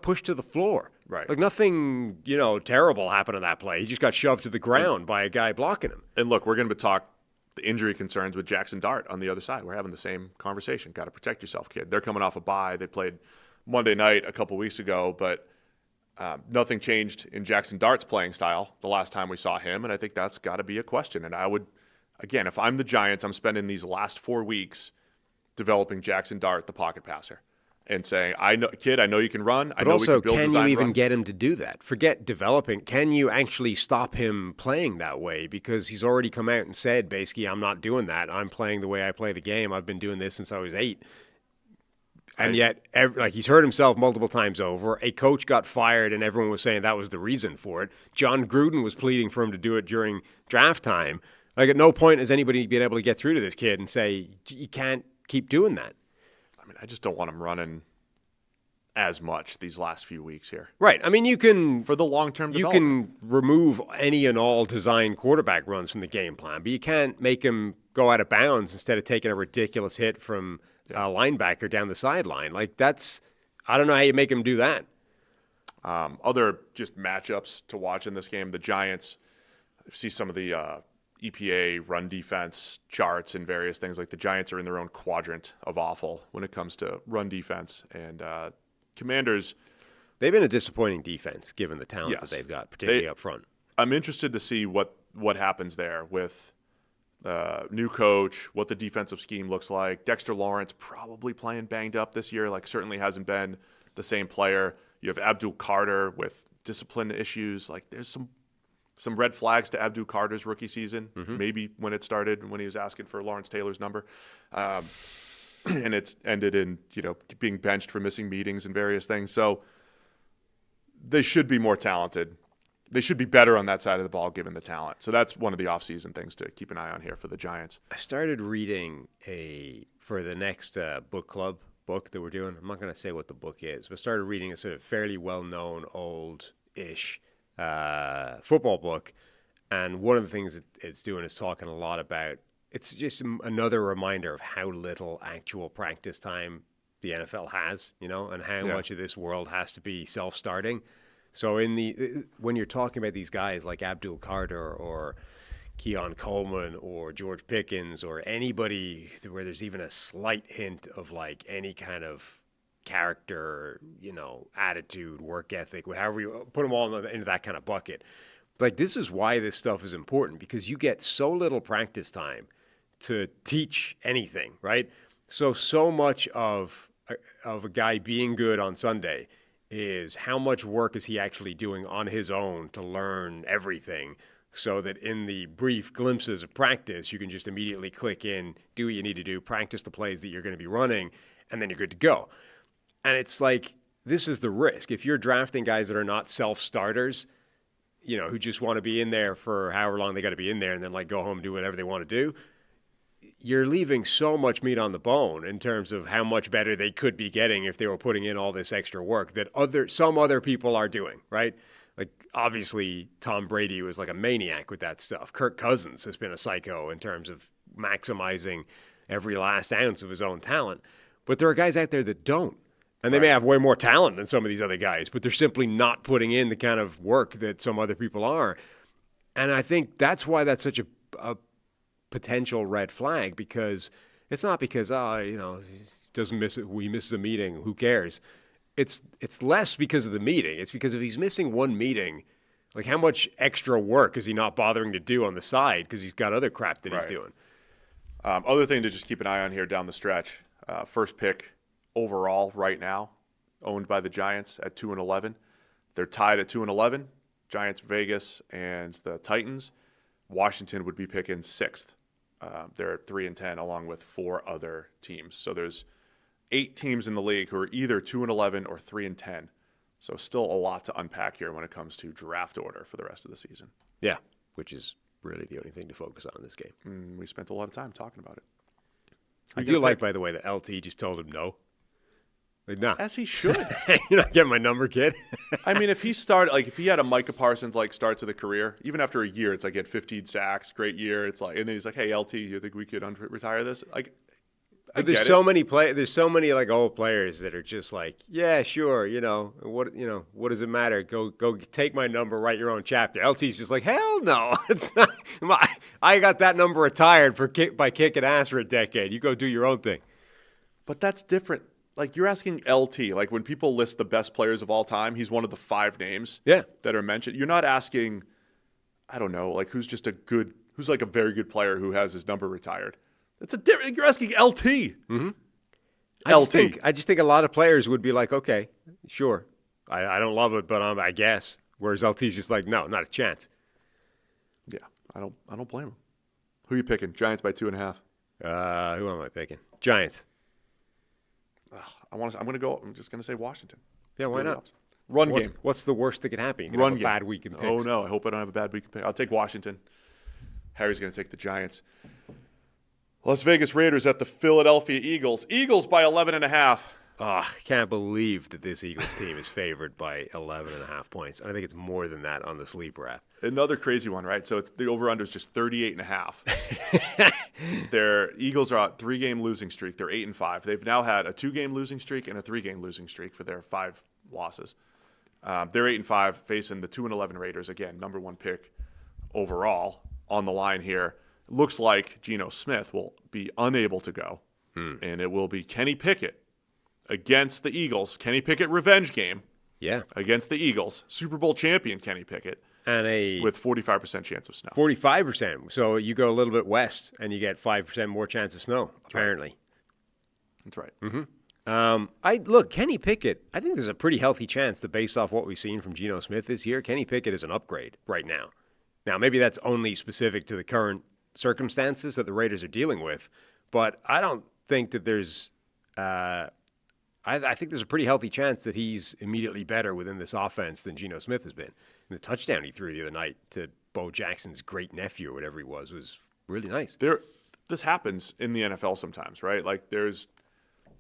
pushed to the floor. Right. Like, nothing, terrible happened in that play. He just got shoved to the ground by a guy blocking him. And look, we're going to talk the injury concerns with Jackson Dart on the other side. We're having the same conversation. Got to protect yourself, kid. They're coming off a bye. They played Monday night a couple weeks ago, but nothing changed in Jackson Dart's playing style the last time we saw him, and I think that's got to be a question. And I would, again, if I'm the Giants, I'm spending these last 4 weeks developing Jackson Dart, the pocket passer, and saying, I know you can run. I know also, we can build design can you even run. get him to do that? Forget developing. Can you actually stop him playing that way? Because he's already come out and said, basically, I'm not doing that. I'm playing the way I play the game. I've been doing this since I was 8. And yet, he's hurt himself multiple times over. A coach got fired, and everyone was saying that was the reason for it. John Gruden was pleading for him to do it during draft time. Like, at no point has anybody been able to get through to this kid and say, you can't keep doing that. I mean, I just don't want him running as much these last few weeks here. Right. I mean, you can... For the long-term you development. can remove any and all design quarterback runs from the game plan, but you can't make him go out of bounds instead of taking a ridiculous hit from... linebacker down the sideline. Like, I don't know how you make him do that. Other just matchups to watch in this game, the Giants, see some of the EPA run defense charts and various things. Like, the Giants are in their own quadrant of awful when it comes to run defense. And Commanders... They've been a disappointing defense given the talent that they've got, particularly up front. I'm interested to see what happens there with... new coach, what the defensive scheme looks like. Dexter Lawrence probably playing banged up this year, like certainly hasn't been the same player. You have Abdul Carter with discipline issues. Like, there's some red flags to Abdul Carter's rookie season, maybe when it started, when he was asking for Lawrence Taylor's number. And it's ended in, being benched for missing meetings and various things. So they should be more talented. They should be better on that side of the ball given the talent. So that's one of the offseason things to keep an eye on here for the Giants. I started reading for the next book club book that we're doing. I'm not going to say what the book is, but started reading a sort of fairly well-known old-ish football book. And one of the things it's doing is talking a lot about, it's just another reminder of how little actual practice time the NFL has, and how much of this world has to be self-starting. So when you're talking about these guys like Abdul Carter or Keon Coleman or George Pickens or anybody where there's even a slight hint of like any kind of character, attitude, work ethic, however you put them all into that kind of bucket. Like, this is why this stuff is important, because you get so little practice time to teach anything, right? So much of a guy being good on Sunday is how much work is he actually doing on his own to learn everything so that in the brief glimpses of practice, you can just immediately click in, do what you need to do, practice the plays that you're going to be running, and then you're good to go. And it's like, this is the risk. If you're drafting guys that are not self-starters, who just want to be in there for however long they got to be in there and then like go home and do whatever they want to do, you're leaving so much meat on the bone in terms of how much better they could be getting if they were putting in all this extra work that some other people are doing, right? Like, obviously, Tom Brady was like a maniac with that stuff. Kirk Cousins has been a psycho in terms of maximizing every last ounce of his own talent. But there are guys out there that don't. And they may have way more talent than some of these other guys, but they're simply not putting in the kind of work that some other people are. And I think that's why that's such a potential red flag, because it's not because, he doesn't miss it, he misses a meeting, who cares? It's less because of the meeting. It's because if he's missing one meeting, like, how much extra work is he not bothering to do on the side because he's got other crap that he's doing? Other thing to just keep an eye on here down the stretch, first pick overall right now, owned by the Giants at 2-11. They're tied at 2-11. Giants, Vegas, and the Titans. Washington would be picking 6th. They're at 3-10, along with 4 other teams. So there's 8 teams in the league who are either 2-11 or 3-10. So still a lot to unpack here when it comes to draft order for the rest of the season. Yeah, which is really the only thing to focus on in this game. We spent a lot of time talking about it. I do like, by the way, that LT just told him no. Like, nah. As he should. You're not getting my number, kid. I mean, if he had a Micah Parsons start to the career, even after a year, it's like he had 15 sacks, great year. It's like, and then he's like, "Hey, LT, you think we could retire this?" Like, there's so many like old players that are just like, yeah, sure, what does it matter? Go take my number, write your own chapter. LT's just like, hell no, it's not. I got that number retired by kicking ass for a decade. You go do your own thing. But that's different. Like, you're asking LT, like when people list the best players of all time, he's one of the 5 names that are mentioned. You're not asking, I don't know, like who's like a very good player who has his number retired. That's a different. You're asking LT. Mm-hmm. LT. I just think a lot of players would be like, okay, sure. I don't love it, but I guess. Whereas LT's just like, no, not a chance. Yeah, I don't blame him. Who are you picking? Giants by 2.5. Who am I picking? Giants. I'm just gonna say Washington. Yeah, why not? Run game. What's the worst that could happen? You can Run have a game. bad week in picks. Oh no, I hope I don't have a bad week in picks. I'll take Washington. Harry's gonna take the Giants. Las Vegas Raiders at the Philadelphia Eagles. Eagles by 11.5. I can't believe that this Eagles team is favored by 11.5 points. I think it's more than that on the sleeper app. Another crazy one, right? So the over-under is just 38.5. Their Eagles are on a 3-game losing streak. They're 8-5. They've now had a 2-game losing streak and a 3-game losing streak for their 5 losses. They're 8-5, facing the 2-11 Raiders. Again, number 1 pick overall on the line here. Looks like Geno Smith will be unable to go, and it will be Kenny Pickett against the Eagles. Kenny Pickett revenge game. Yeah. Against the Eagles. Super Bowl champion Kenny Pickett. And with 45% chance of snow. 45%. So you go a little bit west and you get 5% more chance of snow, apparently. That's right. Mm-hmm. Kenny Pickett, I think there's a pretty healthy chance that based off what we've seen from Geno Smith this year, Kenny Pickett is an upgrade right now. Now, maybe that's only specific to the current circumstances that the Raiders are dealing with, but I don't think that there's I think there's a pretty healthy chance that he's immediately better within this offense than Geno Smith has been. And the touchdown he threw the other night to Bo Jackson's great nephew or whatever he was really nice. This happens in the NFL sometimes, right? Like there's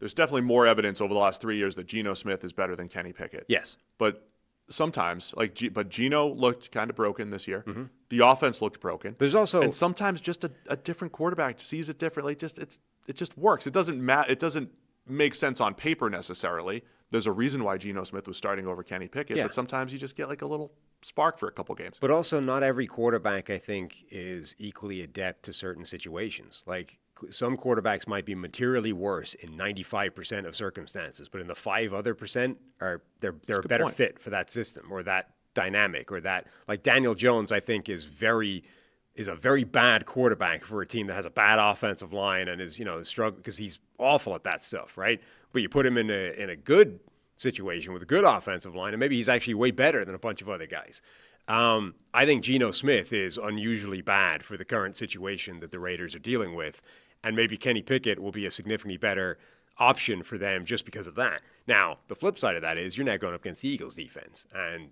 definitely more evidence over the last 3 years that Geno Smith is better than Kenny Pickett. Yes. But sometimes, but Geno looked kind of broken this year. Mm-hmm. The offense looked broken. There's also, and sometimes just a different quarterback sees it differently. It just works. It doesn't make sense on paper necessarily. There's a reason why Geno Smith was starting over Kenny Pickett, but sometimes you just get like a little spark for a couple games. But also, not every quarterback, I think, is equally adept to certain situations. Like some quarterbacks might be materially worse in 95% of circumstances, but in the 5 other percent they're a better fit for that system or that dynamic or that. Like Daniel Jones, I think, is a very bad quarterback for a team that has a bad offensive line and is struggling because he's awful at that stuff, right? But you put him in a good situation with a good offensive line, and maybe he's actually way better than a bunch of other guys. I think Geno Smith is unusually bad for the current situation that the Raiders are dealing with, and maybe Kenny Pickett will be a significantly better option for them just because of that. Now, the flip side of that is you're now going up against the Eagles defense, and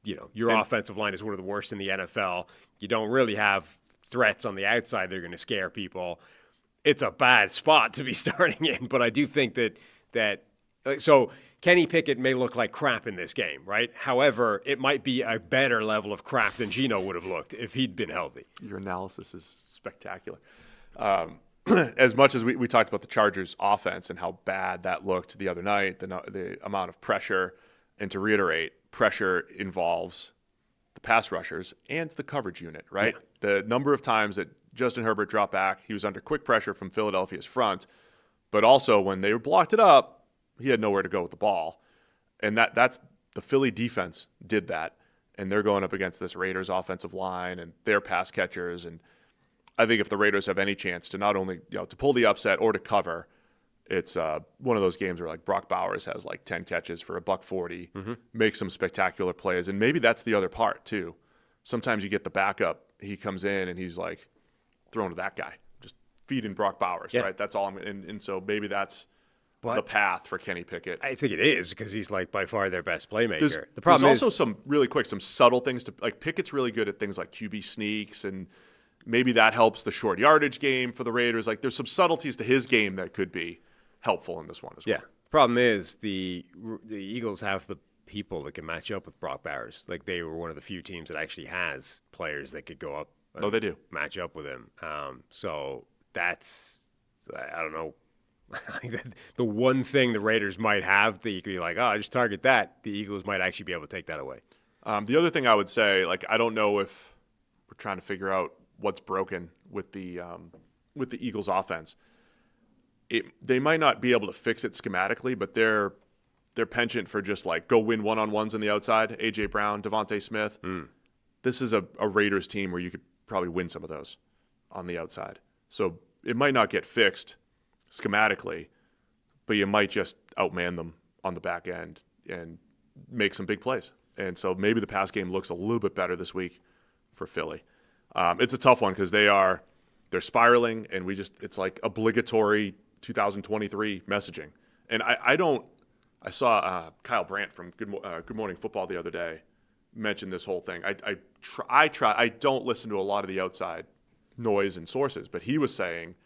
your offensive line is one of the worst in the NFL. You don't really have threats on the outside that are going to scare people. It's a bad spot to be starting in, but I do think that so Kenny Pickett may look like crap in this game, right? However, it might be a better level of crap than Geno would have looked if he'd been healthy. Your analysis is spectacular. As much as we talked about the Chargers' offense and how bad that looked the other night, the amount of pressure, and to reiterate, pressure involves the pass rushers and the coverage unit, right? Yeah. The number of times that Justin Herbert dropped back, he was under quick pressure from Philadelphia's front, but also when they blocked it up, he had nowhere to go with the ball. And that's the Philly defense did that, and they're going up against this Raiders offensive line and their pass catchers. And I think if the Raiders have any chance to not only to pull the upset or to cover, it's one of those games where like Brock Bowers has like 10 catches for $140, makes some spectacular plays, and maybe that's the other part too. Sometimes you get the backup, he comes in and he's like throwing to that guy, just feeding Brock Bowers, right? That's all. And so maybe that's the path for Kenny Pickett. I think it is because he's like by far their best playmaker. The problem is also some subtle things like Pickett's really good at things like QB sneaks, and maybe that helps the short yardage game for the Raiders. Like there's some subtleties to his game that could be helpful in this one as well. Yeah. Problem is the Eagles have the people that can match up with Brock Bowers. Like they were one of the few teams that actually has players that could go up. They do match up with him. So that's I don't know. The one thing the Raiders might have that you could be like, oh, just target that. The Eagles might actually be able to take that away. The other thing I would say, like, I don't know if we're trying to figure out what's broken with the Eagles offense. They might not be able to fix it schematically, but their penchant for just like go win one-on-ones on the outside, A.J. Brown, Devontae Smith. This is a Raiders team where you could probably win some of those on the outside. So it might not get fixed schematically, but you might just outman them on the back end and make some big plays. And so maybe the pass game looks a little bit better this week for Philly. It's a tough one because they're spiraling, and it's like obligatory 2023 messaging. And I saw Kyle Brandt from Good Morning Football the other day mention this whole thing. I don't listen to a lot of the outside noise and sources, but he was saying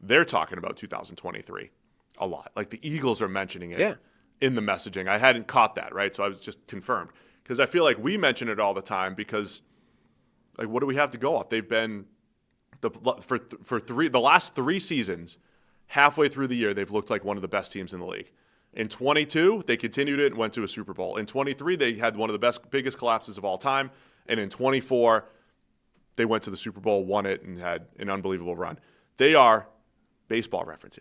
they're talking about 2023 a lot. Like the Eagles are mentioning it in the messaging. I hadn't caught that, right? So I was just confirmed. Because I feel like we mention it all the time because, like, what do we have to go off? They've been, the last 3 seasons, halfway through the year, they've looked like one of the best teams in the league. In 22, they continued it and went to a Super Bowl. In 23, they had one of the biggest collapses of all time. And in 24, they went to the Super Bowl, won it, and had an unbelievable run. They are baseball reference.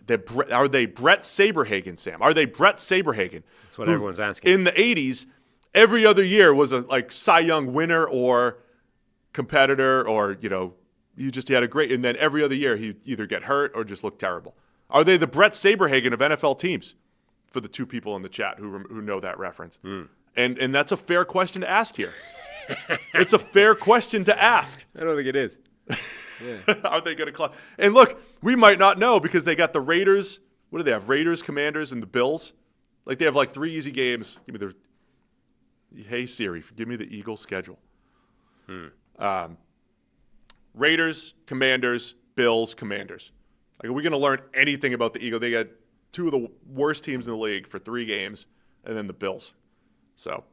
Are they Brett Saberhagen, Sam? Are they Brett Saberhagen? That's what everyone's asking. In the 80s, every other year was a like Cy Young winner or competitor, or he had a great. And then every other year he'd either get hurt or just look terrible. Are they the Brett Saberhagen of NFL teams? For the 2 people in the chat who know that reference, and that's a fair question to ask here. It's a fair question to ask. I don't think it is. Yeah. Are they going to And look, we might not know because they got the Raiders. What do they have? Raiders, Commanders, and the Bills. Like they have like 3 easy games. Hey Siri, give me the Eagles schedule. Raiders, Commanders, Bills, Commanders. Like, are we going to learn anything about the Eagles? They got 2 of the worst teams in the league for 3 games, and then the Bills. So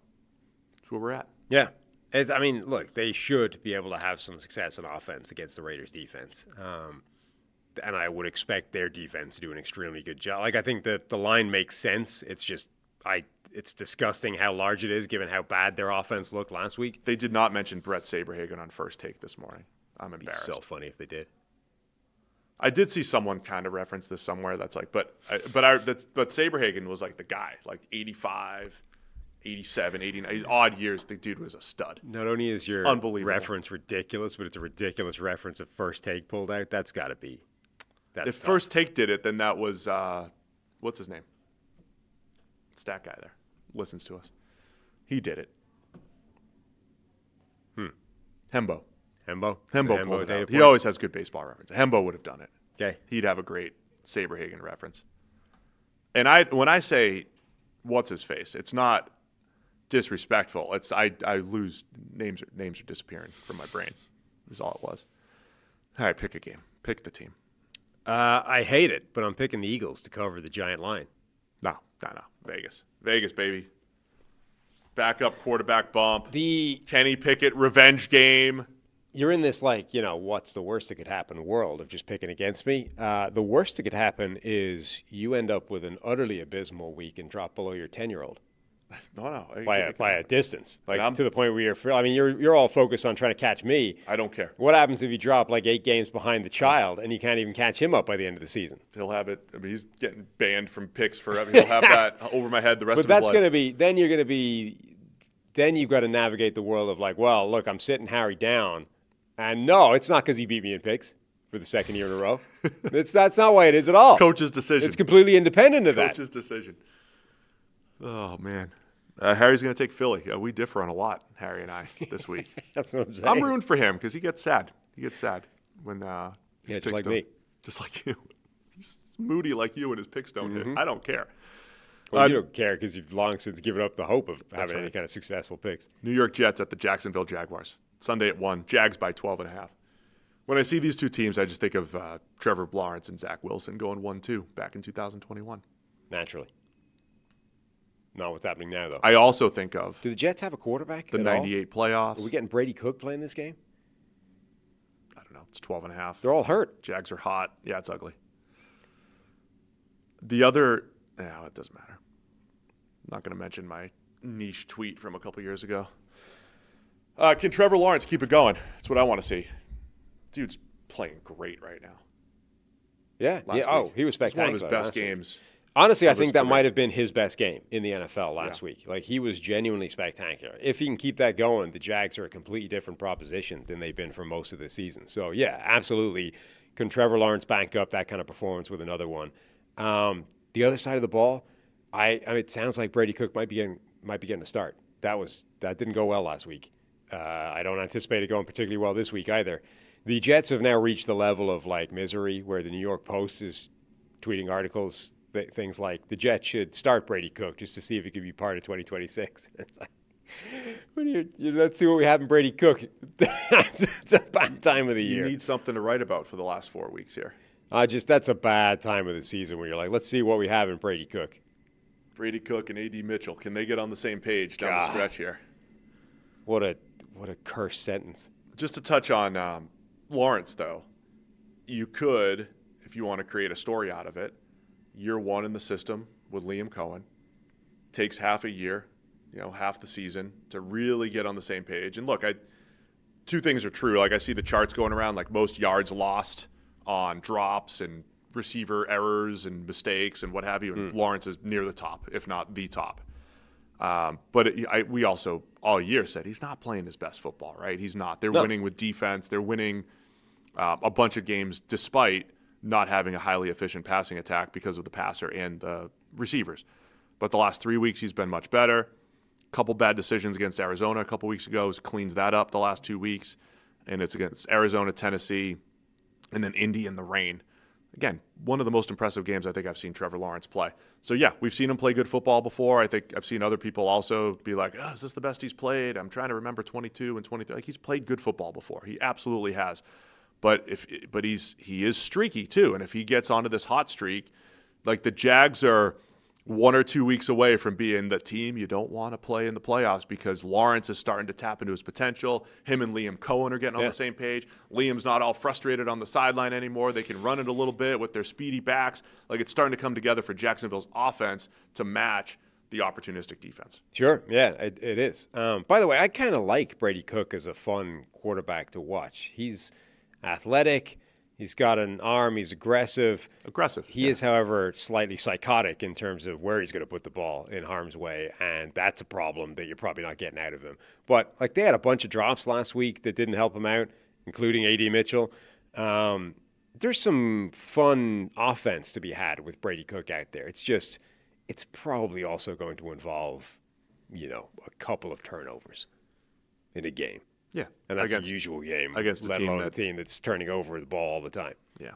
that's where we're at. Yeah. Look, they should be able to have some success on offense against the Raiders' defense. And I would expect their defense to do an extremely good job. Like, I think that the line makes sense. It's just it's disgusting how large it is given how bad their offense looked last week. They did not mention Brett Saberhagen on First Take this morning. I'm embarrassed. It'd be so funny if they did. I did see someone kind of reference this somewhere. That's like, but Saberhagen was like the guy, like 85, 87, 89, odd years. The dude was a stud. Not only is your reference ridiculous, but it's a ridiculous reference if First Take pulled out. That's got to be. If First Take did it, then that was what's his name? Stat guy there listens to us. He did it. Hembo. Hembo? Hembo pulled it out. He always has good baseball reference. Hembo would have done it. Okay. He'd have a great Saberhagen reference. And when I say what's his face, it's not disrespectful. It's I lose names are disappearing from my brain. Is all it was. All right, pick a game. Pick the team. I hate it, but I'm picking the Eagles to cover the giant line. No. Vegas, baby. Backup quarterback bump. The Kenny Pickett revenge game. You're in this, what's the worst that could happen in the world of just picking against me? The worst that could happen is you end up with an utterly abysmal week and drop below your 10-year-old. No. By a distance. To the point where you're all focused on trying to catch me. I don't care. What happens if you drop 8 games behind the child and you can't even catch him up by the end of the season? He'll have it. I mean, he's getting banned from picks forever. He'll have that over my head the rest of his life. But then you've got to navigate the world of look, I'm sitting Harry down. And no, it's not because he beat me in picks for the second year in a row. That's not why it is at all. Coach's decision. It's completely independent of that. Coach's decision. Oh, man. Harry's going to take Philly. We differ on a lot, Harry and I, this week. That's what I'm saying. I'm rooting for him because he gets sad. When just like me. Just like you. He's moody like you and his picks don't hit. I don't care. Well, you don't care because you've long since given up the hope of having any kind of successful picks. New York Jets at the Jacksonville Jaguars. Sunday at 1. Jags by 12.5. When I see these two teams, I just think of Trevor Lawrence and Zach Wilson going 1-2 back in 2021. Naturally. Not what's happening now, though. I also think of... Do the Jets have a quarterback the 98 playoffs. Are we getting Brady Cook playing this game? I don't know. It's 12.5. They're all hurt. Jags are hot. Yeah, it's ugly. The other... No, it doesn't matter. I'm not going to mention my niche tweet from a couple years ago. Can Trevor Lawrence keep it going? That's what I want to see. Dude's playing great right now. Yeah. Oh, he was spectacular. It's one of his best games. Honestly, I think that might have been his best game in the NFL last week. He was genuinely spectacular. If he can keep that going, the Jags are a completely different proposition than they've been for most of the season. So, yeah, absolutely. Can Trevor Lawrence back up that kind of performance with another one? The other side of the ball, it sounds like Brady Cook might be getting a start. That didn't go well last week. I don't anticipate it going particularly well this week either. The Jets have now reached the level of misery where the New York Post is tweeting articles, things like the Jets should start Brady Cook just to see if he could be part of 2026. It's let's see what we have in Brady Cook. It's a bad time of the year. You need something to write about for the last 4 weeks here. That's a bad time of the season where you're let's see what we have in Brady Cook. Brady Cook and A.D. Mitchell, can they get on the same page down the stretch here? What a cursed sentence. Just to touch on Lawrence, though, you could, if you want to create a story out of it, year one in the system with Liam Cohen, takes half a year, half the season to really get on the same page. And look, two things are true. I see the charts going around, most yards lost on drops and receiver errors and mistakes and what have you. And Lawrence is near the top, if not the top. But we also all year said he's not playing his best football, right? He's not. They're winning with defense. They're winning a bunch of games despite not having a highly efficient passing attack because of the passer and the receivers. But the last 3 weeks, he's been much better. A couple bad decisions against Arizona a couple weeks ago. He's cleans that up the last 2 weeks. And it's against Arizona, Tennessee, and then Indy in the rain. Again, one of the most impressive games I think I've seen Trevor Lawrence play. So, yeah, we've seen him play good football before. I think I've seen other people also be like, is this the best he's played? I'm trying to remember 22 and 23. He's played good football before. He absolutely has. But he is streaky too, and if he gets onto this hot streak, the Jags are 1 or 2 weeks away from being the team you don't want to play in the playoffs because Lawrence is starting to tap into his potential. Him and Liam Cohen are getting on the same page. Liam's not all frustrated on the sideline anymore. They can run it a little bit with their speedy backs. It's starting to come together for Jacksonville's offense to match the opportunistic defense. Sure, yeah, it is. By the way, I kind of like Brady Cook as a fun quarterback to watch. He's athletic. He's got an arm. He's aggressive. He is, however, slightly psychotic in terms of where he's going to put the ball in harm's way, and that's a problem that you're probably not getting out of him. But they had a bunch of drops last week that didn't help him out, including A.D. Mitchell. There's some fun offense to be had with Brady Cook out there. It's probably also going to involve, a couple of turnovers in a game. Yeah. And that's a usual game against a let team alone a team that's turning over the ball all the time. Yeah.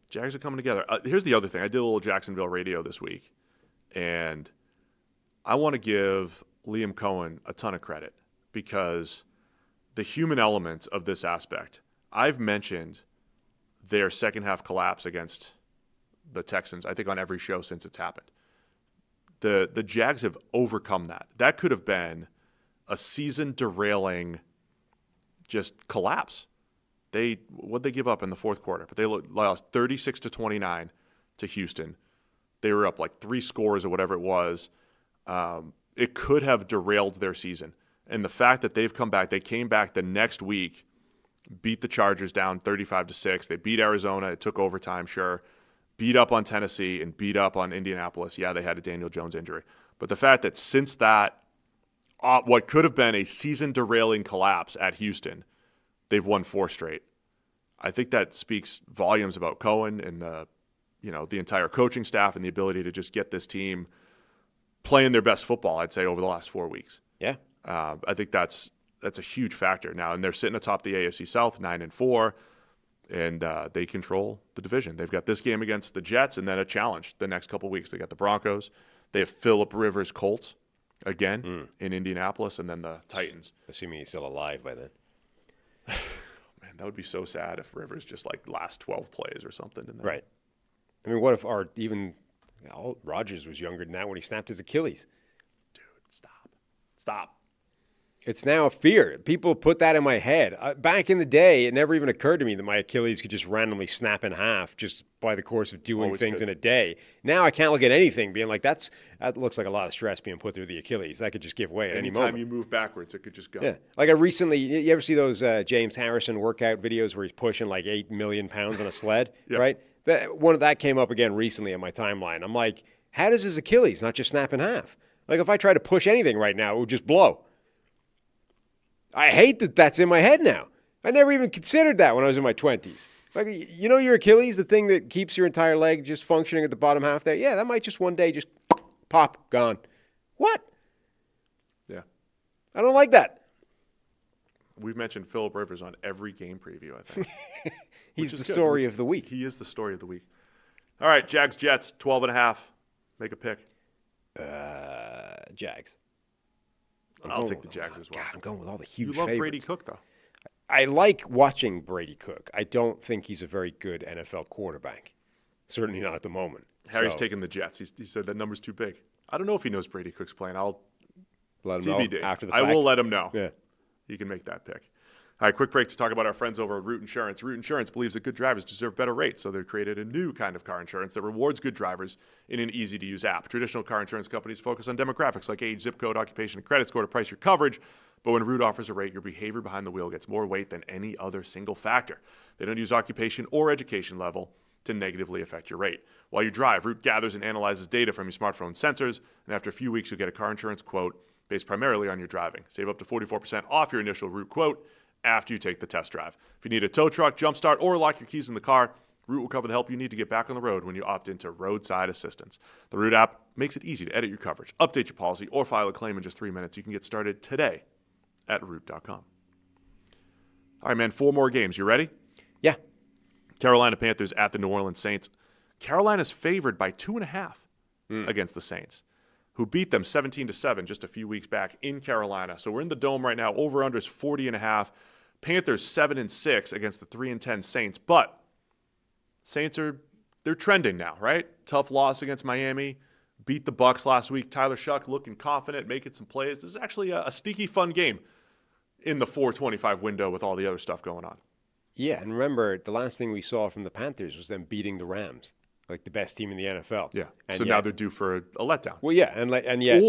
Jags are coming together. Here's the other thing. I did a little Jacksonville radio this week, and I want to give Liam Cohen a ton of credit because the human element of this aspect, I've mentioned their second half collapse against the Texans, I think on every show since it's happened. The Jags have overcome that. That could have been a season derailing just collapse. What'd they give up in the fourth quarter? But they lost 36-29 to Houston. They were up like 3 scores or whatever it was. It could have derailed their season. And the fact that they've come back, they came back the next week, beat the Chargers down 35-6. They beat Arizona. It took overtime, sure. Beat up on Tennessee and beat up on Indianapolis. Yeah, they had a Daniel Jones injury. But the fact that since that, what could have been a season derailing collapse at Houston, they've won 4 straight. I think that speaks volumes about Cohen and the entire coaching staff and the ability to just get this team playing their best football, I'd say, over the last 4 weeks. Yeah. I think that's a huge factor now. And they're sitting atop the AFC South, 9-4, and they control the division. They've got this game against the Jets and then a challenge the next couple of weeks. They got the Broncos. They have Phillip Rivers' Colts again in Indianapolis, and then the Titans. Assuming he's still alive by then. Man, that would be so sad if Rivers just like last 12 plays or something. And then... Right. I mean, what if Rodgers was younger than that when he snapped his Achilles? Dude, stop. It's now a fear. People put that in my head. Back in the day, it never even occurred to me that my Achilles could just randomly snap in half just by the course of doing things in a day. Now I can't look at anything being like, that looks like a lot of stress being put through the Achilles. That could just give way at any moment. Anytime you move backwards, it could just go. Yeah. Like you ever see those James Harrison workout videos where he's pushing like 8 million pounds on a sled, Yep. right? One of that came up again recently on my timeline. I'm like, how does his Achilles not just snap in half? Like if I try to push anything right now, it would just blow. I hate that that's in my head now. I never even considered that when I was in my 20s. Like, your Achilles, the thing that keeps your entire leg just functioning at the bottom half there? Yeah, that might just one day just pop, gone. What? Yeah. I don't like that. We've mentioned Phillip Rivers on every game preview, I think. He's the story of the week. He is the story of the week. All right, Jags-Jets, 12.5. Make a pick. Jags. I'll take the Jags as well. God, I'm going with all the huge You love favorites. Brady Cook, though. I like watching Brady Cook. I don't think he's a very good NFL quarterback. Certainly not at the moment. Harry's taking the Jets. He said that number's too big. I don't know if he knows Brady Cook's playing. I'll let him TBD. know after the fact. I will let him know. Yeah. You can make that pick. All right, quick break to talk about our friends over at Root Insurance. Root Insurance believes that good drivers deserve better rates, so they've created a new kind of car insurance that rewards good drivers in an easy-to-use app. Traditional car insurance companies focus on demographics like age, zip code, occupation, and credit score to price your coverage, but when Root offers a rate, your behavior behind the wheel gets more weight than any other single factor. They don't use occupation or education level to negatively affect your rate. While you drive, Root gathers and analyzes data from your smartphone sensors, and after a few weeks, you'll get a car insurance quote based primarily on your driving. Save up to 44% off your initial Root quote after you take the test drive. If you need a tow truck, jump start, or lock your keys in the car, Root will cover the help you need to get back on the road when you opt into roadside assistance. The Root app makes it easy to edit your coverage, update your policy, or file a claim in just 3 minutes. You can get started today at Root.com. All right, man, 4 more games. You ready? Yeah. Carolina Panthers at the New Orleans Saints. Carolina's favored by 2.5 against the Saints, who beat them 17-7 just a few weeks back in Carolina. So we're in the Dome right now. Over-under is 40.5. Panthers 7-6 against the 3-10 Saints. But Saints they're trending now, right? Tough loss against Miami. Beat the Bucs last week. Tyler Shuck looking confident, making some plays. This is actually a sneaky fun game in the 4:25 window with all the other stuff going on. Yeah, and remember, the last thing we saw from the Panthers was them beating the Rams, like the best team in the NFL. Yeah. And so now they're due for a letdown. Well, yeah, and yet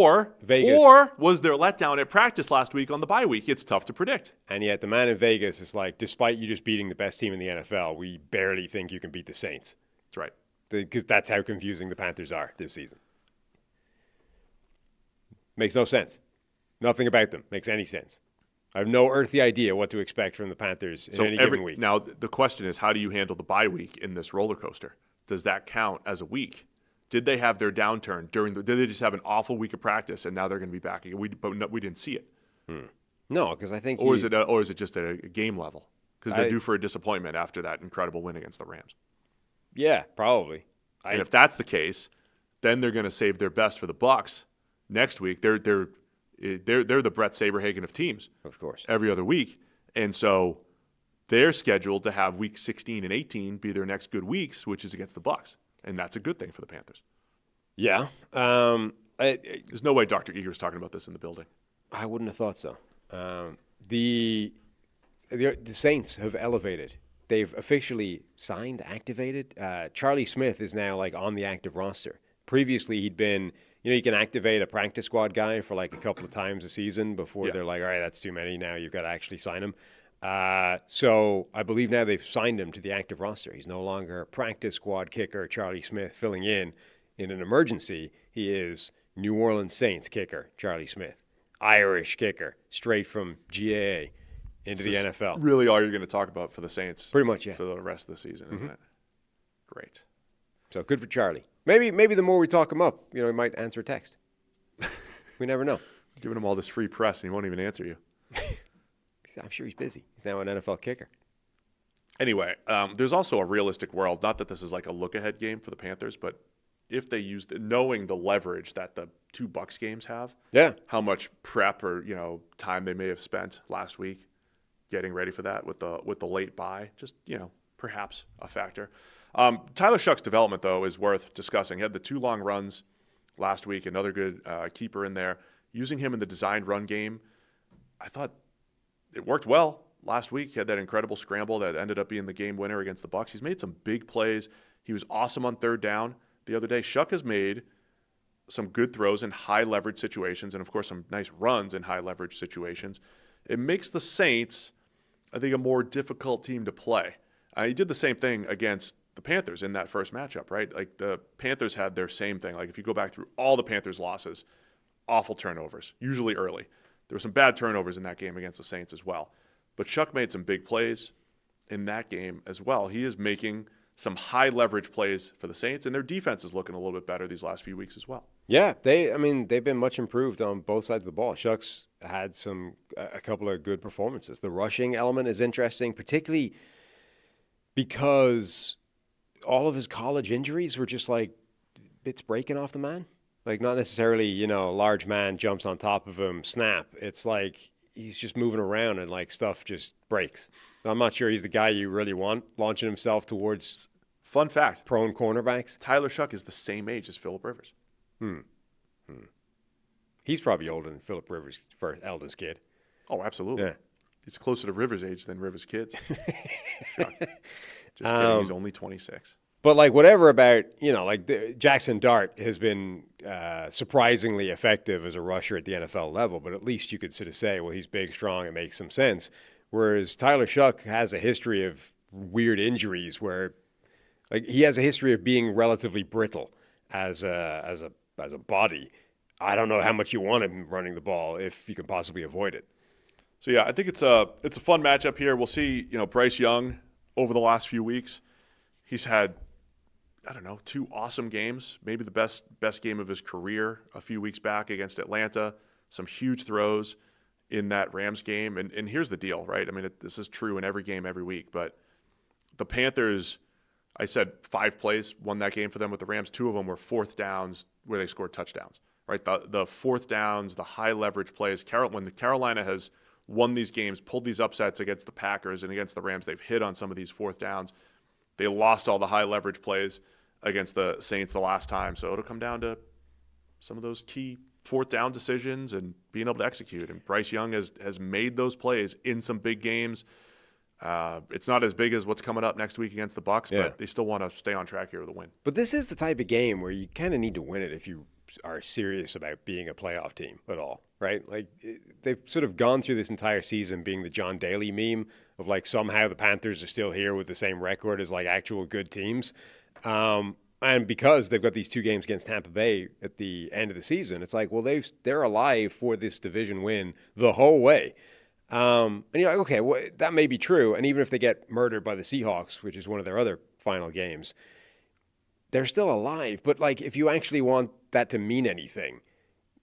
Vegas. Or was their letdown at practice last week on the bye week? It's tough to predict. And yet the man in Vegas is like, despite you just beating the best team in the NFL, we barely think you can beat the Saints. That's right. Because that's how confusing the Panthers are this season. Makes no sense. Nothing about them makes any sense. I have no earthly idea what to expect from the Panthers in any given week. Now, the question is, how do you handle the bye week in this roller coaster? Does that count as a week? Did they have their downturn did they just have an awful week of practice and now they're going to be back again? But we didn't see it. No, because I think or is it just at a game level? Because they're due for a disappointment after that incredible win against the Rams. Yeah, probably. And if that's the case, then they're going to save their best for the Bucs next week. They're the Brett Saberhagen of teams, of course, every other week, and so they're scheduled to have week 16 and 18 be their next good weeks, which is against the Bucs, and that's a good thing for the Panthers. Yeah, there's no way Dr. Eager's talking about this in the building. I wouldn't have thought so. The Saints have elevated. They've officially signed, activated. Charlie Smith is now like on the active roster. Previously, he'd been, you can activate a practice squad guy for like a couple of times a season before they're like, all right, that's too many. Now you've got to actually sign him. So I believe now they've signed him to the active roster. He's no longer a practice squad kicker, Charlie Smith, filling in an emergency. He is New Orleans Saints kicker, Charlie Smith. Irish kicker, straight from GAA into the NFL. Really all you're going to talk about for the Saints. Pretty much, yeah. For the rest of the season, isn't it? Great. So good for Charlie. Maybe the more we talk him up, he might answer a text. We never know. Giving him all this free press and he won't even answer you. I'm sure he's busy. He's now an NFL kicker. Anyway, there's also a realistic world. Not that this is like a look-ahead game for the Panthers, but if they used knowing the leverage that the two Bucs games have, how much prep or time they may have spent last week getting ready for that with the late bye, just perhaps a factor. Tyler Shuck's development though is worth discussing. He had the 2 long runs last week, another good keeper in there. Using him in the designed run game, I thought it worked well last week. He had that incredible scramble that ended up being the game winner against the Bucs. He's made some big plays. He was awesome on third down the other day. Shuck has made some good throws in high leverage situations and, of course, some nice runs in high leverage situations. It makes the Saints, I think, a more difficult team to play. He did the same thing against the Panthers in that first matchup, right? Like the Panthers had their same thing. Like if you go back through all the Panthers' losses, awful turnovers, usually early. There were some bad turnovers in that game against the Saints as well. But Shuck made some big plays in that game as well. He is making some high leverage plays for the Saints, and their defense is looking a little bit better these last few weeks as well. Yeah, they've been much improved on both sides of the ball. Shuck's had a couple of good performances. The rushing element is interesting, particularly because all of his college injuries were just like bits breaking off the man. Like not necessarily, a large man jumps on top of him, snap. It's like he's just moving around and like stuff just breaks. I'm not sure he's the guy you really want launching himself towards. Fun fact. Prone cornerbacks. Tyler Shuck is the same age as Phillip Rivers. He's probably older than Phillip Rivers' eldest kid. Oh, absolutely. Yeah. He's closer to Rivers' age than Rivers' kids. Shuck. Just kidding. He's only 26. But like whatever about, Jackson Dart has been surprisingly effective as a rusher at the NFL level, but at least you could sort of say, well, he's big, strong, it makes some sense. Whereas Tyler Shuck has a history of weird injuries where like he has a history of being relatively brittle as a body. I don't know how much you want him running the ball if you can possibly avoid it. So yeah, I think it's a fun matchup here. We'll see, Bryce Young over the last few weeks. He's had 2 awesome games, maybe the best game of his career a few weeks back against Atlanta, some huge throws in that Rams game. And here's the deal, right? I mean, this is true in every game every week, but the Panthers, I said 5 plays won that game for them with the Rams. 2 of them were fourth downs where they scored touchdowns, right? The fourth downs, the high leverage plays. When Carolina has won these games, pulled these upsets against the Packers and against the Rams, they've hit on some of these fourth downs. They lost all the high leverage plays against the Saints the last time. So it'll come down to some of those key fourth down decisions and being able to execute. And Bryce Young has made those plays in some big games. It's not as big as what's coming up next week against the Bucs, but they still want to stay on track here with a win. But this is the type of game where you kind of need to win it if you are serious about being a playoff team at all, right? Like they've sort of gone through this entire season being the John Daly meme of like somehow the Panthers are still here with the same record as like actual good teams. And because they've got these 2 games against Tampa Bay at the end of the season, it's like, well, they're alive for this division win the whole way. And you're like, okay, well, that may be true. And even if they get murdered by the Seahawks, which is one of their other final games, they're still alive. But like, if you actually want that to mean anything,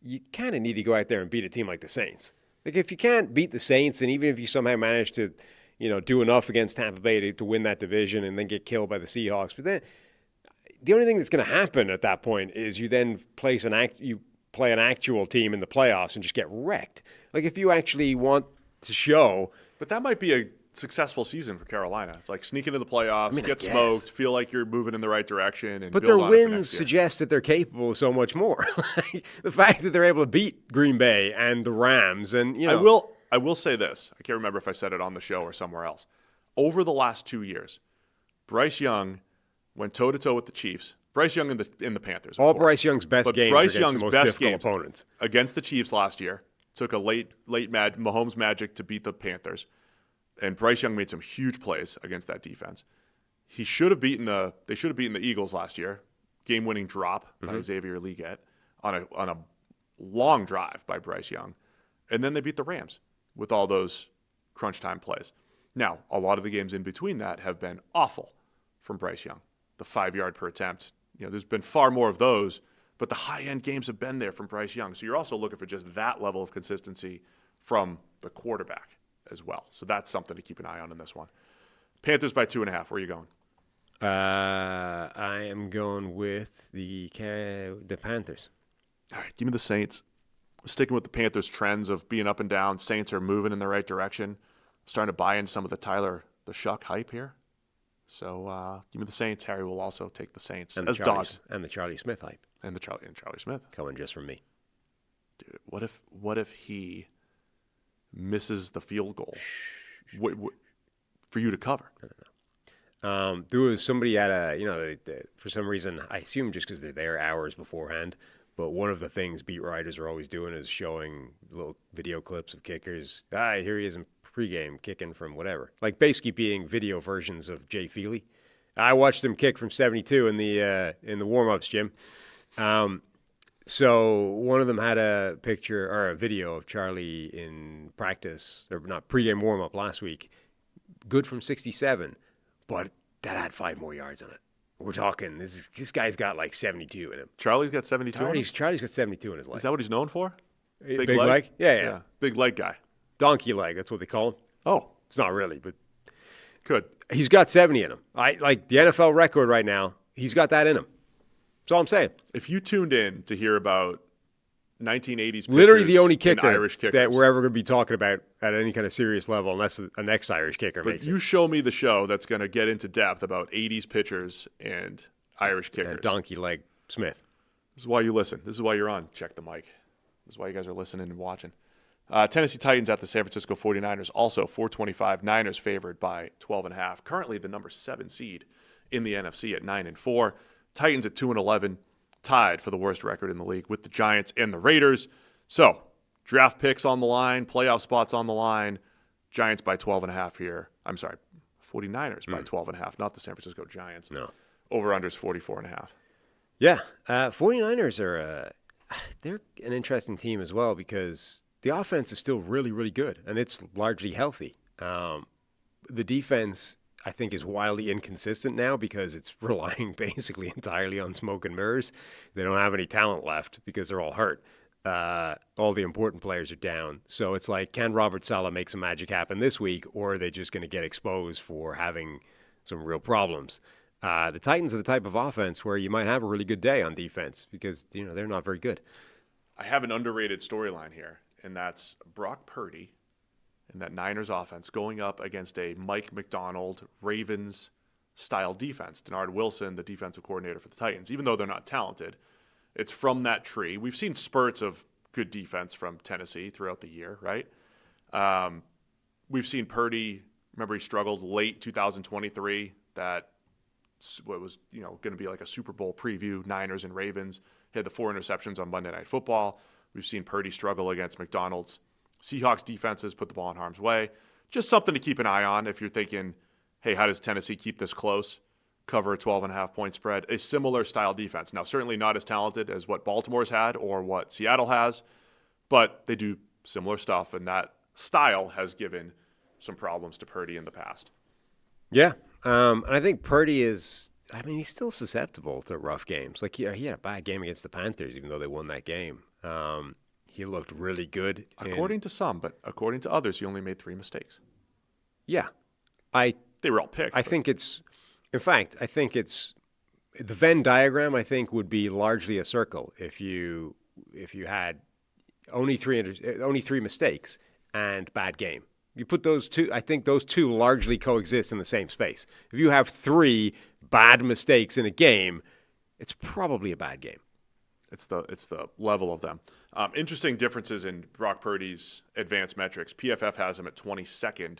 you kind of need to go out there and beat a team like the Saints. Like, if you can't beat the Saints, and even if you somehow manage to, do enough against Tampa Bay to win that division and then get killed by the Seahawks, but then the only thing that's going to happen at that point is you then play an actual team in the playoffs and just get wrecked. Like, if you actually want to show. But that might be a successful season for Carolina. It's like sneak into the playoffs, get smoked, feel like you're moving in the right direction. But their wins suggest that they're capable of so much more. The fact that they're able to beat Green Bay and the Rams, and I will say this. I can't remember if I said it on the show or somewhere else. Over the last 2 years, Bryce Young went toe-to-toe with the Chiefs. Bryce Young in the Panthers. All Bryce Young's best games Bryce against Young's the most best difficult games opponents. Against the Chiefs last year, took a late Mahomes magic to beat the Panthers. And Bryce Young made some huge plays against that defense. They should have beaten the Eagles last year. Game-winning drop by Xavier Legette on a long drive by Bryce Young. And then they beat the Rams with all those crunch time plays. Now, a lot of the games in between that have been awful from Bryce Young. The 5-yard per attempt. There's been far more of those, but the high-end games have been there from Bryce Young. So you're also looking for just that level of consistency from the quarterback as well. So that's something to keep an eye on in this one. Panthers by 2.5. Where are you going? I am going with the Panthers. All right, give me the Saints. Sticking with the Panthers' trends of being up and down. Saints are moving in the right direction. Starting to buy in some of the Tyler the Shuck hype here. So give me the Saints. Harry will also take the Saints and as dogs. And the Charlie Smith hype. And Charlie Smith. Coming just from me. Dude, what if he misses the field goal for you to cover? No. There was somebody at for some reason, I assume just because they're there hours beforehand, but one of the things beat writers are always doing is showing little video clips of kickers. Here he is in pregame kicking from whatever. Like basically being video versions of Jay Feely. I watched him kick from 72 in the warm-ups, Jim. So one of them had a picture or a video of Charlie in practice, or not pregame warm-up last week. Good from 67, but that had 5 more yards on it. We're talking, this guy's got like 72 in him. Charlie's got 72 Charlie's got 72 in his leg. Is that what he's known for? Big leg? Yeah. Big leg guy. Donkey leg, that's what they call him. Oh. It's not really, but could. He's got 70 in him. Like the NFL record right now, he's got that in him. That's all I'm saying. If you tuned in to hear about 1980s literally the only kicker Irish kickers that we're ever going to be talking about at any kind of serious level, unless an ex-Irish kicker makes it. But you show me the show that's going to get into depth about 80s pitchers and Irish kickers. And donkey leg Smith. This is why you listen. This is why you're on Check the Mic. This is why you guys are listening and watching. Tennessee Titans at the San Francisco 49ers, also 425. Niners favored by 12.5. Currently the number 7 seed in the NFC at 9-4. Titans at 2-11, tied for the worst record in the league with the Giants and the Raiders. So, draft picks on the line, playoff spots on the line. Giants by 12.5 here. I'm sorry, 49ers by 12.5, not the San Francisco Giants. No. Over-unders 44.5. Yeah, 49ers are they're an interesting team as well because the offense is still really, really good, and it's largely healthy. The defense, I think, is wildly inconsistent now because it's relying basically entirely on smoke and mirrors. They don't have any talent left because they're all hurt. All the important players are down. So it's like, can Robert Saleh make some magic happen this week, or are they just going to get exposed for having some real problems? The Titans are the type of offense where you might have a really good day on defense because, they're not very good. I have an underrated storyline here, and that's Brock Purdy and that Niners offense going up against a Mike McDonald Ravens-style defense. Denard Wilson, the defensive coordinator for the Titans, even though they're not talented, it's from that tree. We've seen spurts of good defense from Tennessee throughout the year, right? We've seen Purdy, remember he struggled late 2023, that what was going to be like a Super Bowl preview, Niners and Ravens. He had the 4 interceptions on Monday Night Football. We've seen Purdy struggle against McDonald's. Seahawks defenses put the ball in harm's way. Just something to keep an eye on if you're thinking, hey, how does Tennessee keep this close? Cover a 12.5-point spread. A similar style defense. Now, certainly not as talented as what Baltimore's had or what Seattle has, but they do similar stuff, and that style has given some problems to Purdy in the past. Yeah, and I think Purdy is, he's still susceptible to rough games. Like, he had a bad game against the Panthers, even though they won that game. He looked really good. According to some, but according to others, he only made 3 mistakes. Yeah. They were all picked. I think it's the Venn diagram, I think, would be largely a circle if you had only three mistakes and bad game. You put those two, I think those two largely coexist in the same space. If you have 3 bad mistakes in a game, it's probably a bad game. It's the level of them. Interesting differences in Brock Purdy's advanced metrics. PFF has him at 22nd,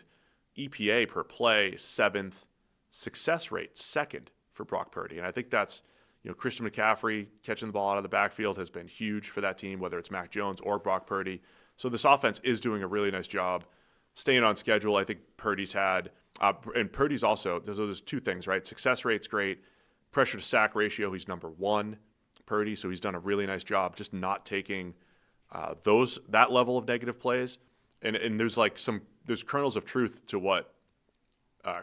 EPA per play 7th, success rate 2nd for Brock Purdy. And I think that's, Christian McCaffrey catching the ball out of the backfield has been huge for that team, whether it's Mac Jones or Brock Purdy. So this offense is doing a really nice job staying on schedule. I think Purdy's had, and Purdy's also, there's 2 things, right? Success rate's great. Pressure to sack ratio, he's number 1, Purdy. So he's done a really nice job just not taking that level of negative plays. And there's there's kernels of truth to what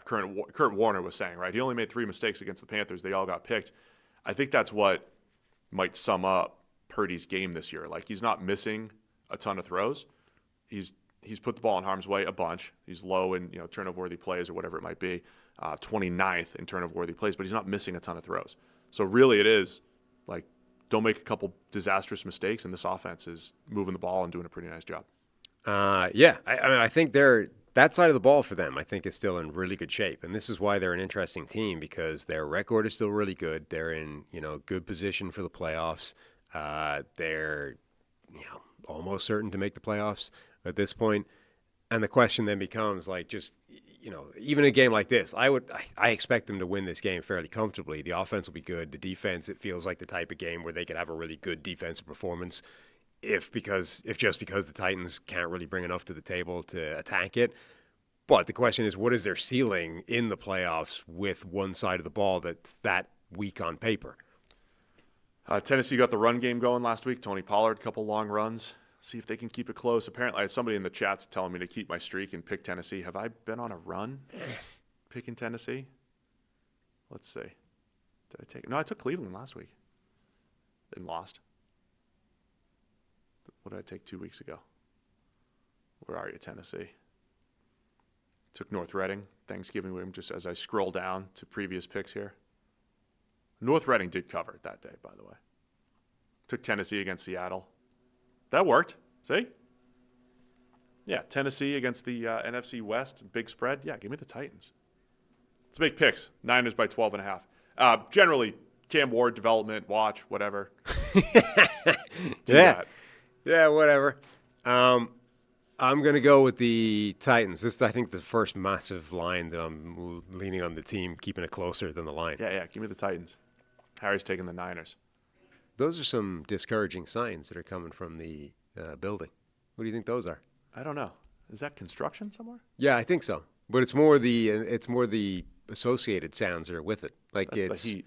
Kurt Warner was saying, right? He only made 3 mistakes against the Panthers. They all got picked. I think that's what might sum up Purdy's game this year. Like, he's not missing a ton of throws. He's put the ball in harm's way a bunch. He's low in turnover-worthy plays or whatever it might be, 29th in turnover-worthy plays, but he's not missing a ton of throws. So really it is like, don't make a couple disastrous mistakes, and this offense is moving the ball and doing a pretty nice job. Yeah, I think that side of the ball for them, I think, is still in really good shape. And this is why they're an interesting team, because their record is still really good. They're in, good position for the playoffs. They're, almost certain to make the playoffs at this point. And the question then becomes, even a game like this, I expect them to win this game fairly comfortably. The offense will be good. The defense, it feels like the type of game where they could have a really good defensive performance. If just because the Titans can't really bring enough to the table to attack it. But the question is, what is their ceiling in the playoffs with one side of the ball that's that weak on paper? Tennessee got the run game going last week. Tony Pollard, couple long runs. See if they can keep it close. Apparently, somebody in the chat's telling me to keep my streak and pick Tennessee. Have I been on a run picking Tennessee? Let's see. Did I take? No, I took Cleveland last week and lost. What did I take 2 weeks ago? Where are you, Tennessee? Took North Reading, Thanksgiving week, just as I scroll down to previous picks here. North Reading did cover it that day, by the way. Took Tennessee against Seattle. That worked. See? Yeah, Tennessee against the NFC West, big spread. Yeah, give me the Titans. Let's make picks. Niners by 12.5. Generally, Cam Ward development, watch, whatever. Do that. Yeah, whatever. I'm going to go with the Titans. This is, I think, the first massive line that I'm leaning on the team, keeping it closer than the line. Yeah, give me the Titans. Harry's taking the Niners. Those are some discouraging signs that are coming from the building. What do you think those are? I don't know. Is that construction somewhere? Yeah, I think so. But it's more the associated sounds that are with it. Like, that's the heat.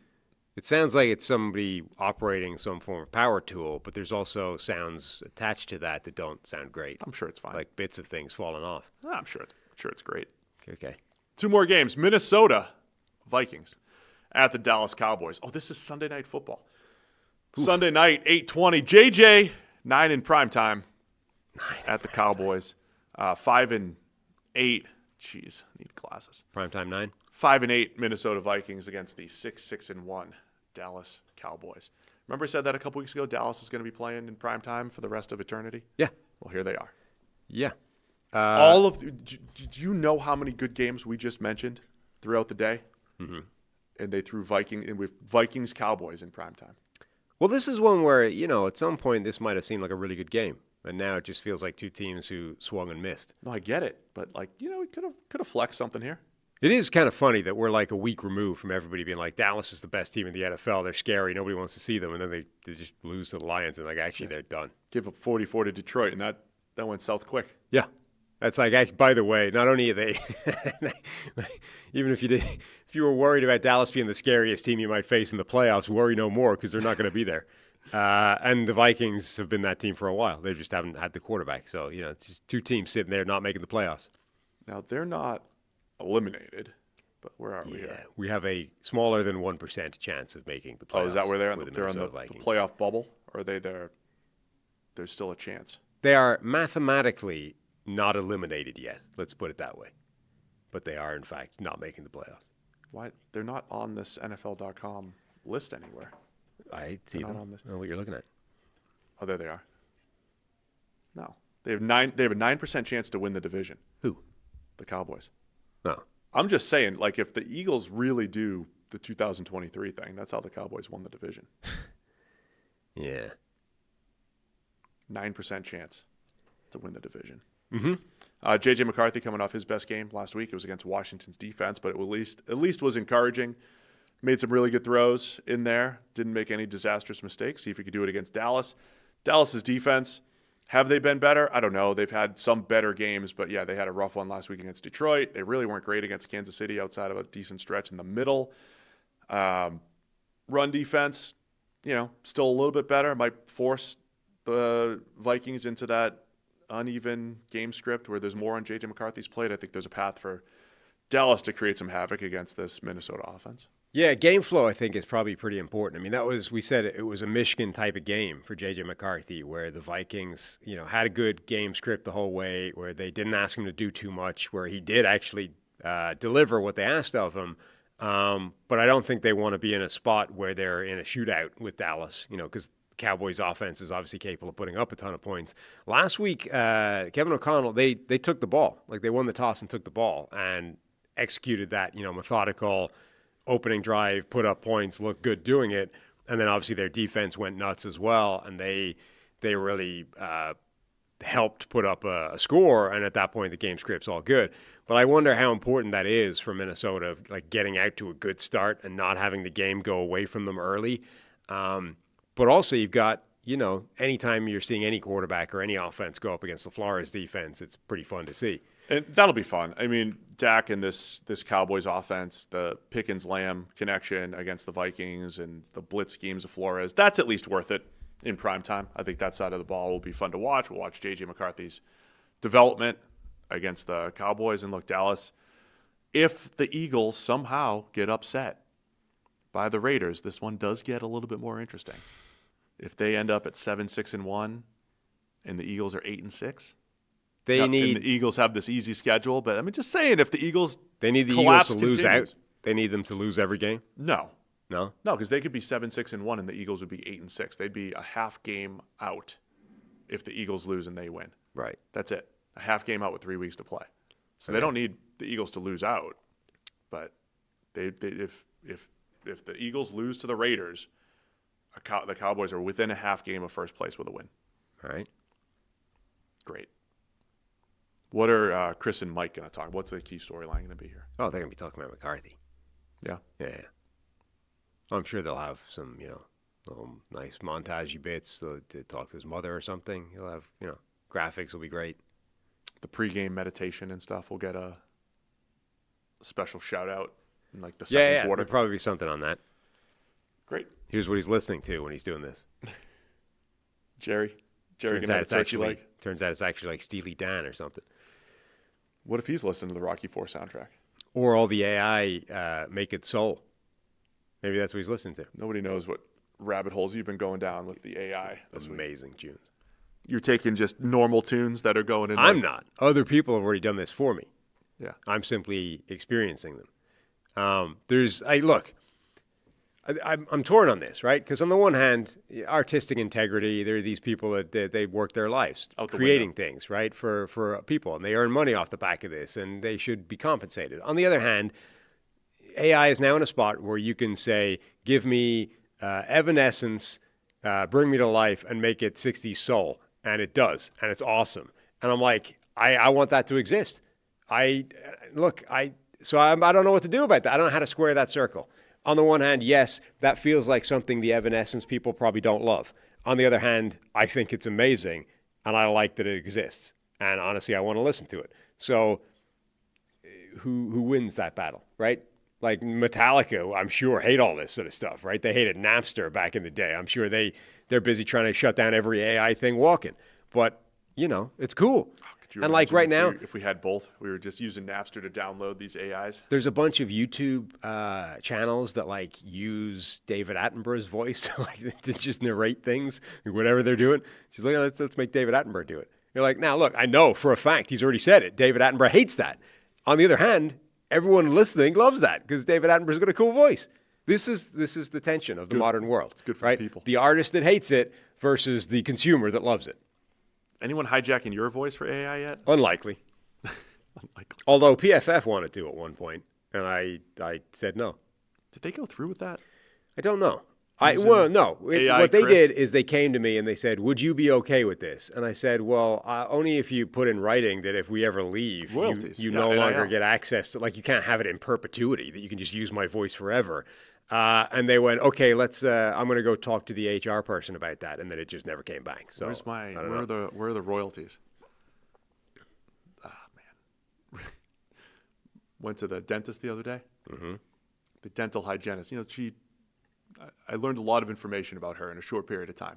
It sounds like it's somebody operating some form of power tool, but there's also sounds attached to that don't sound great. I'm sure it's fine. Like bits of things falling off. I'm sure it's great. Okay. 2 more games. Minnesota Vikings at the Dallas Cowboys. Oh, this is Sunday Night Football. Oof. Sunday night, 8:20. JJ, 9 in prime time at the Cowboys. 5-8. Jeez, need glasses. Primetime 9. 5-8 Minnesota Vikings against the 6-1 Dallas Cowboys. Remember I said that a couple weeks ago? Dallas is going to be playing in prime time for the rest of eternity? Yeah. Well, here they are. Yeah. Do you know how many good games we just mentioned throughout the day? Mm-hmm. And they threw Vikings Cowboys in prime time. Well, this is one where, at some point this might have seemed like a really good game. And now it just feels like 2 teams who swung and missed. No, I get it. But, we could have flexed something here. It is kind of funny that we're like a week removed from everybody being like, Dallas is the best team in the NFL. They're scary. Nobody wants to see them. And then they just lose to the Lions and, actually they're done. Give up 44 to Detroit, and that went south quick. Yeah. That's by the way, not only are they, even if you were worried about Dallas being the scariest team you might face in the playoffs, worry no more because they're not going to be there. And the Vikings have been that team for a while. They just haven't had the quarterback. So, it's just 2 teams sitting there not making the playoffs. Now, they're not eliminated, but where are we here? We have a smaller than 1% chance of making the playoffs. Oh, is that where they're on the Vikings. playoff bubble? Or are they there? there's still a chance. They are mathematically not eliminated yet. Let's put it that way. But they are, in fact, not making the playoffs. Why? They're not on this NFL.com list anywhere. I see them. I don't know what you're looking at. Oh, there they are. No. They have a 9% chance to win the division. Who? The Cowboys. No. I'm just saying, like, if the Eagles really do the 2023 thing, that's how the Cowboys won the division. Yeah. 9% chance to win the division. Mm-hmm. J.J. McCarthy coming off his best game last week. It was against Washington's defense, but it at least was encouraging. Made some really good throws in there. Didn't make any disastrous mistakes. See if he could do it against Dallas. Dallas's defense, have they been better? I don't know. They've had some better games, but yeah, they had a rough one last week against Detroit. They really weren't great against Kansas City outside of a decent stretch in the middle. Run defense, still a little bit better. Might force the Vikings into that uneven game script where there's more on J.J. McCarthy's plate. I think there's a path for Dallas to create some havoc against this Minnesota offense. Yeah, game flow, I think, is probably pretty important. I mean, we said it was a Michigan type of game for J.J. McCarthy where the Vikings, had a good game script the whole way, where they didn't ask him to do too much, where he did actually deliver what they asked of him. But I don't think they want to be in a spot where they're in a shootout with Dallas, because Cowboys offense is obviously capable of putting up a ton of points. Last week, Kevin O'Connell, they took the ball. Like, they won the toss and took the ball and executed that, methodical opening drive, put up points, looked good doing it. And then obviously their defense went nuts as well. And they really helped put up a score. And at that point, the game script's all good. But I wonder how important that is for Minnesota, like getting out to a good start and not having the game go away from them early. But also you've got, anytime you're seeing any quarterback or any offense go up against LaFleur's defense, it's pretty fun to see. And that'll be fun. I mean, Dak and this Cowboys offense, the Pickens-Lamb connection against the Vikings and the blitz schemes of Flores, that's at least worth it in prime time. I think that side of the ball will be fun to watch. We'll watch J.J. McCarthy's development against the Cowboys. And look, Dallas, if the Eagles somehow get upset by the Raiders, this one does get a little bit more interesting. If they end up at 7-6-1 and the Eagles are 8-6, and the Eagles have this easy schedule, but I'm just saying, if the Eagles they need the Eagles to lose out, they need them to lose every game. No, because they could be 7-6-1 and the Eagles would be 8-6. They'd be a half game out if the Eagles lose and they win. Right. That's it. A half game out with 3 weeks to play. So they don't need the Eagles to lose out, but if the Eagles lose to the Raiders, the Cowboys are within a half game of first place with a win. All right. Great. What are Chris and Mike going to talk? What's the key storyline going to be here? Oh, they're going to be talking about McCarthy. Yeah? Yeah. I'm sure they'll have some, little nice montagey bits to talk to his mother or something. He'll have, graphics will be great. The pregame meditation and stuff will get a special shout-out in, the second quarter. Yeah, there'll probably be something on that. Great. Here's what he's listening to when he's doing this. Jerry turns out it's actually like Steely Dan or something. What if he's listening to the Rocky IV soundtrack? Or all the AI Make It Soul. Maybe that's what he's listening to. Nobody knows what rabbit holes you've been going down with the AI. Amazing tunes. You're taking just normal tunes that are going in. I'm not. Other people have already done this for me. Yeah. I'm simply experiencing them. I'm torn on this, right? Because on the one hand, artistic integrity, there are these people that they work their lives creating things, right, for people, and they earn money off the back of this, and they should be compensated. On the other hand, AI is now in a spot where you can say, give me Evanescence, bring me to life, and make it 60s soul, and it does, and it's awesome. And I'm like, I want that to exist. I don't know what to do about that. I don't know how to square that circle. On the one hand, yes, that feels like something the Evanescence people probably don't love. On the other hand, I think it's amazing, and I like that it exists. And honestly, I want to listen to it. So who wins that battle, right? Like Metallica, I'm sure, hate all this sort of stuff, right? They hated Napster back in the day. I'm sure they're busy trying to shut down every AI thing walking. But, it's cool. Oh, could Do you And like imagine right now, if we had both, we were just using Napster to download these AIs. there's a bunch of YouTube channels that like use David Attenborough's voice like to just narrate things, whatever they're doing. She's like, let's make David Attenborough do it. You're like, now look, I know for a fact he's already said it. David Attenborough hates that. On the other hand, everyone listening loves that because David Attenborough's got a cool voice. This is the tension of the modern world. It's good for right? the people. The artist that hates it versus the consumer that loves it. Anyone hijacking your voice for AI yet? Unlikely. Unlikely. Although PFF wanted to at one point, and I said no. Did they go through with that? I don't know. No. What they did is they came to me and they said, "Would you be okay with this?" And I said, "Well, only if you put in writing that if we ever leave, royalties. you no longer get access to. Like, you can't have it in perpetuity. That you can just use my voice forever." And they went, "Okay, let's. I'm going to go talk to the HR person about that." And then it just never came back. So where are the royalties? Ah, man. Went to the dentist the other day. Mm-hmm. The dental hygienist. I learned a lot of information about her in a short period of time.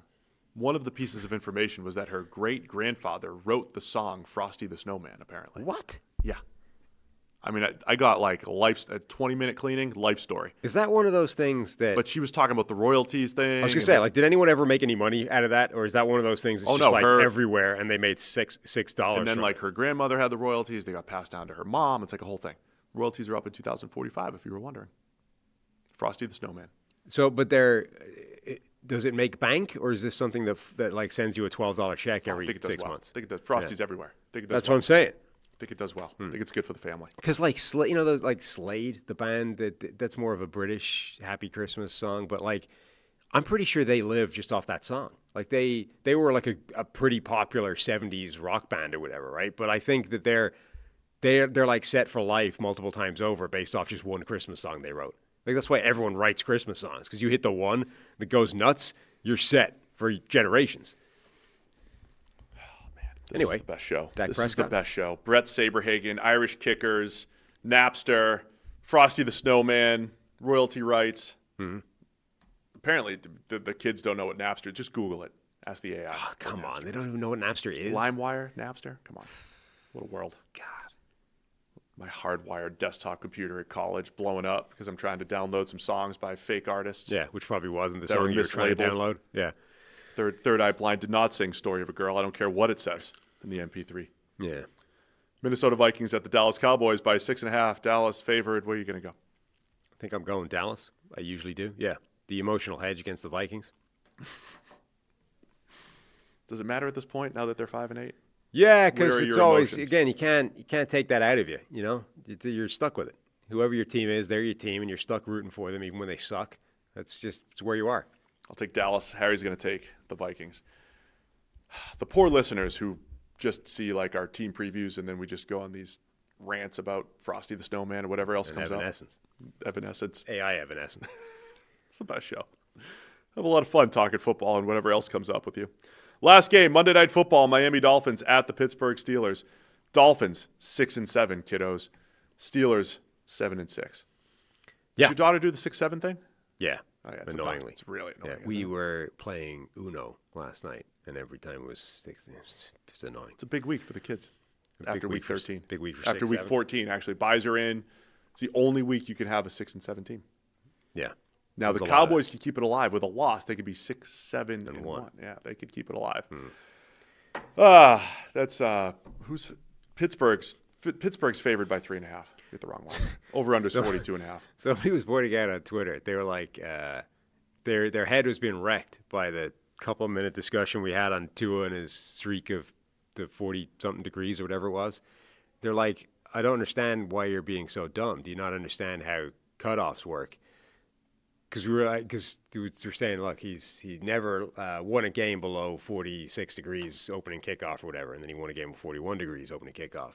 One of the pieces of information was that her great-grandfather wrote the song Frosty the Snowman, apparently. What? Yeah. I mean, I got like a 20-minute cleaning, life story. Is that one of those things that... But she was talking about the royalties thing. I was going to say, like, did anyone ever make any money out of that? Or is that one of those things that's everywhere and they made $6? And then, like, her grandmother had the royalties. They got passed down to her mom. It's like a whole thing. Royalties are up in 2045, if you were wondering. Frosty the Snowman. So, but does it make bank, or is this something that like sends you a $12 check every 6 months? I think it does. Frosty's everywhere. That's what I'm saying. I think it does well. I think it's good for the family. Because like those like Slade, the band that's more of a British Happy Christmas song, but like I'm pretty sure they live just off that song. Like they were like a pretty popular 70s rock band or whatever, right? But I think that they're like set for life multiple times over based off just one Christmas song they wrote. Like that's why everyone writes Christmas songs, because you hit the one that goes nuts, you're set for generations. Oh, man. This Anyway, is the best show. Dak This Prescott? is the best show. Brett Saberhagen, Irish Kickers, Napster, Frosty the Snowman, royalty rights. Mm-hmm. Apparently, the kids don't know what Napster is. Just Google it. Ask the AI. Oh, come on. They don't even know what Napster is. LimeWire, Napster? Come on. What a world. God. My hardwired desktop computer at college blowing up because I'm trying to download some songs by fake artists. Yeah, which probably wasn't the That song were you were trying to mislabeled. download. Yeah. Third Eye Blind did not sing Story of a Girl. I don't care what it says in the MP3. Yeah. Minnesota Vikings at the Dallas Cowboys by 6.5. Dallas favored. Where are you going to go? I think I'm going Dallas. I usually do. Yeah. The emotional hedge against the Vikings. Does it matter at this point now that they're 5-8? Yeah, because Where are it's your always, emotions? again, you can't take that out of you, you know? You're stuck with it. Whoever your team is, they're your team, and you're stuck rooting for them even when they suck. It's where you are. I'll take Dallas. Harry's going to take the Vikings. The poor listeners who just see like our team previews and then we just go on these rants about Frosty the Snowman or whatever else comes Evanescence. up. Evanescence. AI Evanescence. It's the best show. Have a lot of fun talking football and whatever else comes up with you. Last game, Monday Night Football, Miami Dolphins at the Pittsburgh Steelers. Dolphins 6-7, kiddos. Steelers 7-6. Does your daughter do the 6-7 thing? Yeah. Oh, yeah, Annoyingly. It's really annoying. Yeah, we were playing Uno last night, and every time it was 6. It's annoying. It's a big week for the kids. After week 13. Big week for After 6, week 7. 14, actually. Buys are in. It's the only week you can have a 6-7 team. Yeah. Now, the Cowboys could keep it alive. With a loss, they could be 6-7-1. Yeah, they could keep it alive. That's who's Pittsburgh's favored by 3.5. Get the wrong one. Over under 42.5. Somebody was pointing out on Twitter. They were like, their head was being wrecked by the couple-minute discussion we had on Tua and his streak of the 40-something degrees or whatever it was. They're like, I don't understand why you're being so dumb. Do you not understand how cutoffs work? Because we're saying, look, he never won a game below 46 degrees opening kickoff or whatever, and then he won a game of 41 degrees opening kickoff.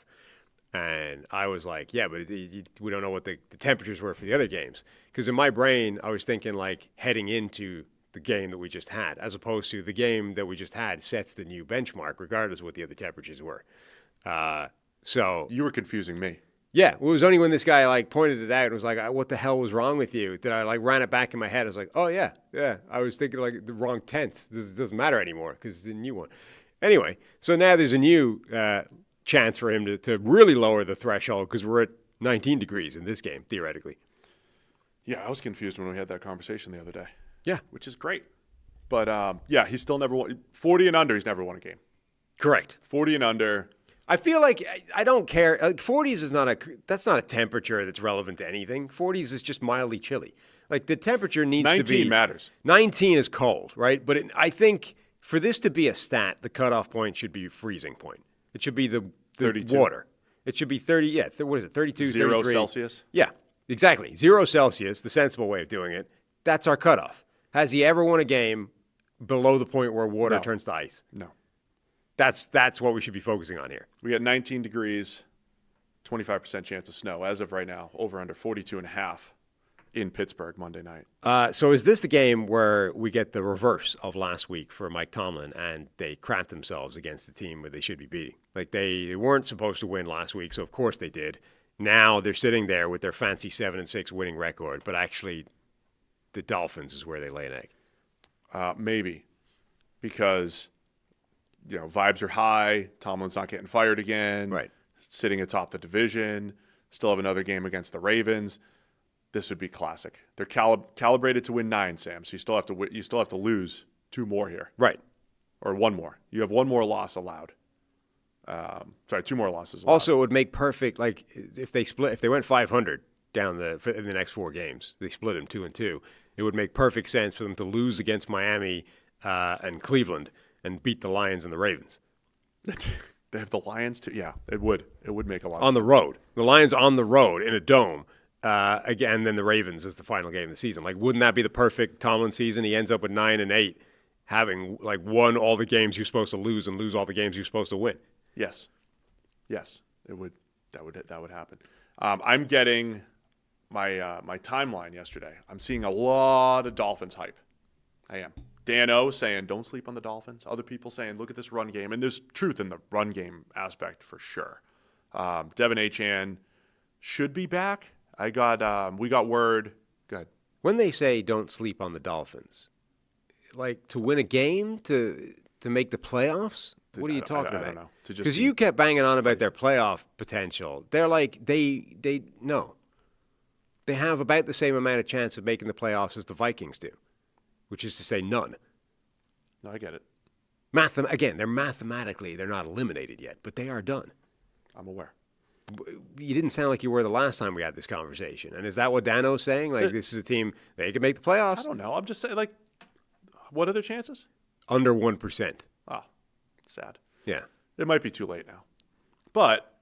And I was like, yeah, but we don't know what the temperatures were for the other games. Because in my brain, I was thinking like heading into the game that we just had, as opposed to the game that we just had sets the new benchmark, regardless of what the other temperatures were. So you were confusing me. Yeah, it was only when this guy like pointed it out and was like, "What the hell was wrong with you?" That I like ran it back in my head. I was like, "Oh yeah." I was thinking like the wrong tense. This doesn't matter anymore because it's the new one. Anyway, so now there's a new chance for him to really lower the threshold because we're at 19 degrees in this game, theoretically. Yeah, I was confused when we had that conversation the other day. Yeah. Which is great. But, yeah, he's still never won. 40 and under, he's never won a game. Correct. 40 and under. I feel like I don't care. Like 40s is that's not a temperature that's relevant to anything. 40s is just mildly chilly. Like the temperature needs to be 19 matters. 19 is cold, right? But I think for this to be a stat, the cutoff point should be freezing point. It should be the 32. water. It should be 30. Yeah, what is it? 32, 0 33. Celsius. Yeah, exactly. 0 Celsius, the sensible way of doing it. That's our cutoff. Has he ever won a game below the point where water turns to ice? No. That's what we should be focusing on here. We got 19 degrees, 25% chance of snow as of right now, over under 42.5 in Pittsburgh Monday night. So is this the game where we get the reverse of last week for Mike Tomlin and they crap themselves against the team where they should be beating? Like they weren't supposed to win last week, so of course they did. Now they're sitting there with their fancy 7-6 winning record, but actually the Dolphins is where they lay an egg. Maybe because vibes are high. Tomlin's not getting fired again. Right. Sitting atop the division. Still have another game against the Ravens. This would be classic. They're calibrated to win 9, Sam. So you still have to lose 2 more here. Right. Or 1 more. You have 1 more loss allowed. 2 more losses allowed. Also, it would make perfect. Like if they went 500 down in the next 4 games, they split them 2-2. It would make perfect sense for them to lose against Miami and Cleveland and beat the Lions and the Ravens. They have the Lions too. Yeah, it would. It would make a lot of sense. On the road. The Lions on the road in a dome. Again, then the Ravens is the final game of the season. Like, wouldn't that be the perfect Tomlin season? He ends up with 9-8, having won all the games you're supposed to lose and lose all the games you're supposed to win. Yes, it would. That would happen. I'm getting my timeline yesterday. I'm seeing a lot of Dolphins hype. I am. Dan O saying, don't sleep on the Dolphins. Other people saying, look at this run game. And there's truth in the run game aspect for sure. Devin Achane should be back. We got word. Go ahead. When they say don't sleep on the Dolphins, like to win a game, to make the playoffs? What are you talking about? I don't know. Because you kept banging on about their playoff potential. They're like, no. They have about the same amount of chance of making the playoffs as the Vikings do, which is to say none. No, I get it. Again, they're not eliminated yet, but they are done. I'm aware. You didn't sound like you were the last time we had this conversation. And is that what Dano's saying? Like, this is a team, they can make the playoffs? I don't know. I'm just saying, what are their chances? Under 1%. Oh, it's sad. Yeah. It might be too late now. But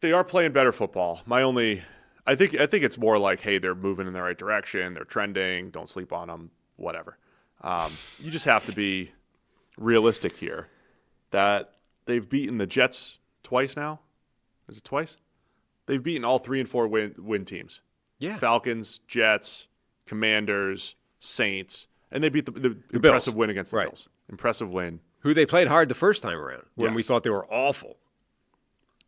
they are playing better football. I think it's more like, hey, they're moving in the right direction. They're trending. Don't sleep on them. Whatever. You just have to be realistic here that they've beaten the Jets twice now. Is it twice? They've beaten all 3 and 4 win teams. Yeah. Falcons, Jets, Commanders, Saints, and they beat the impressive win against the Bills. Impressive win. Who they played hard the first time around when we thought they were awful.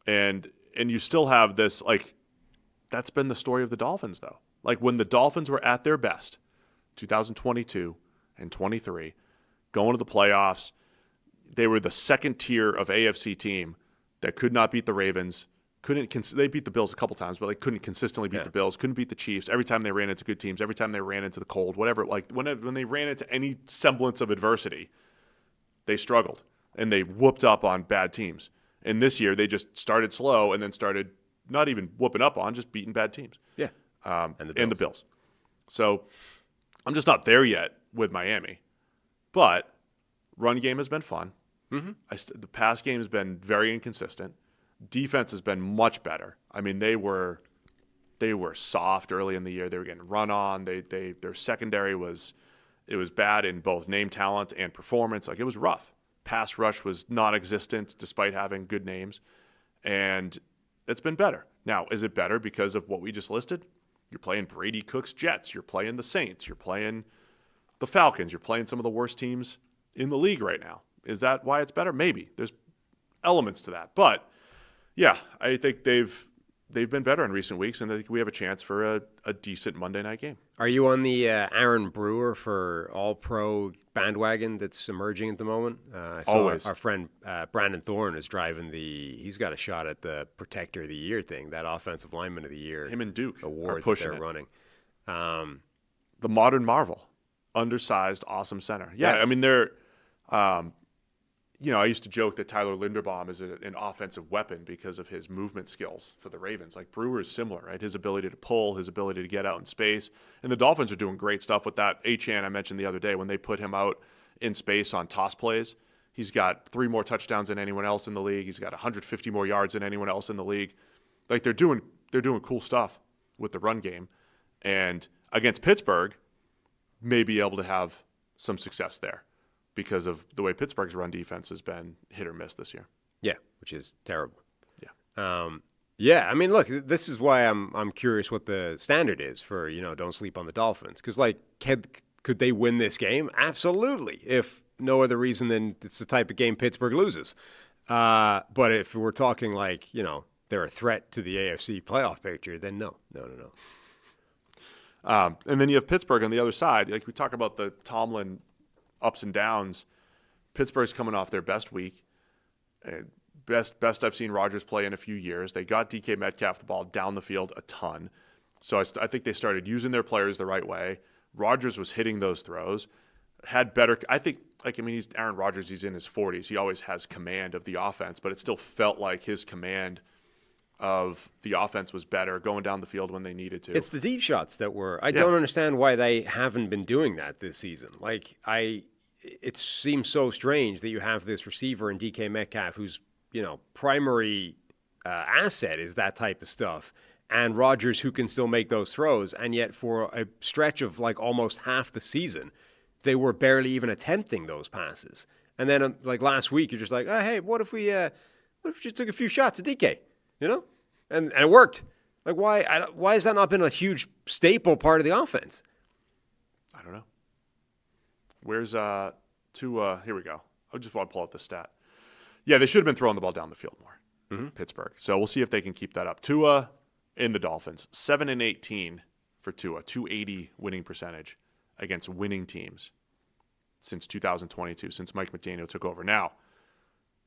And you still have this, that's been the story of the Dolphins, though. Like, when the Dolphins were at their best, 2022 and 23, going to the playoffs, they were the second tier of AFC team that could not beat the Ravens. They beat the Bills a couple times, but they couldn't consistently beat the Bills. Couldn't beat the Chiefs. Every time they ran into good teams, every time they ran into the cold, whatever. When they ran into any semblance of adversity, they struggled and they whooped up on bad teams. And this year, they just started slow and then started not even whooping up on, just beating bad teams. Yeah, and the Bills. So I'm just not there yet with Miami, but run game has been fun. Mm-hmm. The pass game has been very inconsistent. Defense has been much better. I mean, they were soft early in the year. They were getting run on. Their secondary was bad in both name talent and performance. It was rough. Pass rush was non-existent despite having good names, and it's been better. Now, is it better because of what we just listed? You're playing Brady Cook's Jets. You're playing the Saints. You're playing the Falcons. You're playing some of the worst teams in the league right now. Is that why it's better? Maybe. There's elements to that. But, yeah, I think they've they've been better in recent weeks, and I think we have a chance for a decent Monday night game. Are you on the Aaron Brewer for All-Pro bandwagon that's emerging at the moment? I saw Always. Our friend Brandon Thorne is driving he's got a shot at the Protector of the Year thing, that Offensive Lineman of the Year. Him and Duke award are pushing that they're running. The modern marvel, undersized, awesome center. Yeah, I mean, they're, I used to joke that Tyler Linderbaum is an offensive weapon because of his movement skills for the Ravens. Like, Brewer is similar, right? His ability to pull, his ability to get out in space. And the Dolphins are doing great stuff with that. Achane, I mentioned the other day, when they put him out in space on toss plays, he's got 3 more touchdowns than anyone else in the league. He's got 150 more yards than anyone else in the league. Like, they're doing cool stuff with the run game. And against Pittsburgh, may be able to have some success there, because of the way Pittsburgh's run defense has been hit or miss this year. Yeah, which is terrible. Yeah. I mean, look, this is why I'm curious what the standard is for, don't sleep on the Dolphins. Because, could they win this game? Absolutely, if no other reason than it's the type of game Pittsburgh loses. But if we're talking they're a threat to the AFC playoff picture, then no. And then you have Pittsburgh on the other side. Like, we talk about the Tomlin ups and downs. Pittsburgh's coming off their best week, best I've seen Rodgers play in a few years. They got DK Metcalf the ball down the field a ton, so I think they started using their players the right way. Rodgers was hitting those throws, had better. I think, he's Aaron Rodgers. He's in his 40s. He always has command of the offense, but it still felt like his command of the offense was better going down the field when they needed to. It's the deep shots that I don't understand why they haven't been doing that this season. It seems so strange that you have this receiver in DK Metcalf whose, primary asset is that type of stuff, and Rodgers who can still make those throws, and yet for a stretch of almost half the season, they were barely even attempting those passes. And then last week, you're just like, oh, hey, what if we just took a few shots at DK? And it worked. Why has that not been a huge staple part of the offense? I don't know. Where's here we go. I just want to pull out the stat. Yeah, they should have been throwing the ball down the field more. Pittsburgh. So we'll see if they can keep that up. Tua in the Dolphins, 7-18 for Tua, 280 winning percentage against winning teams since 2022, since Mike McDaniel took over. Now,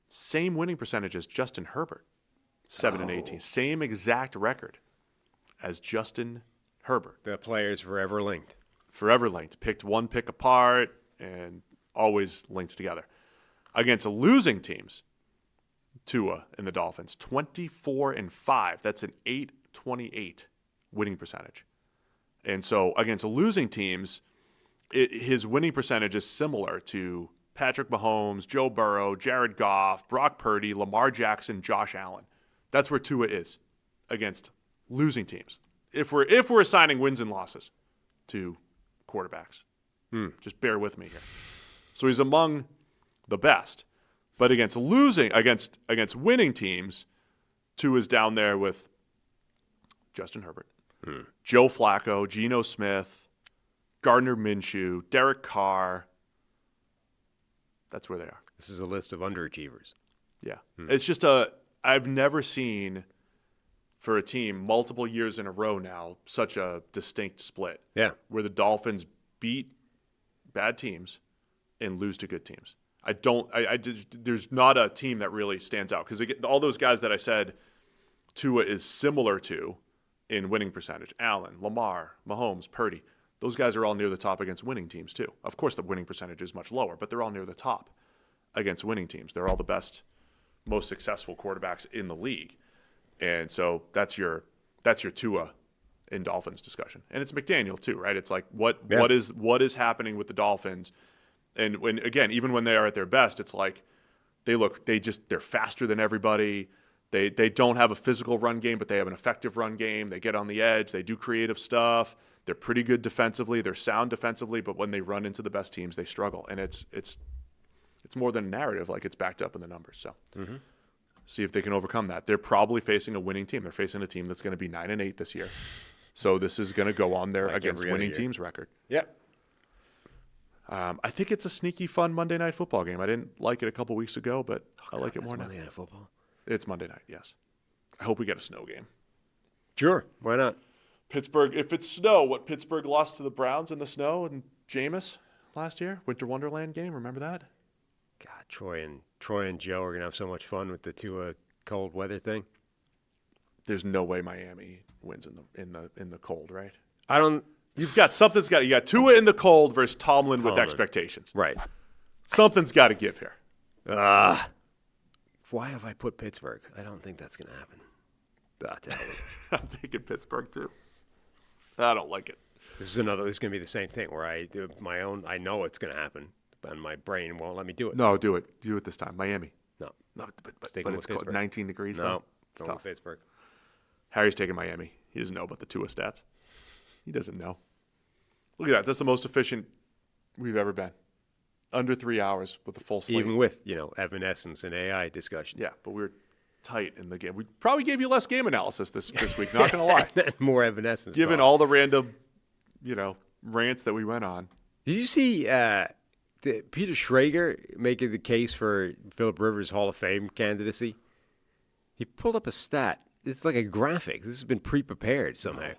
same winning percentage as Justin Herbert. 7-18, same exact record as Justin Herbert. The players forever linked. Picked one pick apart and always linked together. Against losing teams, Tua and the Dolphins, 24-5. That's an 828 winning percentage. And so against losing teams, his winning percentage is similar to Patrick Mahomes, Joe Burrow, Jared Goff, Brock Purdy, Lamar Jackson, Josh Allen. That's where Tua is against losing teams. If we're assigning wins and losses to quarterbacks, just bear with me here. So he's among the best, but against winning teams, Tua's down there with Justin Herbert, Joe Flacco, Geno Smith, Gardner Minshew, Derek Carr. That's where they are. This is a list of underachievers. Yeah, it's just I've never seen, for a team multiple years in a row now, such a distinct split. Yeah. Where the Dolphins beat bad teams and lose to good teams. There's not a team that really stands out, because all those guys that I said Tua is similar to in winning percentage, Allen, Lamar, Mahomes, Purdy, those guys are all near the top against winning teams too. Of course, the winning percentage is much lower, but they're all near the top against winning teams. They're all the best, most successful quarterbacks in the league. And so that's your Tua in Dolphins discussion. And it's McDaniel too, right? It's like what is happening with the Dolphins? And even when they are at their best, it's like they're faster than everybody. They don't have a physical run game, but they have an effective run game. They get on the edge, they do creative stuff. They're pretty good defensively, they're sound defensively, but when they run into the best teams, they struggle. And it's more than a narrative, it's backed up in the numbers. So see if they can overcome that. They're probably facing a winning team. They're facing a team that's going to be 9-8 this year. So this is going to go on there against winning teams record. Yeah. I think it's a sneaky, fun Monday Night Football game. I didn't like it a couple weeks ago, but I like it more now. Monday Night Football. It's Monday night, yes. I hope we get a snow game. Sure, why not? Pittsburgh, if it's snow, what Pittsburgh lost to the Browns in the snow and Jameis last year? Winter Wonderland game, remember that? God, Troy and Joe are going to have so much fun with the Tua cold weather thing. There's no way Miami wins in the cold, right? I don't. You got Tua in the cold versus Tomlin with expectations. Right. Something's got to give here. Why have I put Pittsburgh? I don't think that's going to happen. I'm taking Pittsburgh too. I don't like it. This is going to be the same thing where I do my own. I know it's going to happen, and my brain won't let me do it. No, do it. Do it this time. Miami. No, but it's cold. 19 degrees. No, it's tough. Pittsburgh. Harry's taking Miami. He doesn't know about the Tua stats. He doesn't know. Look at that. That's the most efficient we've ever been. Under 3 hours with the full slate. Even with, Evanescence and AI discussions. Yeah, but we were tight in the game. We probably gave you less game analysis this week, not going to lie. More Evanescence. Given all the random, rants that we went on. Did you see Peter Schrager making the case for Phillip Rivers' Hall of Fame candidacy? He pulled up a stat. It's like a graphic. This has been pre-prepared somehow.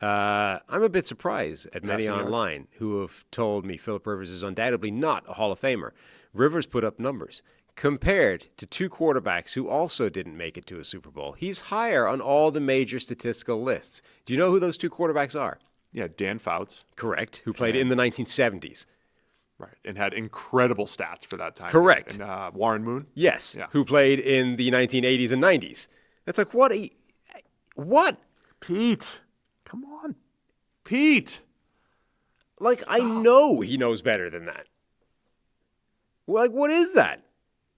I'm a bit surprised at many online who have told me Phillip Rivers is undoubtedly not a Hall of Famer. Rivers put up numbers. Compared to two quarterbacks who also didn't make it to a Super Bowl, he's higher on all the major statistical lists. Do you know who those two quarterbacks are? Yeah, Dan Fouts. Correct, who played in the 1970s. Right, and had incredible stats for that time. Correct. And Warren Moon? Yes, yeah. Who played in the 1980s and 90s. It's like, what? Pete, come on. Pete. Like, Stop. I know he knows better than that. Like, what is that?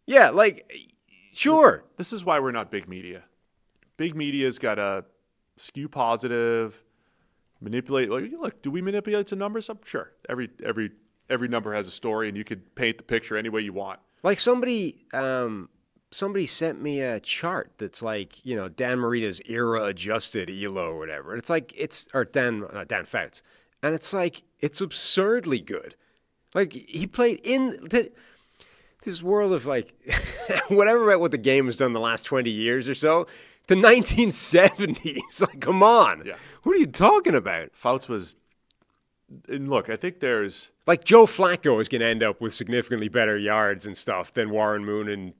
Yeah, sure. This is why we're not big media. Big media's got to skew positive, manipulate. Look, do we manipulate some numbers? Sure. Every number has a story, and you could paint the picture any way you want. Like somebody sent me a chart that's like, Dan Marino's era-adjusted ELO or whatever. And it's like, Dan Fouts. And it's like, it's absurdly good. Like, he played in this world of, whatever about what the game has done the last 20 years or so, the 1970s. Like, come on. Yeah. What are you talking about? Fouts was, and look, I think there's... Like, Joe Flacco is going to end up with significantly better yards and stuff than Warren Moon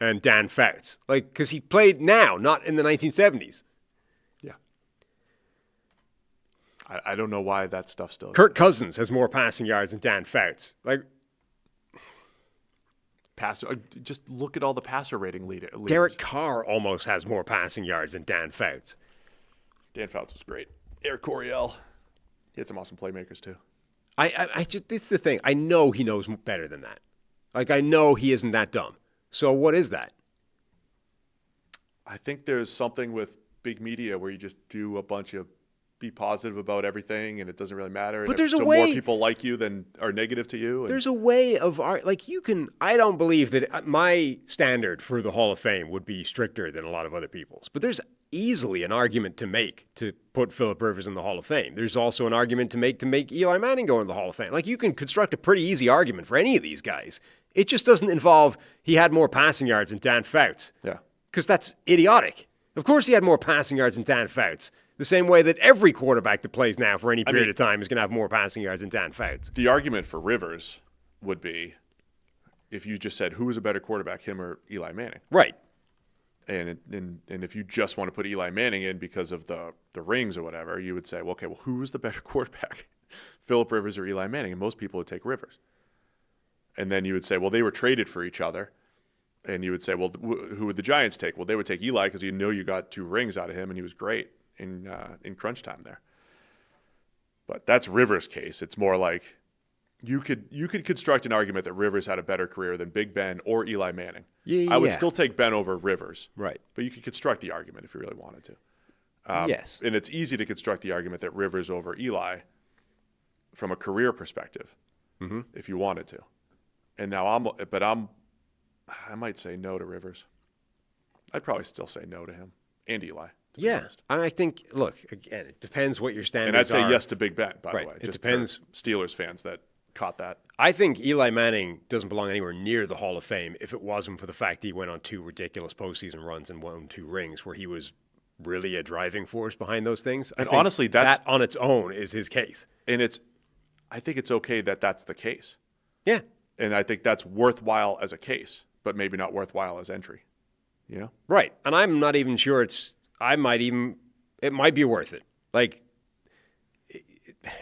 and Dan Fouts. Like, because he played now, not in the 1970s. Yeah. I don't know why that stuff still... Kirk Cousins has more passing yards than Dan Fouts. Like... Just look at all the passer rating leaders. Derek Carr almost has more passing yards than Dan Fouts. Dan Fouts was great. Eric Coryell. He had some awesome playmakers, too. I just, this is the thing. I know he knows better than that. Like, I know he isn't that dumb. So what is that? I think there's something with big media where you just do a bunch of be positive about everything and it doesn't really matter. But there's a way. More people like you than are negative to you. There's a way of art. Like, I don't believe that my standard for the Hall of Fame would be stricter than a lot of other people's. But there's easily an argument to make to put Phillip Rivers in the Hall of Fame. There's also an argument to make Eli Manning go in the Hall of Fame. Like, you can construct a pretty easy argument for any of these guys. It just doesn't involve he had more passing yards than Dan Fouts. Yeah. Because that's idiotic. Of course he had more passing yards than Dan Fouts. The same way that every quarterback that plays now for any period of time is going to have more passing yards than Dan Fouts. The argument for Rivers would be if you just said who was a better quarterback, him or Eli Manning. Right. And if you just want to put Eli Manning in because of the rings or whatever, you would say, well, okay, who's the better quarterback, Phillip Rivers or Eli Manning? And most people would take Rivers. And then you would say, well, they were traded for each other. And you would say, well, who would the Giants take? Well, they would take Eli because you got 2 rings out of him, and he was great in crunch time there. But that's Rivers' case. It's more like you could construct an argument that Rivers had a better career than Big Ben or Eli Manning. Yeah. I would still take Ben over Rivers. Right. But you could construct the argument if you really wanted to. Yes. And it's easy to construct the argument that Rivers over Eli from a career perspective, if you wanted to. And now I might say no to Rivers. I'd probably still say no to him and Eli. Yeah. I think, look, again, it depends what your standards are. And I'd say yes to Big Ben, by the way. It depends. Steelers fans that caught that. I think Eli Manning doesn't belong anywhere near the Hall of Fame if it wasn't for the fact he went on 2 ridiculous postseason runs and won 2 rings where he was really a driving force behind those things. And honestly, that on its own is his case. And I think it's okay that that's the case. Yeah. And I think that's worthwhile as a case, but maybe not worthwhile as entry. Right. And I'm not even sure it might be worth it. Like,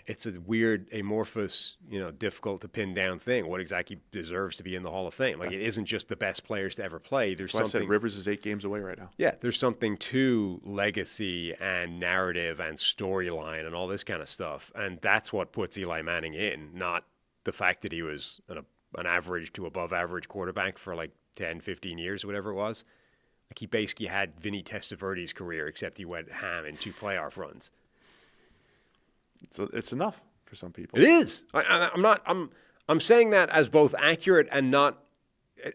it's a weird, amorphous, difficult to pin down thing. What exactly deserves to be in the Hall of Fame? Like, it isn't just the best players to ever play. There's something. I said Rivers is 8 games away right now. Yeah, there's something to legacy and narrative and storyline and all this kind of stuff. And that's what puts Eli Manning in, not the fact that he was an average to above average quarterback for like 10, 15 years or whatever it was. Like, he basically had Vinny Testaverde's career, except he went ham in 2 playoff runs. It's enough for some people. It is. I'm saying that as both accurate and not.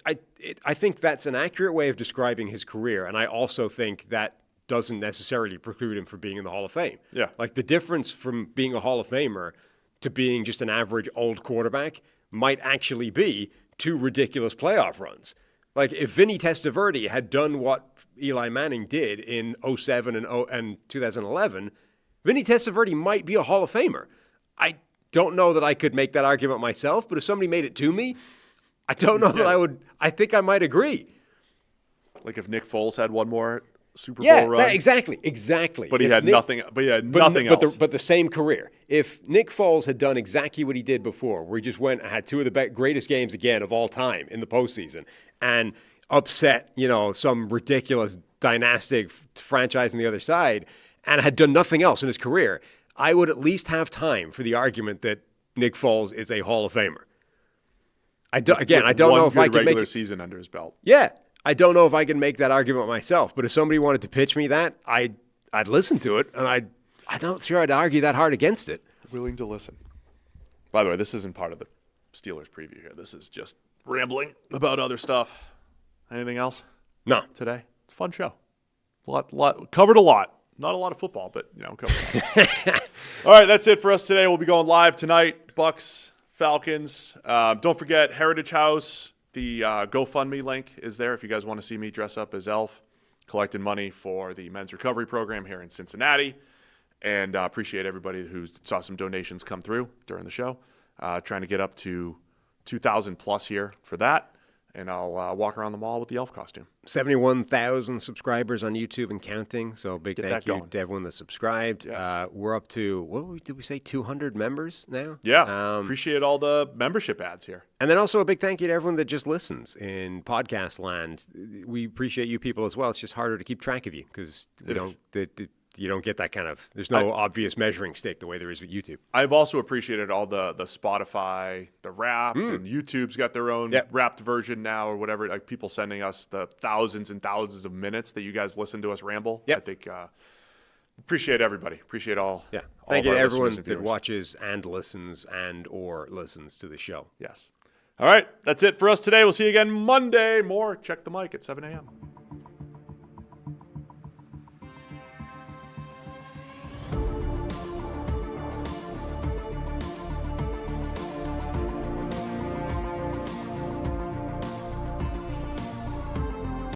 I think that's an accurate way of describing his career, and I also think that doesn't necessarily preclude him from being in the Hall of Fame. Yeah. Like, the difference from being a Hall of Famer to being just an average old quarterback might actually be 2 ridiculous playoff runs. Like, if Vinny Testaverde had done what Eli Manning did in 2007 and 2011, Vinny Testaverde might be a Hall of Famer. I don't know that I could make that argument myself, but if somebody made it to me, I don't know that I would. I think I might agree. Like if Nick Foles had one more Super Bowl run. Exactly. But he had nothing. But he had nothing else. But the same career. If Nick Foles had done exactly what he did before, where he just went and had 2 of the greatest games again of all time in the postseason, and upset, some ridiculous dynastic franchise on the other side, and had done nothing else in his career, I would at least have time for the argument that Nick Foles is a Hall of Famer. I don't know if I can make regular season under his belt. Yeah, I don't know if I can make that argument myself. But if somebody wanted to pitch me that, I'd listen to it, and I'm not sure I'd argue that hard against it. Willing to listen. By the way, this isn't part of the Steelers preview here. This is just rambling about other stuff. Anything else? No. Today, it's a fun show. Covered a lot. Not a lot of football, but covered a lot. All right, that's it for us today. We'll be going live tonight. Bucks, Falcons. Don't forget Heritage House. The GoFundMe link is there if you guys want to see me dress up as Elf, collecting money for the men's recovery program here in Cincinnati. And appreciate everybody who saw some donations come through during the show. Trying to get up to 2,000 plus here for that. And I'll walk around the mall with the elf costume. 71,000 subscribers on YouTube and counting. So big thank you to everyone that subscribed. Yes. We're up to, did we say 200 members now? Yeah. Appreciate all the membership ads here. And then also a big thank you to everyone that just listens in podcast land. We appreciate you people as well. It's just harder to keep track of you because you don't get that kind of, there's no obvious measuring stick the way there is with YouTube. I've also appreciated all the Spotify, the Wrapped, and YouTube's got their own Wrapped version now or whatever. Like people sending us the thousands and thousands of minutes that you guys listen to us ramble. Yep. I think appreciate everybody. Appreciate all. Yeah. Thank you to everyone that watches and listens or listens to the show. Yes. All right. That's it for us today. We'll see you again Monday. More Check the Mic at 7 a.m.